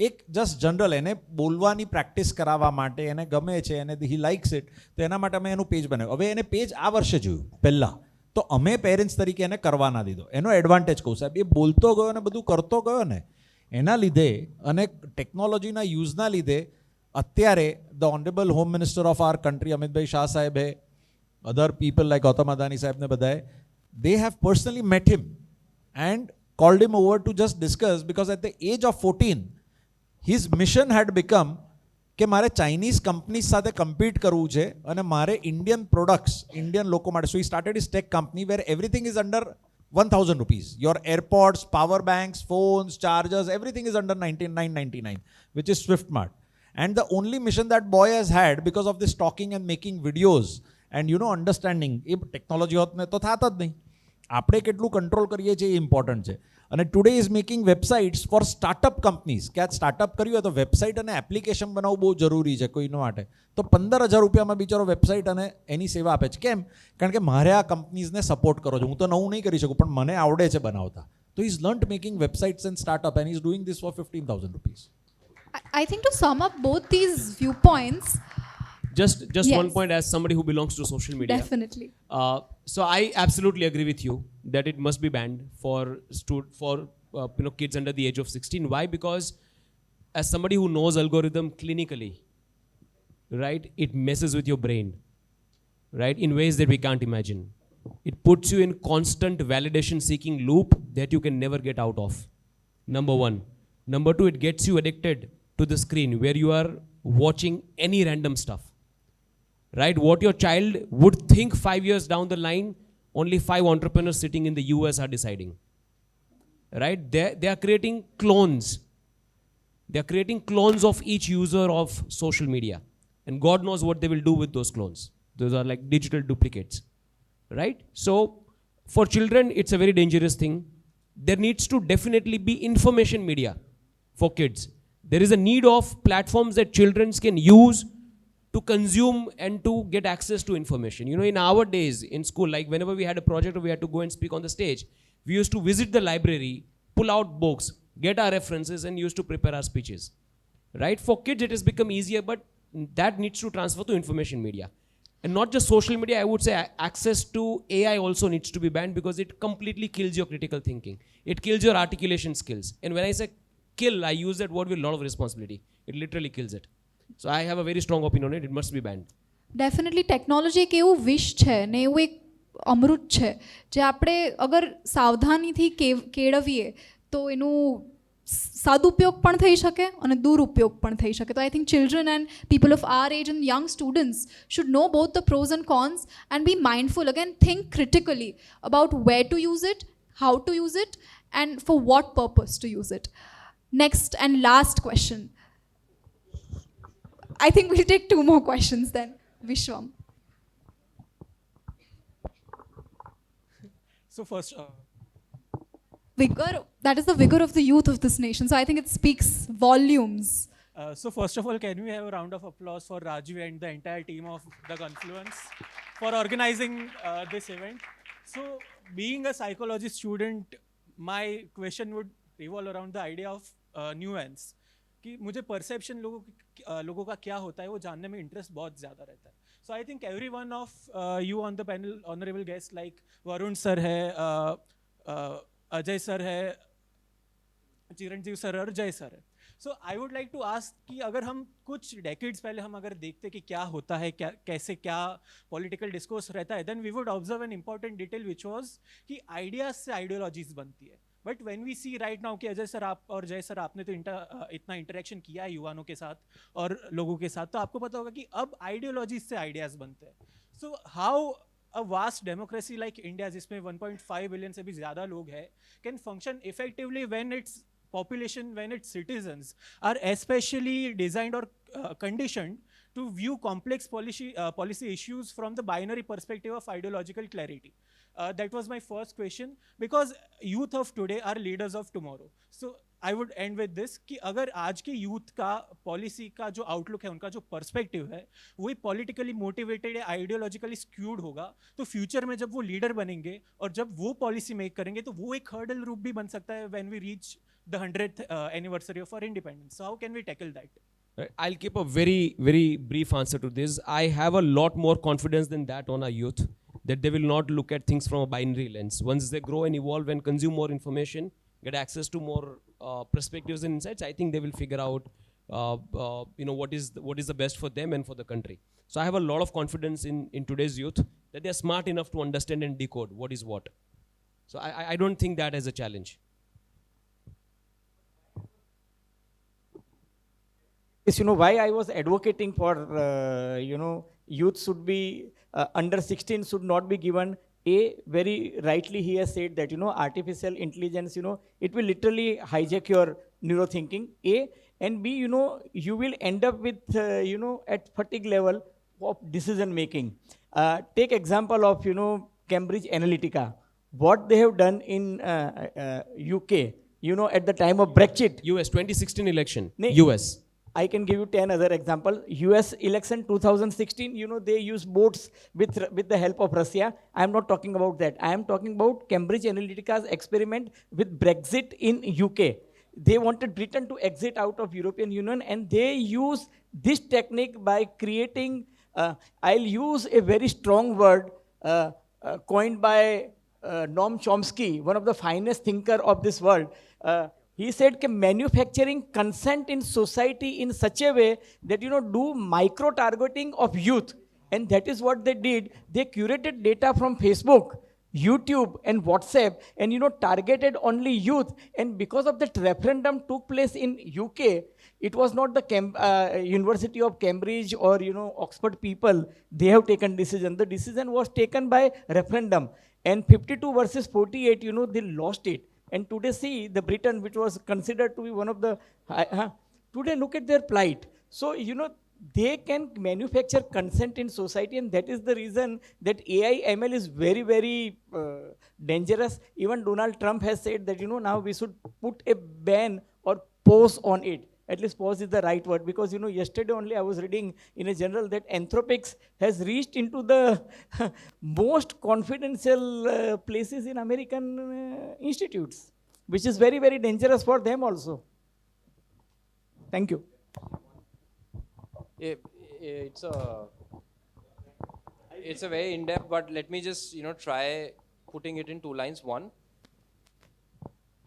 એક જસ્ટ જનરલ એને બોલવાની પ્રેક્ટિસ કરાવવા માટે એને ગમે છે અને હી લાઇક્સ ઇટ, તો એના માટે અમે એનું પેજ બનાવ્યું. હવે એને પેજ આ વર્ષે જોયું પહેલાં, તો અમે પેરેન્ટ્સ તરીકે એને કરવા ના દીધો. એનો એડવાન્ટેજ કહું સાહેબ, એ બોલતો ગયો ને બધું કરતો ગયો ને, એના લીધે અને ટેકનોલોજીના યુઝના લીધે અત્યારે the honourable home minister of our country Amitbhai Shah સાહેબે other people like Gautam Adani સાહેબને બધાએ they have personally met him and called him over to just discuss, because at the age of 14 his mission had become કે મારે Chinese companies સાથે compete કરવું છે અને મારે ઇન્ડિયન પ્રોડક્ટ્સ ઇન્ડિયન લોકો માટે. So he started his tech company where everything is under 1000 rupees. Your AirPods, power banks, phones, chargers, everything is under 99.99, which is SwiftMart. And the only mission that boy has had, because of this talking and making videos and understanding, A technology હોત ને તો થાત જ નહીં. આપણે કેટલું control કરીએ છીએ એ ઇમ્પોર્ટન્ટ છે. અને today is making websites for startup companies કે આ સ્ટાર્ટઅપ કર્યું હોય તો વેબસાઇટ અને એપ્લિકેશન બનાવવું બહુ જરૂરી છે કોઈના માટે. તો 15,000 રૂપિયામાં બિચારો વેબસાઇટ અને એની સેવા આપે છે. કેમ? કારણ કે મારે આ કંપનીઝને સપોર્ટ કરો છો. હું તો નવું નહીં કરી શકું, પણ મને આવડે છે બનાવતા. તો is learnt making websites and startup and is doing this for 15,000 rupees. I think to sum up both these viewpoints, Just Yes. one point as somebody who belongs to social media. definitely. So I absolutely agree with you that it must be banned for kids under the age of 16. Why? Because as somebody who knows algorithm clinically, right, it messes with your brain, right, in ways that we can't imagine. It puts you in constant validation seeking loop that you can never get out of. Number one. Number two, it gets you addicted to the screen where you are watching any random stuff. Right? What your child would think 5 years down the line, only 5 entrepreneurs sitting in the US are deciding. Right? They are creating clones. They are creating clones of each user of social media. And God knows what they will do with those clones. Those are like digital duplicates. Right? So, for children, it's a very dangerous thing. There needs to definitely be information media for kids. There is a need of platforms that children can use to consume and to get access to information. In our days in school, like whenever we had a project or we had to go and speak on the stage, we used to visit the library, pull out books, get our references and used to prepare our speeches. Right? For kids, it has become easier, but that needs to transfer to information media. And not just social media, I would say access to AI also needs to be banned because it completely kills your critical thinking. It kills your articulation skills. And when I say kill, I use that word with a lot of responsibility. It literally kills it. So I have a very strong opinion on it. It must be banned. Definitely technology એક એવું વિષ છે ને એવું એક અમૃત છે જે આપણે અગર સાવધાનીથી કેળવીએ તો એનું સદુપયોગ પણ થઈ શકે અને દુરુપયોગ પણ થઈ શકે. તો I think children and people of our age and young students should know both the pros and cons and be mindful. Again think critically about where to use it, how to use it and for what purpose to use it. Next and last question. I think we'll take 2 more questions then. Vishwam. So first, Vigor, that is the vigor of the youth of this nation. So I think it speaks volumes. so first of all, can we have a round of applause for Raju and the entire team of the Confluence for organizing this event? So being a psychology student, my question would revolve around the idea of nuance. कि मुझे perception लोगों का क्या होता है वो जानने में इंटरेस्ट बहुत ज़्यादा रहता है. So I think every one of you on the panel honourable guest like Varun sir है, अजय सर है, चिरंजीव सर और जय सर है. So I would like to ask कि अगर हम कुछ डेकेड्स पहले हम अगर देखते कि क्या होता है, क्या कैसे क्या पॉलिटिकल डिस्कोर्स रहता है, then we would observe an important detail which was कि आइडियाज से आइडियोलॉजीज बनती है. But when we see right now कि अजय सर आप और जय सर आपने तो इतना इंटरेक्शन किया है युवाओं के साथ और लोगों के साथ, तो आपको पता होगा कि अब आइडियोलॉजीज से आइडियाज बनते हैं. So how a vast democracy like India जिसमें 1.5 बिलियन से भी ज़्यादा लोग हैं can function effectively when it's population, when its citizens are especially designed or conditioned to view complex policy issues from the binary perspective of ideological clarity. That was my first question, because youth of today are leaders of tomorrow. So I would end with this कि अगर आज के youth का policy का जो outlook है, उनका जो पर्सपेक्टिव है, वही पॉलिटिकली मोटिवेटेड या आइडियोलॉजिकली स्क्यूड होगा, तो फ्यूचर में जब वो लीडर बनेंगे और जब वो पॉलिसी मेक करेंगे तो वो एक हर्डल रूप भी बन सकता है when we reach the 100th anniversary of our independence. So how can we tackle that? I'll keep a very, very brief answer to this. I have a lot more confidence than that on our youth, that they will not look at things from a binary lens. Once they grow and evolve and consume more information, get access to more perspectives and insights, I think they will figure out what is the best for them and for the country. So I have a lot of confidence in today's youth that they are smart enough to understand and decode what is what. So I don't think that as a challenge. Yes, why I was advocating for, youth should be, under 16 should not be given. Very rightly he has said that, artificial intelligence, it will literally hijack your neurothinking, and B, you will end up with, at fatigue level of decision making. Take example of, Cambridge Analytica. What they have done in UK, at the time of Brexit. US 2016 election, Nee, US. I can give you 10 other examples. US election 2016, they use bots with the help of Russia. I am not talking about that. I am talking about Cambridge Analytica's experiment with Brexit in UK. They wanted Britain to exit out of European Union, and they use this technique by creating, I'll use a very strong word coined by Noam Chomsky, one of the finest thinker of this world. He said that manufacturing consent in society in such a way that, do micro-targeting of youth. And that is what they did. They curated data from Facebook, YouTube, and WhatsApp, and, targeted only youth. And because of that referendum took place in UK, it was not the University of Cambridge or, Oxford people. They have taken decision. The decision was taken by referendum. And 52 versus 48, they lost it. And today, see, the Britain, which was considered to be one of the, today look at their plight. So, they can manufacture consent in society, and that is the reason that AI ML is very, very dangerous. Even Donald Trump has said that, now we should put a ban or pause on it. At least pause is the right word, because, yesterday only I was reading in a journal that Anthropics has reached into the most confidential places in American institutes, which is very, very dangerous for them also. Thank you. It's a very in-depth, but let me just, try putting it in 2 lines. One,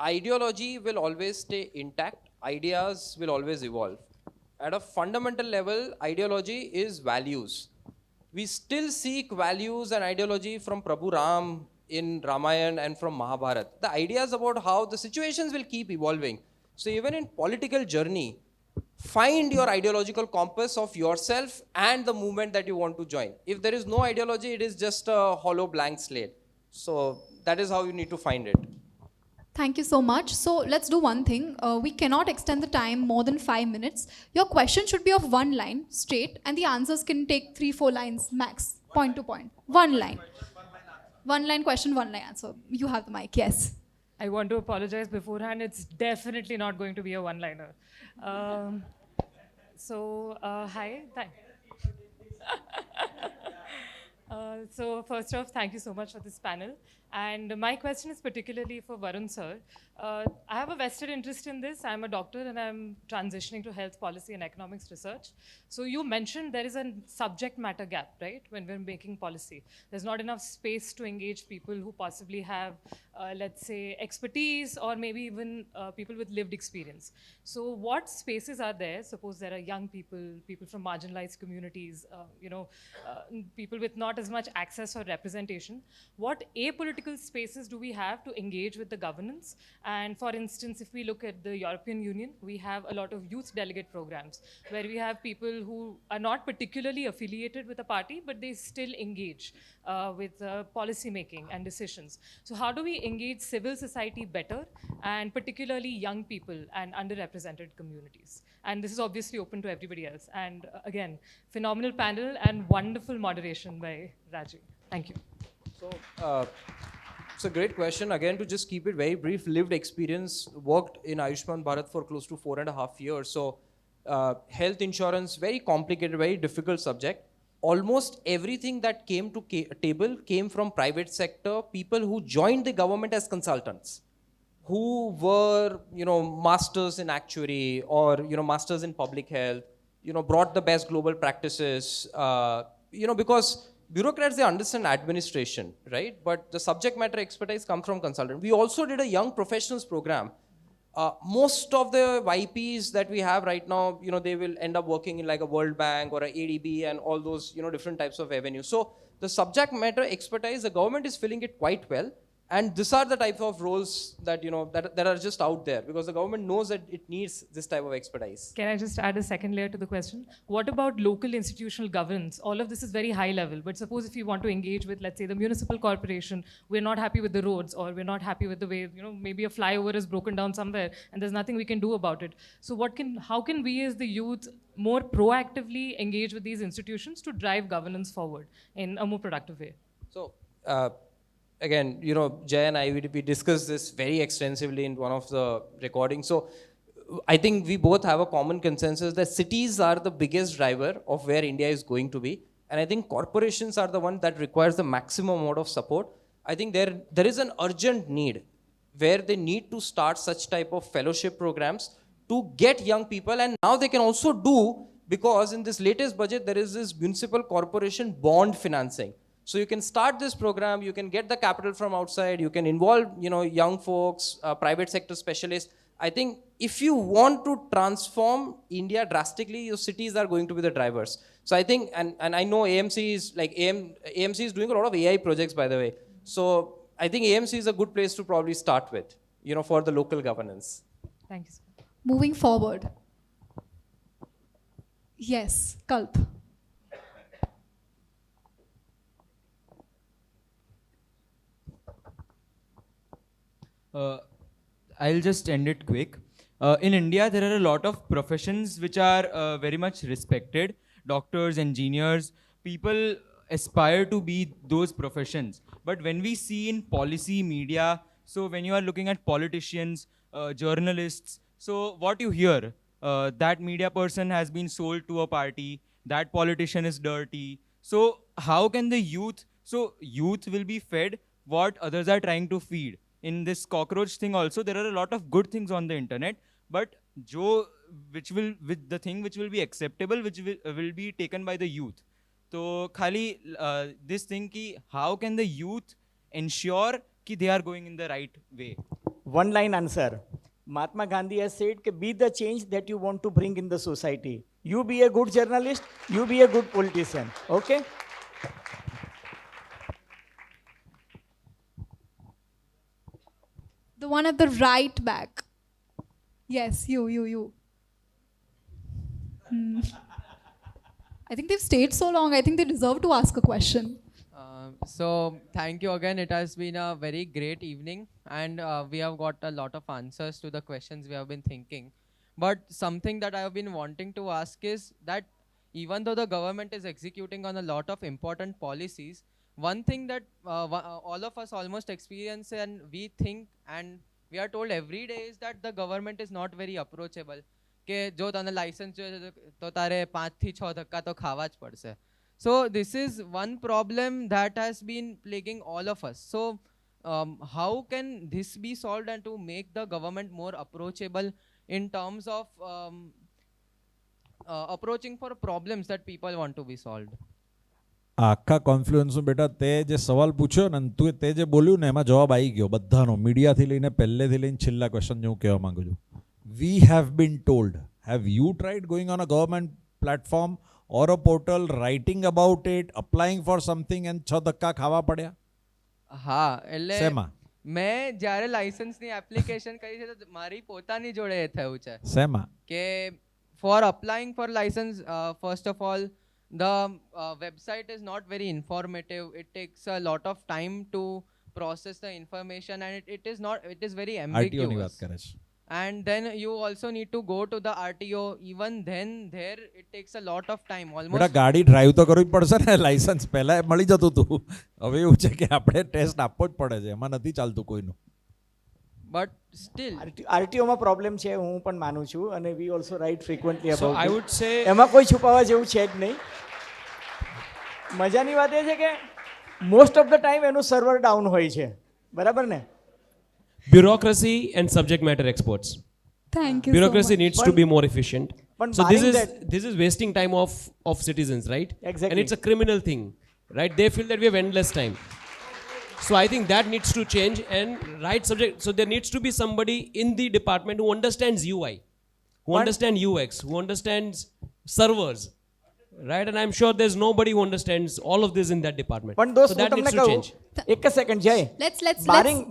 ideology will always stay intact. Ideas will always evolve. At a fundamental level, ideology is values. We still seek values and ideology from Prabhu Ram in Ramayana and from Mahabharata. The ideas about how the situations will keep evolving. So even in political journey, find your ideological compass of yourself and the movement that you want to join. If there is no ideology, it is just a hollow blank slate. So that is how you need to find it. Thank you so much. So let's do one thing. We cannot extend the time more than 5 minutes. Your question should be of 1 line, straight, and the answers can take 3-4 lines max, point to point. 1 line. 1 line question, 1 line answer. You have the mic, yes. I want to apologize beforehand. It's definitely not going to be a one-liner. Hi. So first off, thank you so much for this panel. And my question is particularly for Varun sir. I have a vested interest in this. I'm a doctor and I'm transitioning to health policy and economics research. So you mentioned there is a subject matter gap, right? When we're making policy, there's not enough space to engage people who possibly have, let's say, expertise or maybe even people with lived experience. So what spaces are there? Suppose there are young people, people from marginalized communities, people with not as much access or representation. What apolitical spaces do we have to engage with the governance? And for instance, if we look at the European Union, we have a lot of youth delegate programs where we have people who are not particularly affiliated with a party, but they still engage with policy making and decisions. So how do we engage civil society better, and particularly young people and underrepresented communities? And this is obviously open to everybody else. And again, phenomenal panel and wonderful moderation by Raji. Thank you. So, it's a great question. Again, to just keep it very brief, lived experience, worked in Ayushman Bharat for close to 4.5 years. So, health insurance, very complicated, very difficult subject. Almost everything that came to table came from private sector, people who joined the government as consultants, who were, masters in actuary or, masters in public health, brought the best global practices, because bureaucrats, they understand administration, right? But the subject matter expertise comes from consultant. We also did a young professionals program most of the YPs that we have right now, they will end up working in like a World Bank or a ADB and all those, different types of avenues. So the subject matter expertise, the government is filling it quite well. And these are the type of roles that, that are just out there because the government knows that it needs this type of expertise. Can I just add a second layer to the question? What about local institutional governance? All of this is very high level, but suppose if you want to engage with, let's say, the municipal corporation, we're not happy with the roads or we're not happy with the way, maybe a flyover is broken down somewhere and there's nothing we can do about it. So how can we as the youth more proactively engage with these institutions to drive governance forward in a more productive way? So, again, Jay and I, we discussed this very extensively in one of the recordings. So I think we both have a common consensus that cities are the biggest driver of where India is going to be. And I think corporations are the one that requires the maximum amount of support. I think there is an urgent need where they need to start such type of fellowship programs to get young people. And now they can also do, because in this latest budget, there is this municipal corporation bond financing. So you can start this program, you can get the capital from outside, you can involve, young folks, private sector specialists. I think if you want to transform India drastically, your cities are going to be the drivers. So I think, and I know AMC is doing a lot of AI projects, by the way. So I think AMC is a good place to probably start with, for the local governance. Thank you, sir. Moving forward. Yes, Kalp. I'll just end it quick. In India, there are a lot of professions which are very much respected. Doctors, engineers, people aspire to be those professions. But when we see in policy, media, so when you are looking at politicians, journalists, so what you hear, that media person has been sold to a party, that politician is dirty. So how can the youth will be fed what others are trying to feed? In this cockroach thing also, there are a lot of good things on the internet, but the thing which will be acceptable, which will be taken by the youth. So khali this thing ki how can the youth ensure ki they are going in the right way? One line answer. Mahatma Gandhi has said, be the change that you want to bring in the society. You be a good journalist, you be a good politician. Okay? The one at the right back. Yes, you. I think they've stayed so long, I think they deserve to ask a question. So thank you again. It has been a very great evening and we have got a lot of answers to the questions we have been thinking. But something that I have been wanting to ask is that even though the government is executing on a lot of important policies, one thing that all of us almost experience and we think and we are told every day is that the government is not very approachable. કે જો તને licence જોઈએ તો તારે 5 થી 6 ધક્કા તો ખાવા જ પડશે. So this is one problem that has been plaguing all of us. So how can this be solved and to make the government more approachable in terms of approaching for problems that people want to be solved? આખા કોન્ફ્લુઅન્સનું બેટા તે જે સવાલ પૂછ્યો ને તું તે જે બોલ્યું ને એમાં જવાબ આવી ગયો બધાનો મીડિયાથી લઈને પહેલેથી લઈને છેલ્લા ક્વેશ્ચન જે હું કહેવા માંગુ છું. We have been told. Have you tried going on a government platform or a portal, writing about it, applying for something and 6 ધક્કા ખાવા પડ્યા? હા એટલે શેમાં? મેં જ્યારે લાયસન્સની એપ્લિકેશન કરી છે તો મારી પોતાની જોડે એ થયું છે. શેમાં? કે for applying for license, first of all, the website is not very informative. It takes a lot of time to process the information and it is very ambiguous. RTO ની વાત કરે છે. And then you also need to go to the RTO. Even then there it takes a lot of time. Almost. બેટા ગાડી drive તો કરવી જ પડશે ને લાયસન્સ પહેલા મળી જતું હતું. હવે એવું છે કે આપણે ટેસ્ટ આપવો જ પડે છે. એમાં નથી ચાલતું કોઈનું. But still RTO માં પ્રોબ્લેમ છે હું પણ માનું છું અને we also write frequently about So I would say એમાં કોઈ છુપાવવા જેવું છે જ નહીં. મજાની વાત એ છે કે મોસ્ટ ઓફ ધ ટાઈમ એનું સર્વર ડાઉન હોય છે. બરાબર ને? Bureaucracy and subject matter experts. Thank you Bureaucracy so much. needs to be more efficient. So barring this is wasting time of citizens, right? Exactly. And it's a criminal thing, right? They feel that we have endless time. So I think that needs to change and right subject. So there needs to be somebody in the department who understands UI, who understands UX, who understands servers, right? And I'm sure there's nobody who understands all of this in that department. પણ દોસ્ત So હું that તમને needs to change. કહું એક second જય Let's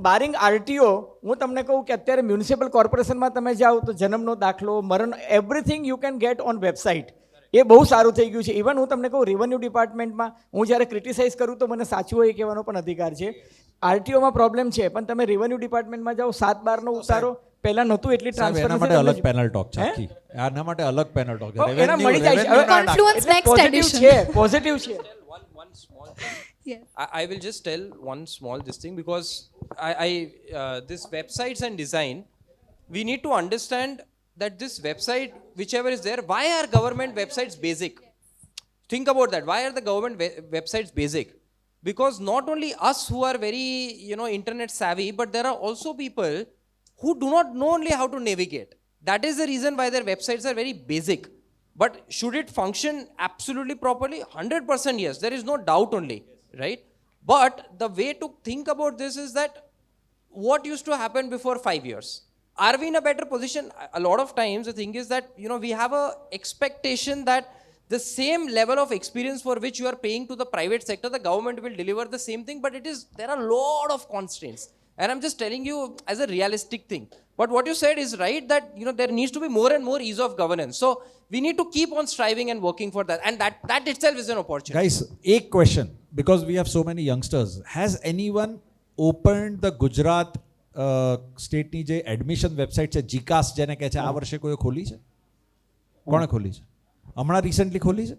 બારિંગ RTO હું તમને કહું કે અત્યારે મ્યુનિસિપલ કોર્પોરેશનમાં તમે જાઓ તો જન્મનો દાખલો મરણ everything you can get on website એ બહુ સારું થઈ ગયું છે ઇવન હું તમને કહું રેવન્યુ ડિપાર્ટમેન્ટમાં હું જ્યારે ક્રિટિસાઇઝ કરું તો મને સાચું હોય એ કહેવાનો પણ અધિકાર છે આરટીઓમાં પ્રોબ્લેમ છે પણ તમે રેવન્યુ ડિપાર્ટમેન્ટમાં જાઓ 7/12નો ઉતારો પહેલા નહોતું એટલી એના માટે અલગ પેનલ ટોક છે આખી આના માટે અલગ પેનલ ટોક છે એના મળી જાય છે Confluence next પોઝિટિવ edition. છે પોઝિટિવ છે One small thing. I will just tell one small this thing because this websites and design, we need to understand that this website, whichever is there, why are government websites basic? Think about that. Why are the government websites basic? Because not only us who are very, internet savvy, but there are also people who do not know only how to navigate. That is the reason why their websites are very basic. But should it function absolutely properly? 100% yes. There is no doubt only, right? But the way to think about this is that what used to happen before 5 years? Are we in a better position? A lot of times the thing is that, we have a expectation that the same level of experience for which you are paying to the private sector, the government will deliver the same thing, but there are a lot of constraints. And I'm just telling you as a realistic thing. But what you said is right that, there needs to be more and more ease of governance. So we need to keep on striving and working for that. And that itself is an opportunity. Guys, a question, because we have so many youngsters. Has anyone opened the Gujarat state ની જે admission website છે જીકાસ જેને કહે છે આ વર્ષે કોઈ ખોલી છે? કોણે ખોલી છે? હમણાં રિસેન્ટલી ખોલી છે?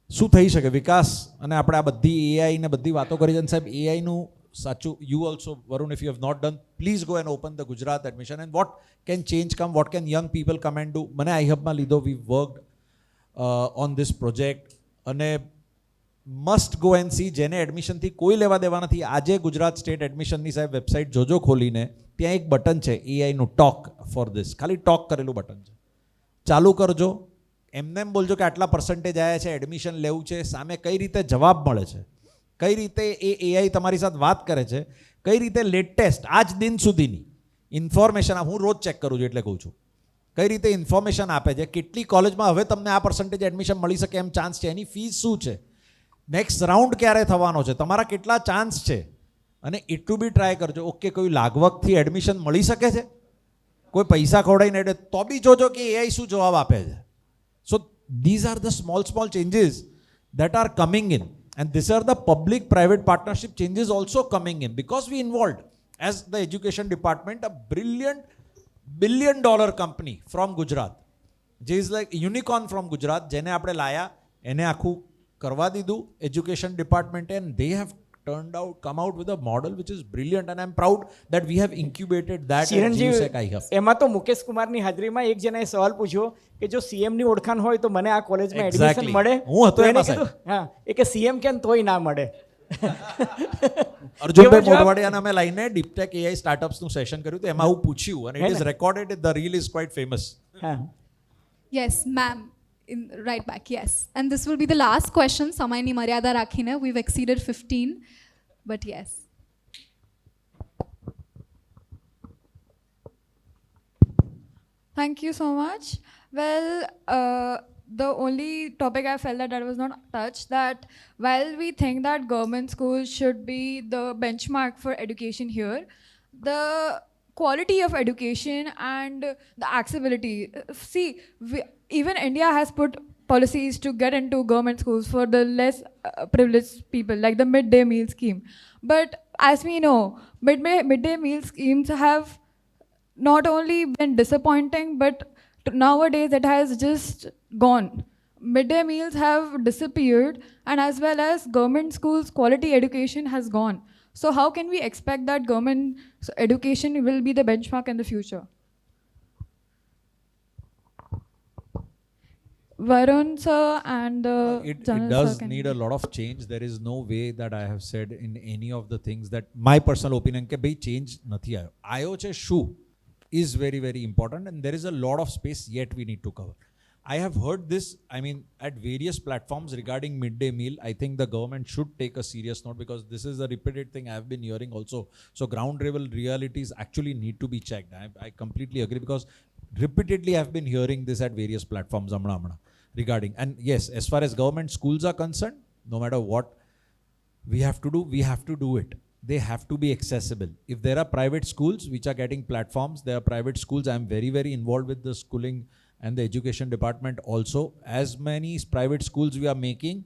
શું થઈ શકે વિકાસ અને આપણે આ બધી એઆઈ ને બધી વાતો કરી છે સાહેબ એઆઈ નું સાચું you also Varun, if you have not done, please go and open the Gujarat admission and what can change come, what can young people come and do. મને iHub માં લીધો, we worked on this project અને must go and C જેને એડમિશનથી કોઈ લેવા દેવા નથી આજે ગુજરાત સ્ટેટ એડમિશનની સાહેબ વેબસાઇટ જોજો ખોલીને ત્યાં એક બટન છે એઆઈનું ટોક ફોર ધીસ ખાલી ટોક કરેલું બટન છે ચાલુ કરજો એમને એમ બોલજો કે આટલા પર્સન્ટેજ આવ્યા છે એડમિશન લેવું છે સામે કઈ રીતે જવાબ મળે છે કઈ રીતે એ એઆઈ તમારી સાથે વાત કરે છે કઈ રીતે લેટેસ્ટ આજ દિન સુધીની ઇન્ફોર્મેશન હું રોજ ચેક કરું છું એટલે કહું છું કઈ રીતે ઇન્ફોર્મેશન આપે છે કેટલી કોલેજમાં હવે તમને આ પર્સન્ટેજ એડમિશન મળી શકે એમ ચાન્સ છે એની ફીસ શું છે નેક્સ્ટ રાઉન્ડ ક્યારે થવાનો છે તમારા કેટલા ચાન્સ છે અને એટલું બી ટ્રાય કરજો ઓકે કોઈ લાગવગથી એડમિશન મળી શકે છે કોઈ પૈસા ખવડાવીને તો બી જોજો કે એઆઈ શું જવાબ આપે છે સો these are the small changes that are coming in and these are the public private partnership changes also coming in because we involved as the education department a brilliant billion-dollar company from Gujarat જે is like unicorn from Gujarat જેને આપણે લાયા એને આખું કરવા દીધું education department and they have come out with a model which is brilliant and I'm proud that we have incubated that at GSEC iHub. એમાં તો મુકેશ કુમારની હાજરીમાં એક જણાએ સવાલ પૂછ્યો કે જો સીએમ ની ઓળખાણ હોય તો મને આ કોલેજમાં એડમિશન મળે હું હતો એમાં કીધું હા એ કે સીએમ કેમ તોય ના મળે અર્જુનભાઈ મોઢવાડિયાને અમે લઈને ડીપટેક એઆઈ સ્ટાર્ટઅપ્સનું સેશન કર્યું તો એમાં હું પૂછ્યું અને it is recorded the reel is quite famous Yes, ma'am. Right back, yes. And this will be the last question. Samayni Maryada Rakhine. We've exceeded 15. But yes. Thank you so much. Well, the only topic I felt that was not touched, that while we think that government schools should be the benchmark for education here, the quality of education and the accessibility. See, even India has put policies to get into government schools for the less privileged people, like the midday meal scheme. But as we know, midday meal schemes have not only been disappointing, but nowadays it has just gone. Midday meals have disappeared, and as well as government schools' quality education has gone. So how can we expect that government education will be the benchmark in the future? Varun sir and it does need a lot of change. There is no way that I have said in any of the things that my personal opinion ke bhai change nathi aayo. Aayo che shu is very, very important and there is a lot of space yet we need to cover. I have heard this, I mean, at various platforms regarding midday meal. I think the government should take a serious note, because this is a repeated thing I have been hearing also. So ground level realities actually need to be checked. I completely agree, because repeatedly I've been hearing this at various platforms regarding. And yes, as far as government schools are concerned, no matter what we have to do it. They have to be accessible. If there are private schools which are getting platforms, there are private schools. I'm very, very involved with the schooling and the education department also. As many private schools we are making,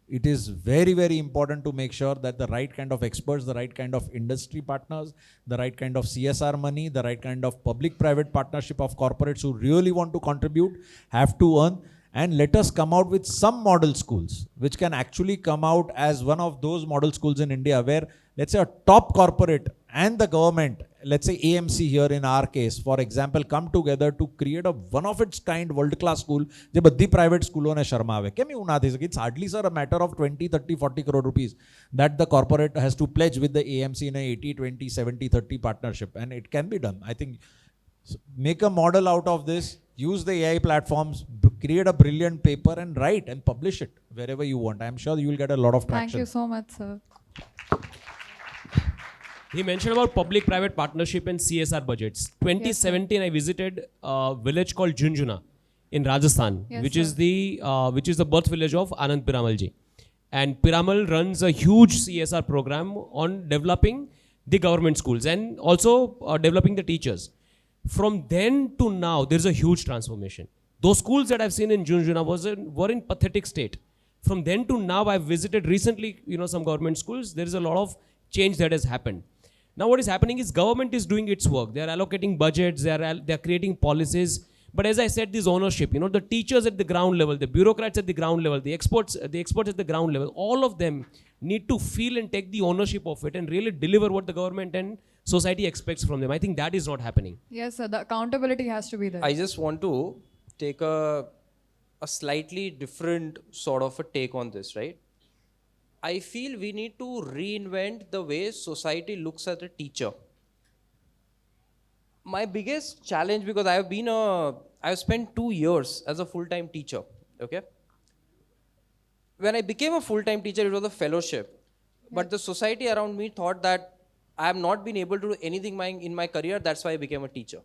it is very, very important to make sure that the right kind of experts, the right kind of industry partners, the right kind of CSR money, the right kind of public-private partnership of corporates who really want to contribute have to earn. And let us come out with some model schools which can actually come out as one of those model schools in India where, let's say, a top corporate and the government, let's say AMC here in our case, for example, come together to create a one of its kind world-class school જે બધી private સ્કૂલોને શરમાવે. કેમ એવું ના થઈ શકે? It's hardly, sir, a matter of 20, 30, 40 crore rupees that the corporate has to pledge with the AMC in a 80, 20, 70, 30 partnership, and it can be done. I think make a model out of this, use the AI platforms, create a brilliant paper and write and publish it wherever you want. I'm sure you will get a lot of traction. Thank you so much, sir. He mentioned about public-private partnership and CSR budgets. 2017, I visited a village called Junjuna in Rajasthan, Yes, which sir. is the birth village of Anand Piramal ji. And Piramal runs a huge CSR program on developing the government schools and also developing the teachers. From then to now, there's a huge transformation. Those schools that I've seen in Junjuna were in pathetic state. From then to now, I've visited recently, some government schools. There is a lot of change that has happened. Now what is happening is government is doing its work. They are allocating budgets, they are creating policies. But as I said, this ownership, the teachers at the ground level, the bureaucrats at the ground level, the experts at the ground level, all of them need to feel and take the ownership of it and really deliver what the government and society expects from them. I think that is not happening. Yes, sir. The accountability has to be there. I just want to take a slightly different sort of a take on this, right? I feel we need to reinvent the way society looks at a teacher. My biggest challenge, because I've spent 2 years as a full-time teacher, okay? When I became a full-time teacher, it was a fellowship. But the society around me thought that I have not been able to do anything in my career, that's why I became a teacher.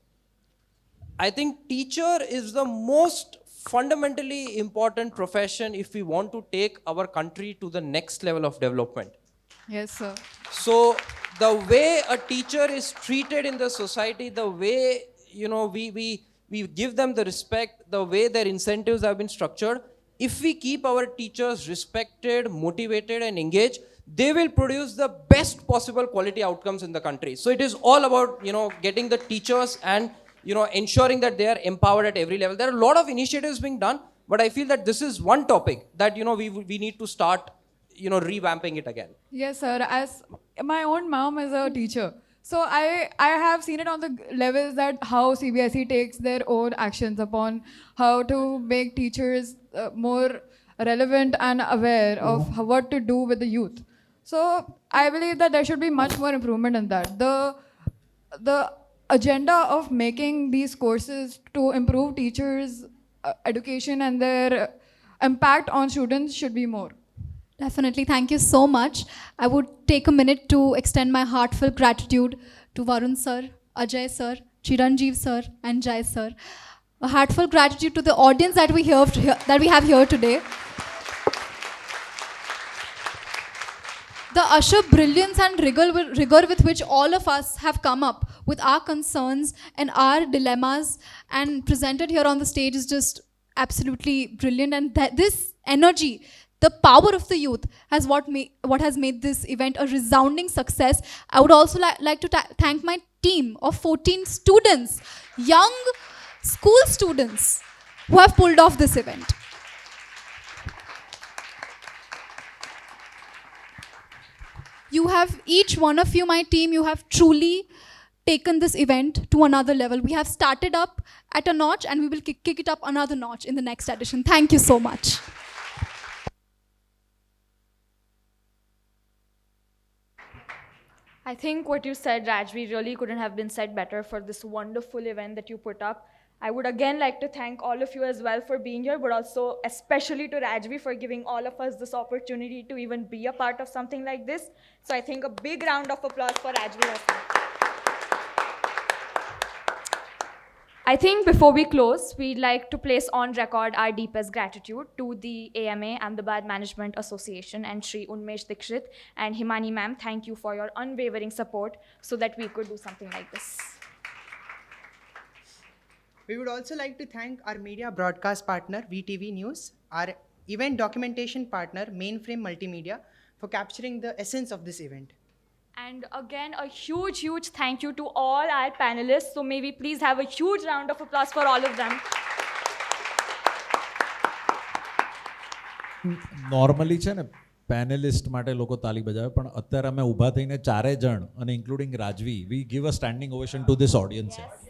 I think teacher is the most fundamentally important profession if we want to take our country to the next level of development. Yes, sir. So the way a teacher is treated in the society, the way we give them the respect, the way their incentives have been structured, if we keep our teachers respected, motivated and engaged, they will produce the best possible quality outcomes in the country. So it is all about getting the teachers and ensuring that they are empowered at every level. There are a lot of initiatives being done, but I feel that this is one topic that we need to start revamping it again. Yes, sir. As my own mom is a teacher, so I have seen it on the levels that how CBSE takes their own actions upon how to make teachers more relevant and aware of what to do with the youth. So I believe that there should be much more improvement in that. The agenda of making these courses to improve teachers' education and their impact on students should be more. Definitely. Thank you so much. I would take a minute to extend my heartfelt gratitude to Varun sir, Ajay sir, Chiranjeev sir, and Jai sir. A heartfelt gratitude to the audience that we have here today. The utter brilliance and rigor with which all of us have come up with our concerns and our dilemmas and presented here on the stage is just absolutely brilliant. And this energy, the power of the youth, what has made this event a resounding success. I would also like to thank my team of 14 students, young school students, who have pulled off this event. You have, each one of you, my team, you have truly taken this event to another level. We have started up at a notch and we will kick it up another notch in the next edition. Thank you so much. I think what you said, Rajvi, really couldn't have been said better for this wonderful event that you put up. I would again like to thank all of you as well for being here, but also especially to Rajvi for giving all of us this opportunity to even be a part of something like this. So I think a big round of applause for Rajvi also. I think before we close, we'd like to place on record our deepest gratitude to the AMA, Ahmedabad Management Association, and Shri Unmesh Dikshit and Himani ma'am. Thank you for your unwavering support so that we could do something like this. We would also like to thank our media broadcast partner, VTV News, our event documentation partner, Mainframe Multimedia, for capturing the essence of this event. And again, a huge, huge thank you to all our panelists. So may we please have a huge round of applause for all of them. Normally છે ને panellist માટે લોકો તાલી બજાવે, પણ અત્યારે અમે ઊભા થઈને ચારે જણ અને ઇન્ક્લુડિંગ રાજવી, we give a standing ovation two this audience. Yes,